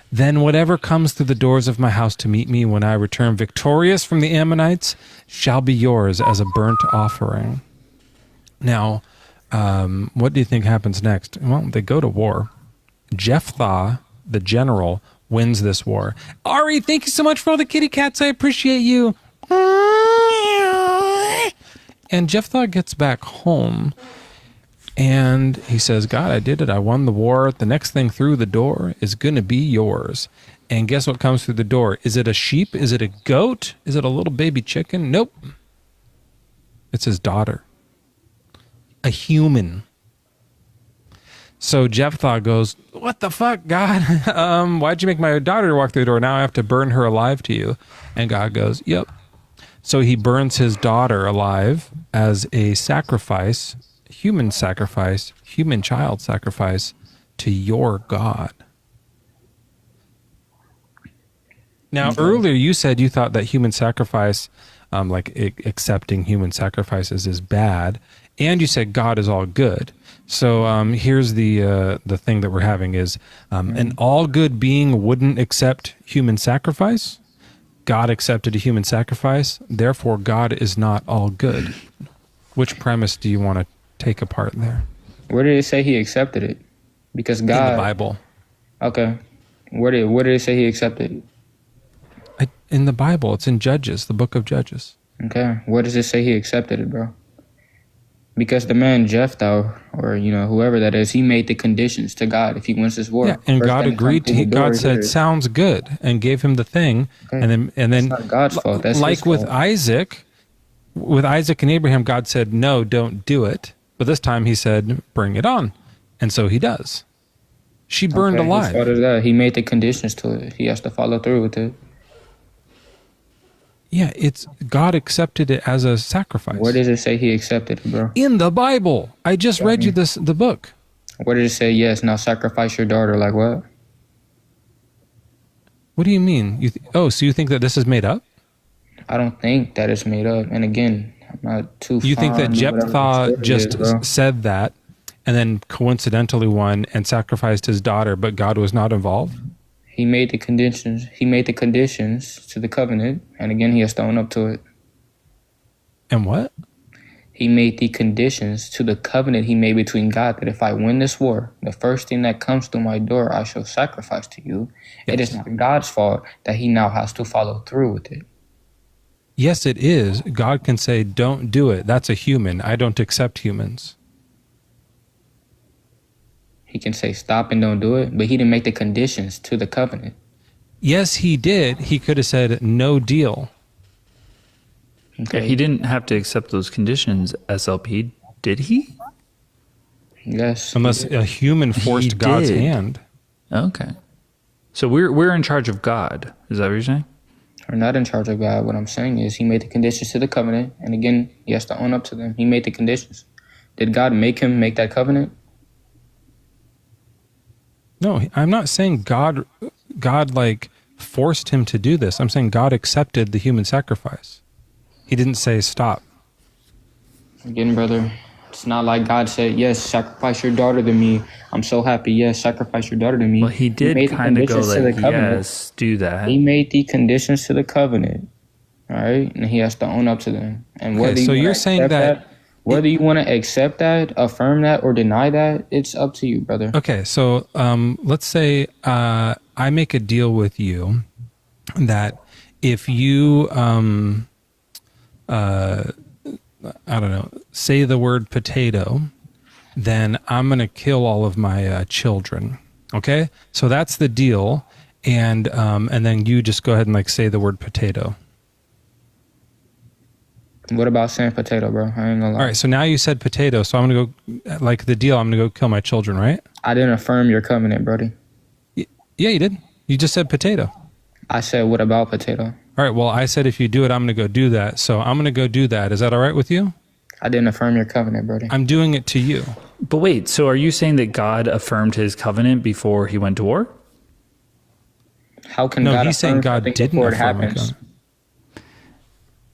Then whatever comes through the doors of my house to meet me when I return victorious from the Ammonites shall be yours as a burnt offering. Now, what do you think happens next? Well, they go to war. Jephthah, the general, wins this war. Ari, thank you so much for all the kitty cats. I appreciate you. And Jephthah gets back home and he says, God, I did it. I won the war. The next thing through the door is going to be yours. And guess what comes through the door? Is it a sheep? Is it a goat? Is it a little baby chicken? Nope. It's his daughter. A human. So Jephthah goes, what the fuck, God? Why'd you make my daughter walk through the door? Now I have to burn her alive to you. And God goes, yep. So he burns his daughter alive as a sacrifice, human child sacrifice to your God. Now, earlier you said you thought that human sacrifice, accepting human sacrifices is bad, and you said God is all good. So here's the thing that we're having is an all good being wouldn't accept human sacrifice. God accepted a human sacrifice, therefore God is not all good. Which premise do you want to take apart there? Where did it say he accepted it? Because God. In the Bible. Okay. Where did it say he accepted it? In the Bible. It's in Judges, the book of Judges. Okay. Where does it say he accepted it, bro? Because the man Jephthah, or whoever that is, he made the conditions to God if he wins this war. Yeah, and God agreed to. God said, "Sounds good," and gave him the thing. Okay. And then, it's not God's fault. That's like his with fault. Isaac and Abraham, God said, "No, don't do it." But this time, He said, "Bring it on," and so He does. She burned alive. His fault is that he made the conditions to it. He has to follow through with it. Yeah, God accepted it as a sacrifice. Where does it say he accepted it, bro? In the Bible. I just read you the book. Where did it say, yes, now sacrifice your daughter? Like what? What do you mean? So you think that this is made up? I don't think that it's made up. And again, I'm not too You think that Jephthah just said that and then coincidentally won and sacrificed his daughter, but God was not involved? He made the conditions. He made the conditions to the covenant, and again, he has to own up to it. And what? He made the conditions to the covenant he made between God that if I win this war, the first thing that comes through my door, I shall sacrifice to you. Yes. It is not God's fault that he now has to follow through with it. Yes, it is. God can say, don't do it. That's a human. I don't accept humans. He can say stop and don't do it, but he didn't make the conditions to the covenant. Yes, he did. He could have said no deal. Okay. He didn't have to accept those conditions, SLP, did he? Yes. Unless a human forced God's hand. Okay. So we're in charge of God. Is that what you're saying? We're not in charge of God. What I'm saying is he made the conditions to the covenant. And again, he has to own up to them. He made the conditions. Did God make him make that covenant? No, I'm not saying God like forced him to do this. I'm saying God accepted the human sacrifice. He didn't say stop. Again, brother, it's not like God said, yes, sacrifice your daughter to me. I'm so happy. Yes, sacrifice your daughter to me. Well, he did kind of go like, yes, do that. He made the conditions to the covenant. All right. And he has to own up to them. And whether so you're saying that whether you want to accept that, affirm that, or deny that, it's up to you, brother. Okay. So let's say I make a deal with you that if you, I don't know, say the word potato, then I'm going to kill all of my children. Okay? So that's the deal. And then you just go ahead and like say the word potato. What about saying potato, bro? I ain't gonna lie. All right. So now you said potato. So I'm going to go, like the deal, I'm going to go kill my children, right? I didn't affirm your covenant, Brody. Yeah, you did. You just said potato. I said, what about potato? All right. Well, I said if you do it, I'm going to go do that. So I'm going to go do that. Is that all right with you? I didn't affirm your covenant, Brody. I'm doing it to you. But wait, so are you saying that God affirmed his covenant before he went to war? How can no, God he's saying God didn't affirm it.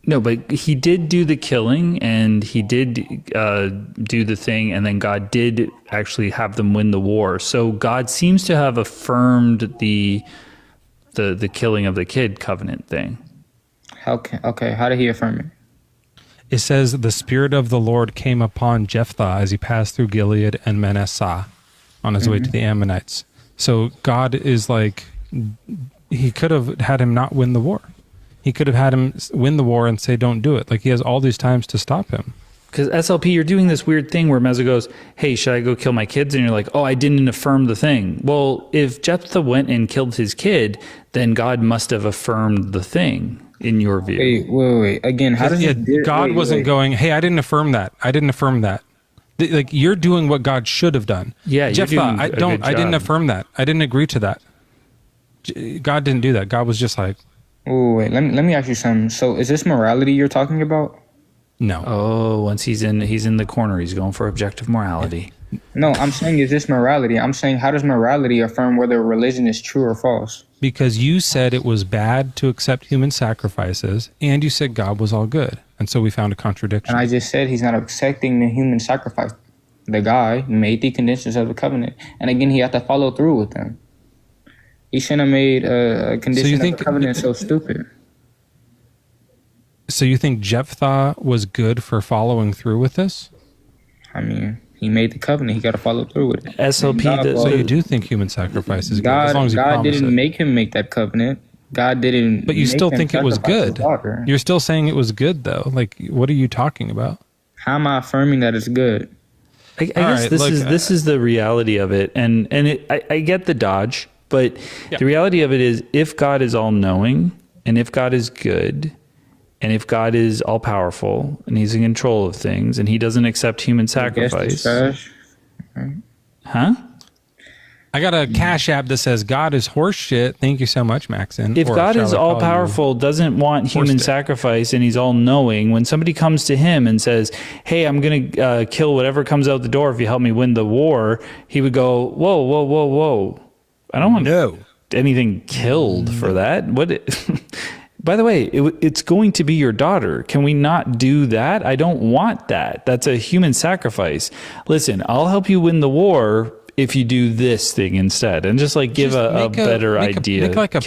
No, but he did do the killing and he did do the thing, and then God did actually have them win the war. So God seems to have affirmed the killing of the kid covenant thing. How did he affirm it? It says the Spirit of the Lord came upon Jephthah as he passed through Gilead and Manasseh on his way to the Ammonites. So God is like, he could have had him not win the war. He could have had him win the war and say, don't do it. Like he has all these times to stop him. Because SLP, you're doing this weird thing where Mezzo goes, hey, should I go kill my kids? And you're like, oh, I didn't affirm the thing. Well, if Jephthah went and killed his kid, then God must have affirmed the thing in your view. Wait. Again, how does God wasn't going, hey, I didn't affirm that. I didn't affirm that. Like you're doing what God should have done. Yeah, Jephthah, I didn't affirm that. I didn't agree to that. God didn't do that. God was just like, oh, wait, let me ask you something. So is this morality you're talking about? No. Oh, once he's in the corner, he's going for objective morality. No, I'm saying is this morality? I'm saying how does morality affirm whether a religion is true or false? Because you said it was bad to accept human sacrifices, and you said God was all good. And so we found a contradiction. And I just said he's not accepting the human sacrifice. The guy made the conditions of the covenant. And again, he had to follow through with them. He shouldn't have made a condition of the covenant so stupid. So you think Jephthah was good for following through with this? I mean, he made the covenant. He got to follow through with it. SLP. So you do think human sacrifice is good, as long as God didn't make him make that covenant. God didn't. But you still think it was good. You're still saying it was good, though. Like, what are you talking about? How am I affirming that it's good? I guess this is the reality of it, and I get the dodge, but the reality of it is, if God is all knowing, and if God is good, and if God is all powerful, and He's in control of things, and He doesn't accept human sacrifice, huh? I got a Cash App that says God is horse shit. Thank you so much, Maxon. If God is all powerful, doesn't want human sacrifice, and He's all knowing, when somebody comes to Him and says, hey, I'm going to kill whatever comes out the door if you help me win the war, He would go, whoa. I don't want anything killed for that. By the way, it's going to be your daughter. Can we not do that? I don't want that. That's a human sacrifice. Listen, I'll help you win the war if you do this thing instead, and just like give a better idea. Make like a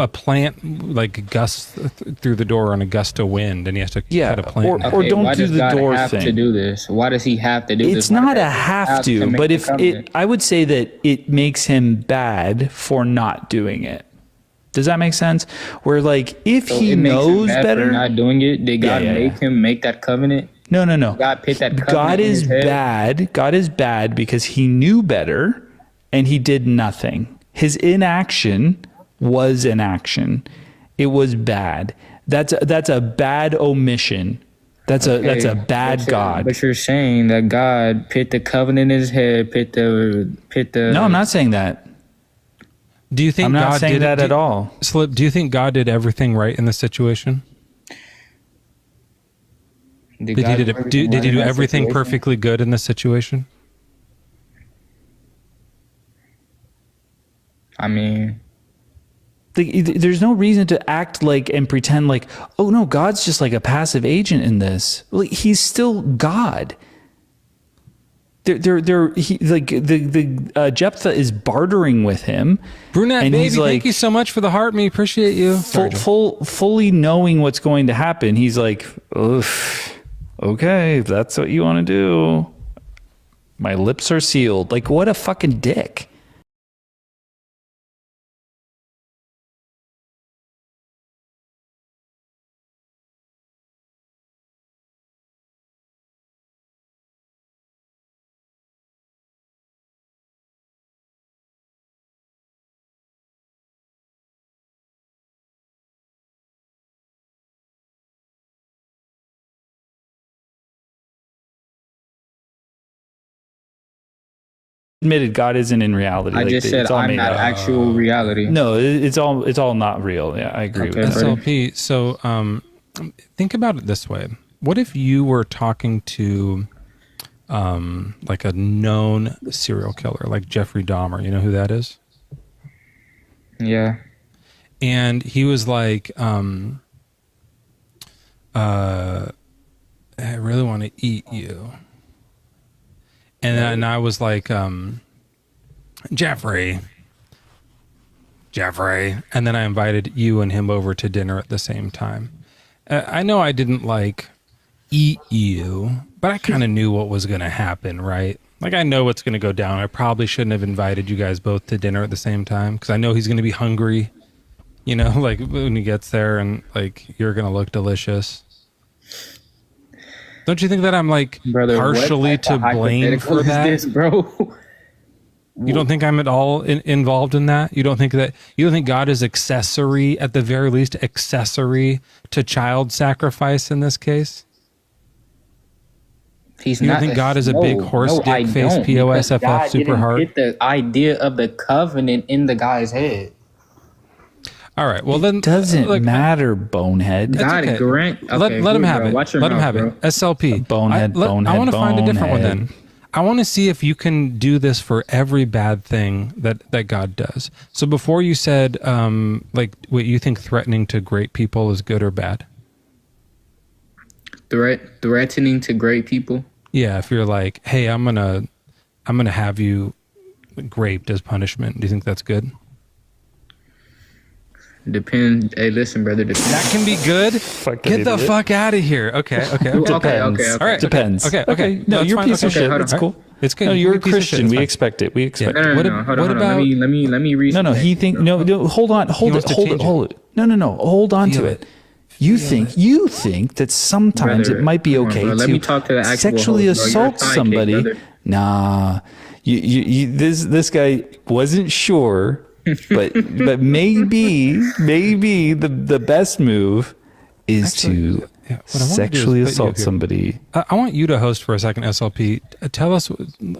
plant like gust through the door on a gust of wind, and he has to cut a plant. Or don't do the door thing. To do this? Why does he have to do this? It's not a have to, but if it, I would say that it makes him bad for not doing it. Does that make sense? Where like if he knows better, not doing it, did God make him make that covenant? No. God picked that covenant. God is bad. God is bad because he knew better and he did nothing. His inaction was an action. It was bad. That's a bad omission. That's a bad God. But you're saying that God put the covenant in his head, put the. No, I'm not saying that. Do you think I'm not God saying did that at all? Slip, do you think God did everything right in the situation? Did he do everything perfectly good in this situation? I mean, there's no reason to act like and pretend like, oh no, God's just like a passive agent in this. Like, he's still God. Jephthah is bartering with him. Brunette, baby, thank you so much for the heart. Me appreciate you. Fully knowing what's going to happen. He's like, okay, if that's what you want to do. My lips are sealed. Like, what a fucking dick. Admitted God isn't in reality. I just said I'm not actual reality. No, it's all not real. Yeah, I agree with that. SLP, so think about it this way. What if you were talking to like a known serial killer, like Jeffrey Dahmer? You know who that is? Yeah. And he was like, I really want to eat you. And I was like, Jeffrey. And then I invited you and him over to dinner at the same time. I know I didn't like eat you, but I kind of knew what was going to happen, right? Like, I know what's going to go down. I probably shouldn't have invited you guys both to dinner at the same time because I know he's going to be hungry, you know, like when he gets there, and like you're going to look delicious. Don't you think that I'm like partially to blame for that? This, bro? You don't think I'm at all involved in that? You don't think God is accessory, at the very least, accessory to child sacrifice in this case? He's you not. don't think God is a big horse dick face POSFF super heart? Get the idea of the covenant in the guy's head. All right. Well, then it doesn't matter, bonehead. God okay. grant. Okay, let him have bro. it. Watch your let him mouth, have bro. it. SLP. Bonehead. I want to find a different one then. I want to see if you can do this for every bad thing that God does. So before you said, like, what you think threatening to great people is good or bad? Threatening to great people? Yeah. If you're like, hey, I'm gonna have you raped as punishment. Do you think that's good? Depend. Hey, listen, brother. That can be good. Get the fuck out of here. Okay. Okay. All right. Depends. Okay. No, you're a piece of shit. It's cool. It's good. No, you're a Christian. We expect it. We expect it. Hold on. Let me read. No. He think no. Hold on. Hold it. No. Hold on to it. You think that sometimes it might be okay to sexually assault somebody. Nah. This guy wasn't sure. but maybe the best move is to sexually assault somebody. I want you to host for a second, SLP. Tell us,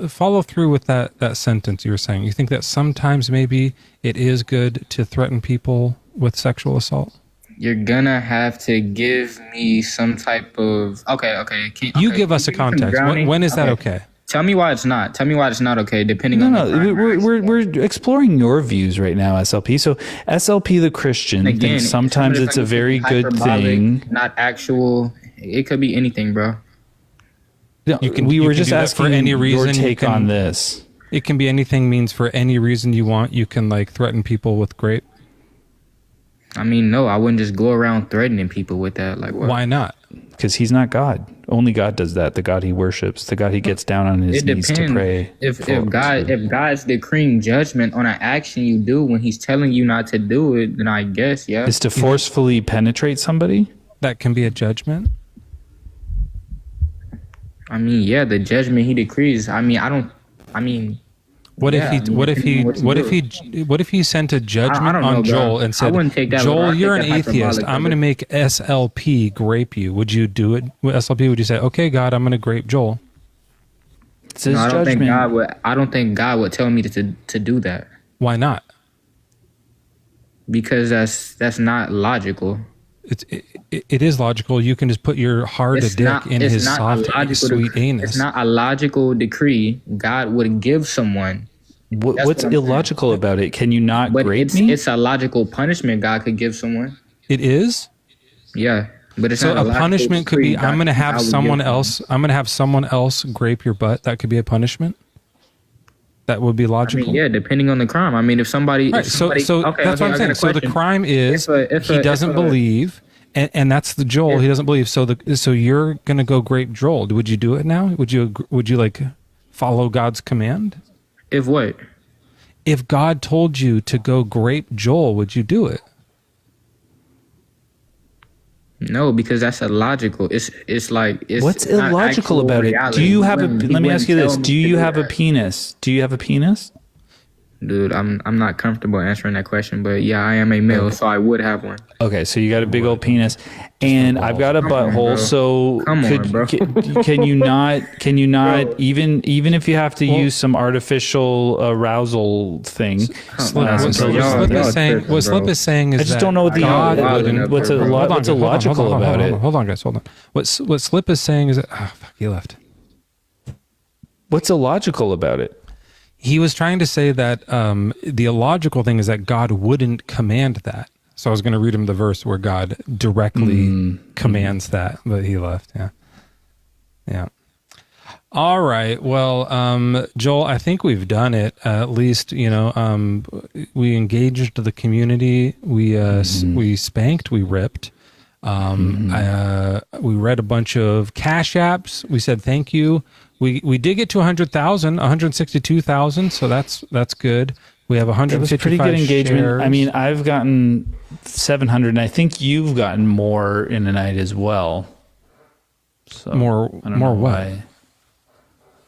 follow through with that sentence you were saying. You think that sometimes maybe it is good to threaten people with sexual assault? You're gonna have to give me some type of You give us a context. When is that okay? Tell me why it's not. Tell me why it's not okay. Depending on we're exploring your views right now, SLP. So SLP the Christian thinks sometimes it's a very good thing. Not actual. It could be anything, bro. We were just asking for any reason your take on this. It can be anything. Means for any reason you want, you can like threaten people with grape. I mean, no, I wouldn't just go around threatening people with that. Like, what? Why not? Because he's not God. Only God does that. The God he worships, the God he gets down on his knees to pray. If God's decreeing judgment on an action you do when he's telling you not to do it, then I guess, yeah. Is to forcefully penetrate somebody? That can be a judgment? I mean, yeah, the judgment he decrees. What if he sent a judgment on Joel and said, Joel, you're an atheist. I'm going to make SLP grape you. Would you do it with SLP? Would you say, okay, God, I'm going to grape Joel? It's his judgment. I don't think God would tell me to do that. Why not? Because that's not logical. It is logical. You can just put your hard dick in his soft, sweet anus. It's not a logical decree. God would give someone. What's illogical about it? Can you not grape me? It's a logical punishment God could give someone. It is? Yeah. But it's so not a punishment could be I'm going to have someone else grape your butt. That could be a punishment. That would be logical. I mean, yeah, depending on the crime. I mean, if somebody, right, so that's what I'm saying. So the crime is he doesn't believe, and that's the Joel. He doesn't believe. So you're gonna go grape Joel. Would you do it now? Would you like follow God's command? If what? If God told you to go grape Joel, would you do it? No, because that's illogical. It's what's illogical about it? Do you have a? Let me ask you this: do you have a penis? Do you have a penis? Dude, I'm not comfortable answering that question, but yeah, I am a male, so I would have one. Okay, so you got a big old penis, and I've got a butthole. So can you not even if you have to use some artificial arousal thing? What Slip is saying is I just don't know what what's illogical about it. Hold on, guys, hold on. What Slip is saying is that he left. What's illogical about it? He was trying to say that the illogical thing is that God wouldn't command that. So I was going to read him the verse where God directly commands that, but he left. Yeah. All right. Well, Joel, I think we've done it. At least, we engaged the community. We spanked. We ripped. We read a bunch of cash apps. We said thank you. We did get to 100,000, 162,000, so that's good. We have 155 It was pretty good engagement. shares. I mean, I've gotten 700, and I think you've gotten more in a night as well. So more what? Why.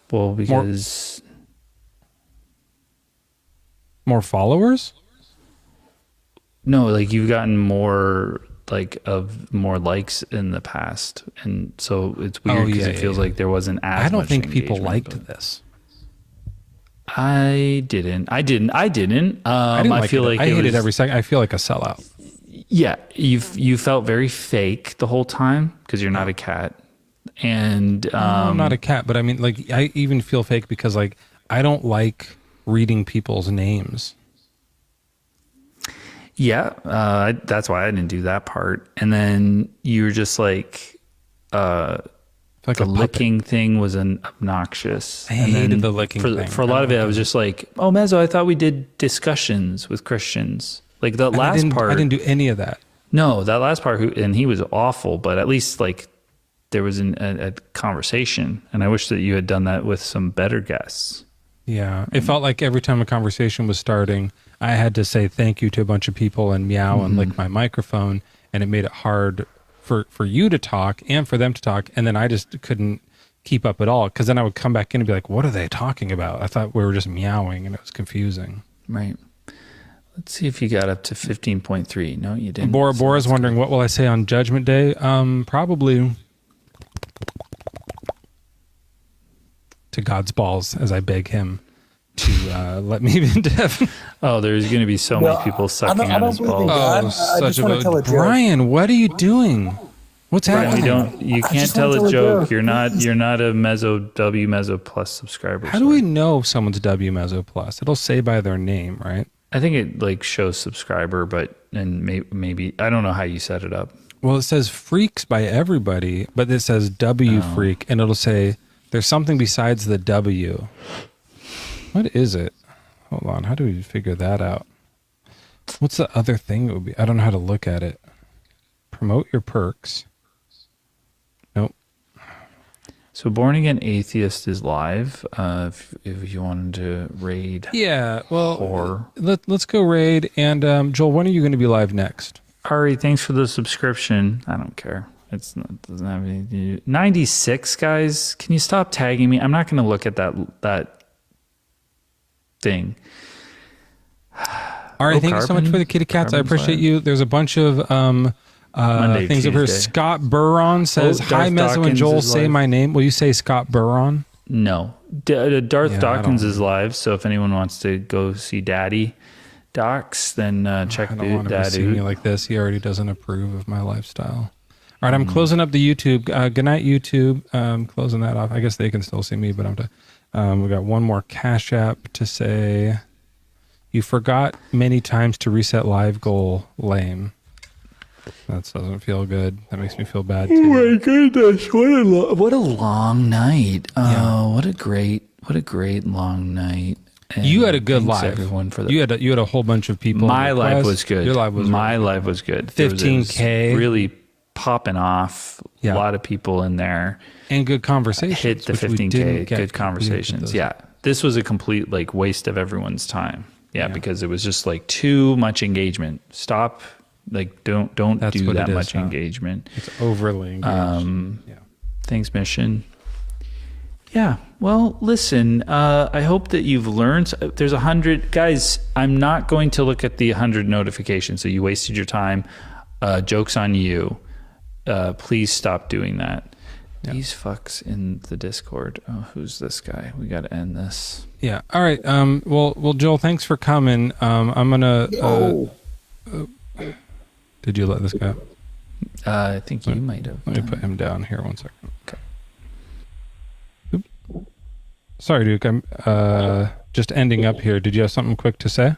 Well, because more followers? No, like you've gotten more more likes in the past, and so it's weird because it feels like there wasn't as. I don't much think people engagement, liked this. I didn't. I feel like I hated every second. I feel like a sellout. Yeah, you felt very fake the whole time because you're not a cat, and I'm not a cat, but I mean, like, I even feel fake because like I don't like reading people's names. Yeah, that's why I didn't do that part. And then you were just like the licking thing was obnoxious. I hated the licking thing. For a lot of it, I was just like, oh, Mezzo, I thought we did discussions with Christians. Like the last part. I didn't do any of that. No, that last part, and he was awful, but at least like there was a conversation. And I wish that you had done that with some better guests. Yeah, it felt like every time a conversation was starting, I had to say thank you to a bunch of people and meow and lick my microphone, and it made it hard for you to talk and for them to talk, and then I just couldn't keep up at all, because then I would come back in and be like, what are they talking about? I thought we were just meowing, and it was confusing. Right. Let's see if you got up to 15.3. No, you didn't. Bora's wondering, what will I say on Judgment Day? Probably to God's balls, as I beg him to let me into heaven. Oh, there's going to be so many people sucking on his balls. Oh, such a Brian, what are you doing? What's happening? You can't tell a joke. You're not a W Mezzo Plus subscriber. How do we know if someone's W Mezzo Plus? It'll say by their name, right? I think it like shows subscriber, and maybe I don't know how you set it up. Well, it says freaks by everybody, but it says W freak, and it'll say there's something besides the W. What is it? Hold on. How do we figure that out? What's the other thing it would be? I don't know how to look at it. Promote your perks. Nope. So Born Again Atheist is live. If you wanted to raid. Yeah. Well, let's go raid. And Joel, when are you going to be live next? Ari, thanks for the subscription. I don't care. It doesn't have anything to do. 96 guys. Can you stop tagging me? I'm not going to look at that thing. All right, thank you so much for the kitty cats. I appreciate you. There's a bunch of things over here. Scott Burron says, "Hi, Mezzo and Joel. Say my name." Will you say Scott Burron? No, Darth Dawkins is live. So if anyone wants to go see Daddy Docs, then check I don't want that to see me like this. He already doesn't approve of my lifestyle. All right, I'm closing up the YouTube. Good night, YouTube. Closing that off. I guess they can still see me, but we got one more Cash App to say. You forgot many times to reset live goal. Lame. That doesn't feel good. That makes me feel bad too. Oh my goodness! What a long night. Oh, what a great long night. And you had a good live. Everyone for that. You had a whole bunch of people. My live was good. Your live was live was good. 15K, really popping off. A lot of people in there and good conversations. Hit the 15K. Good conversations. Yeah, this was a complete waste of everyone's time. Yeah, because it was just too much engagement. Stop. Don't do that much engagement. It's overly engaged. Thanks, Mission. Yeah. Well, listen, I hope that you've learned. There's 100 guys. I'm not going to look at the 100 notifications. So you wasted your time. Joke's on you. Please stop doing that. These fucks in the Discord. Oh, who's this guy? We got to end this. Yeah. All right. Well, Joel, thanks for coming. I'm gonna. Did you let this go? I think you might have. Let me put him down here 1 second. Okay. Oop. Sorry, Duke. I'm just ending up here. Did you have something quick to say?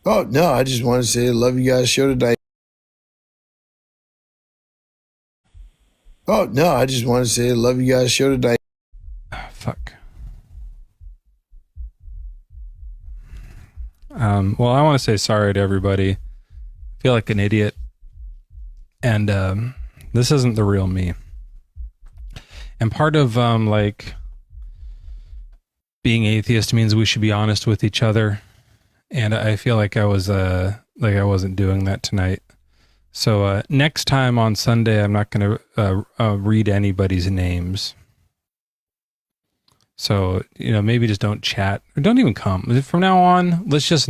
Oh no, I just want to say I love you guys' show today. Oh no, I just want to say I love you guys' show today. Fuck. Well, I want to say sorry to everybody. I feel like an idiot. And this isn't the real me. And part of being atheist means we should be honest with each other. And I feel like I wasn't doing that tonight. So next time on Sunday, I'm not going to read anybody's names. So, maybe just don't chat or don't even come. From now on, just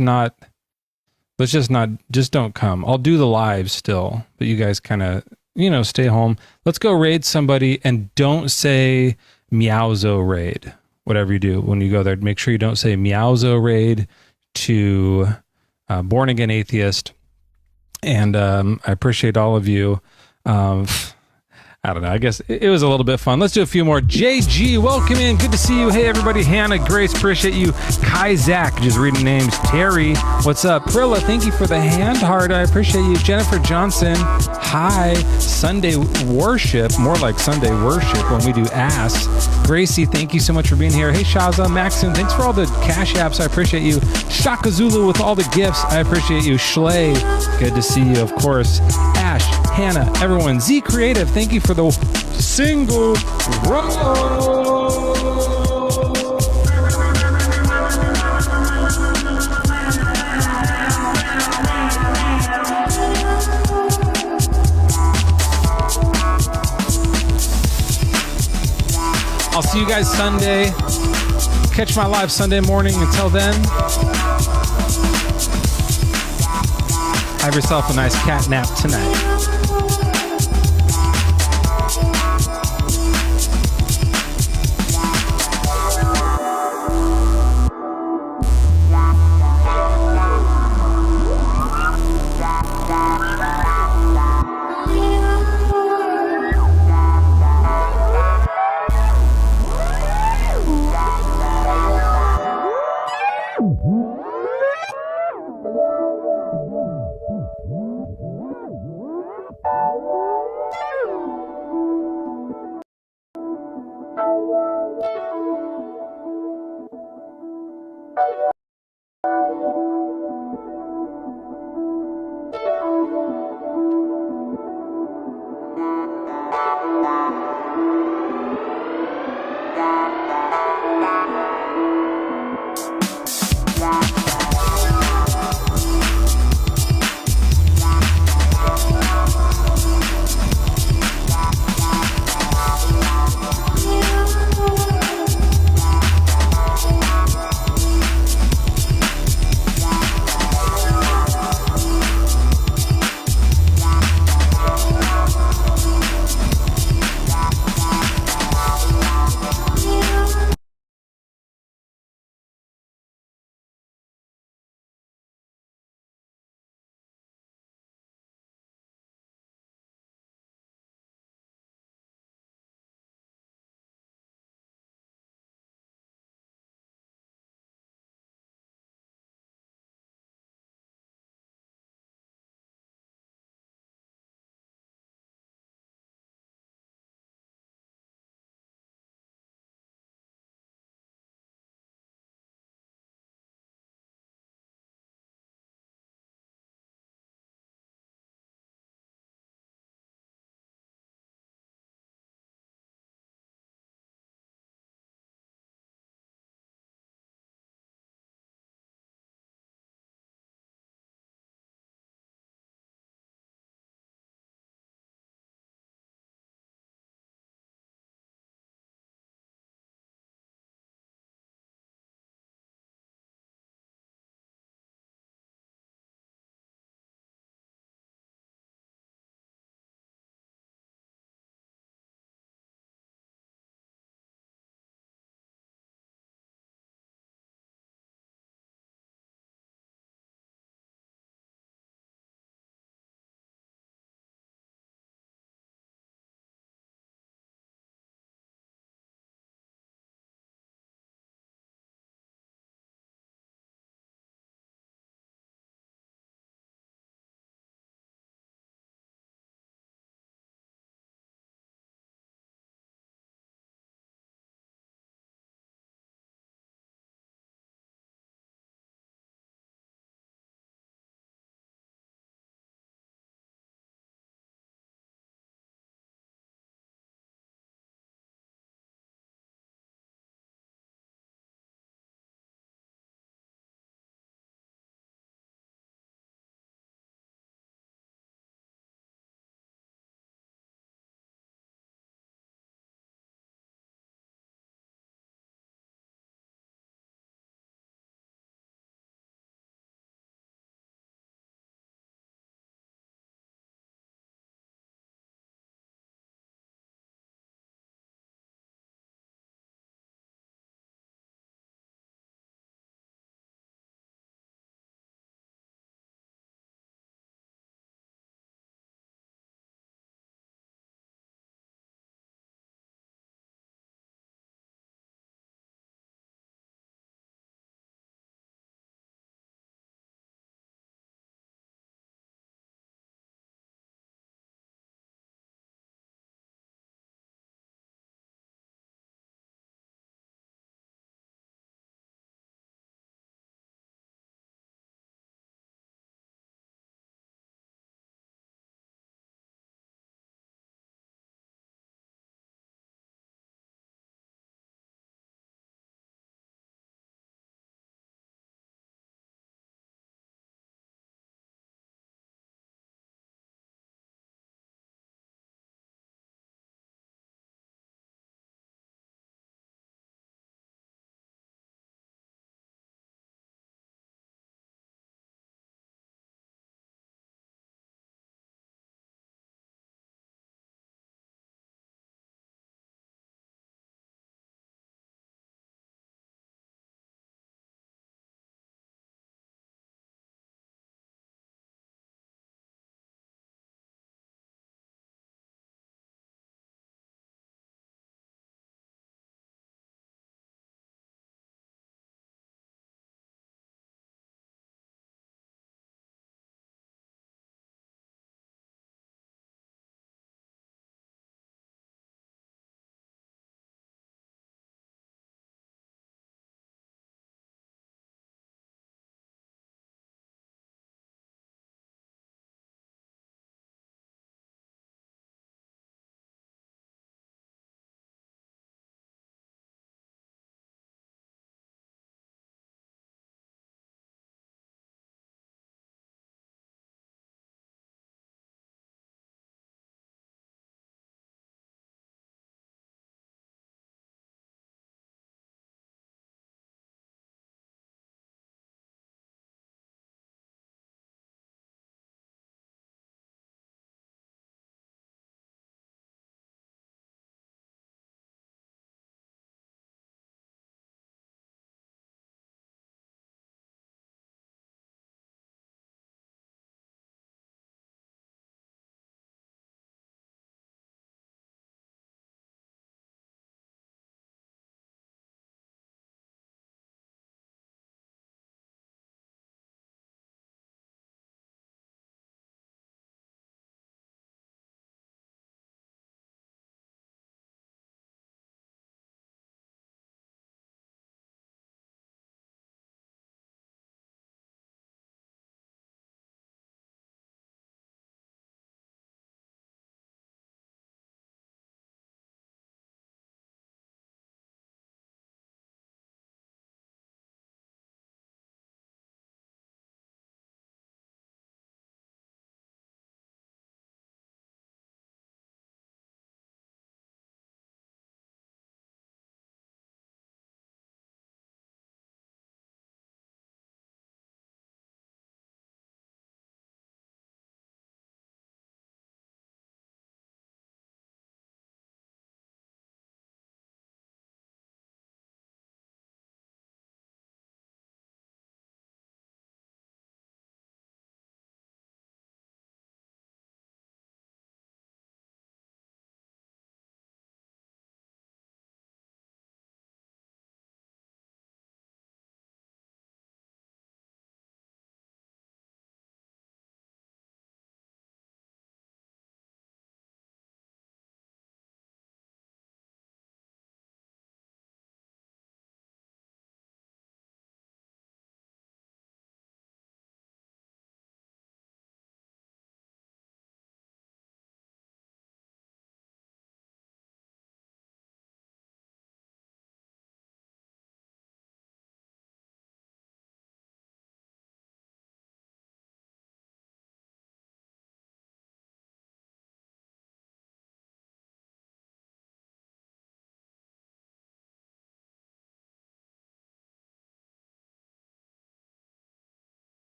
don't come. I'll do the live still, but you guys kind of, stay home. Let's go raid somebody and don't say Meowzo raid, whatever you do when you go there. Make sure you don't say Meowzo raid to Born Again Atheist. And I appreciate all of you. I don't know. I guess it was a little bit fun. Let's do a few more. JG, welcome in. Good to see you. Hey, everybody. Hannah, Grace, appreciate you. Kai Zach, just reading names. Terry, what's up? Prilla, thank you for the hand heart. I appreciate you. Jennifer Johnson, hi. Sunday worship, more like Sunday worship when we do ass. Gracie, thank you so much for being here. Hey, Shaza, Maxim, thanks for all the cash apps. I appreciate you. Shaka Zulu with all the gifts. I appreciate you. Schley, good to see you, of course. Ash, Hannah, everyone. Z Creative, thank you for the single roll. I'll see you guys Sunday. Catch my live Sunday morning. Until then, have yourself a nice cat nap tonight.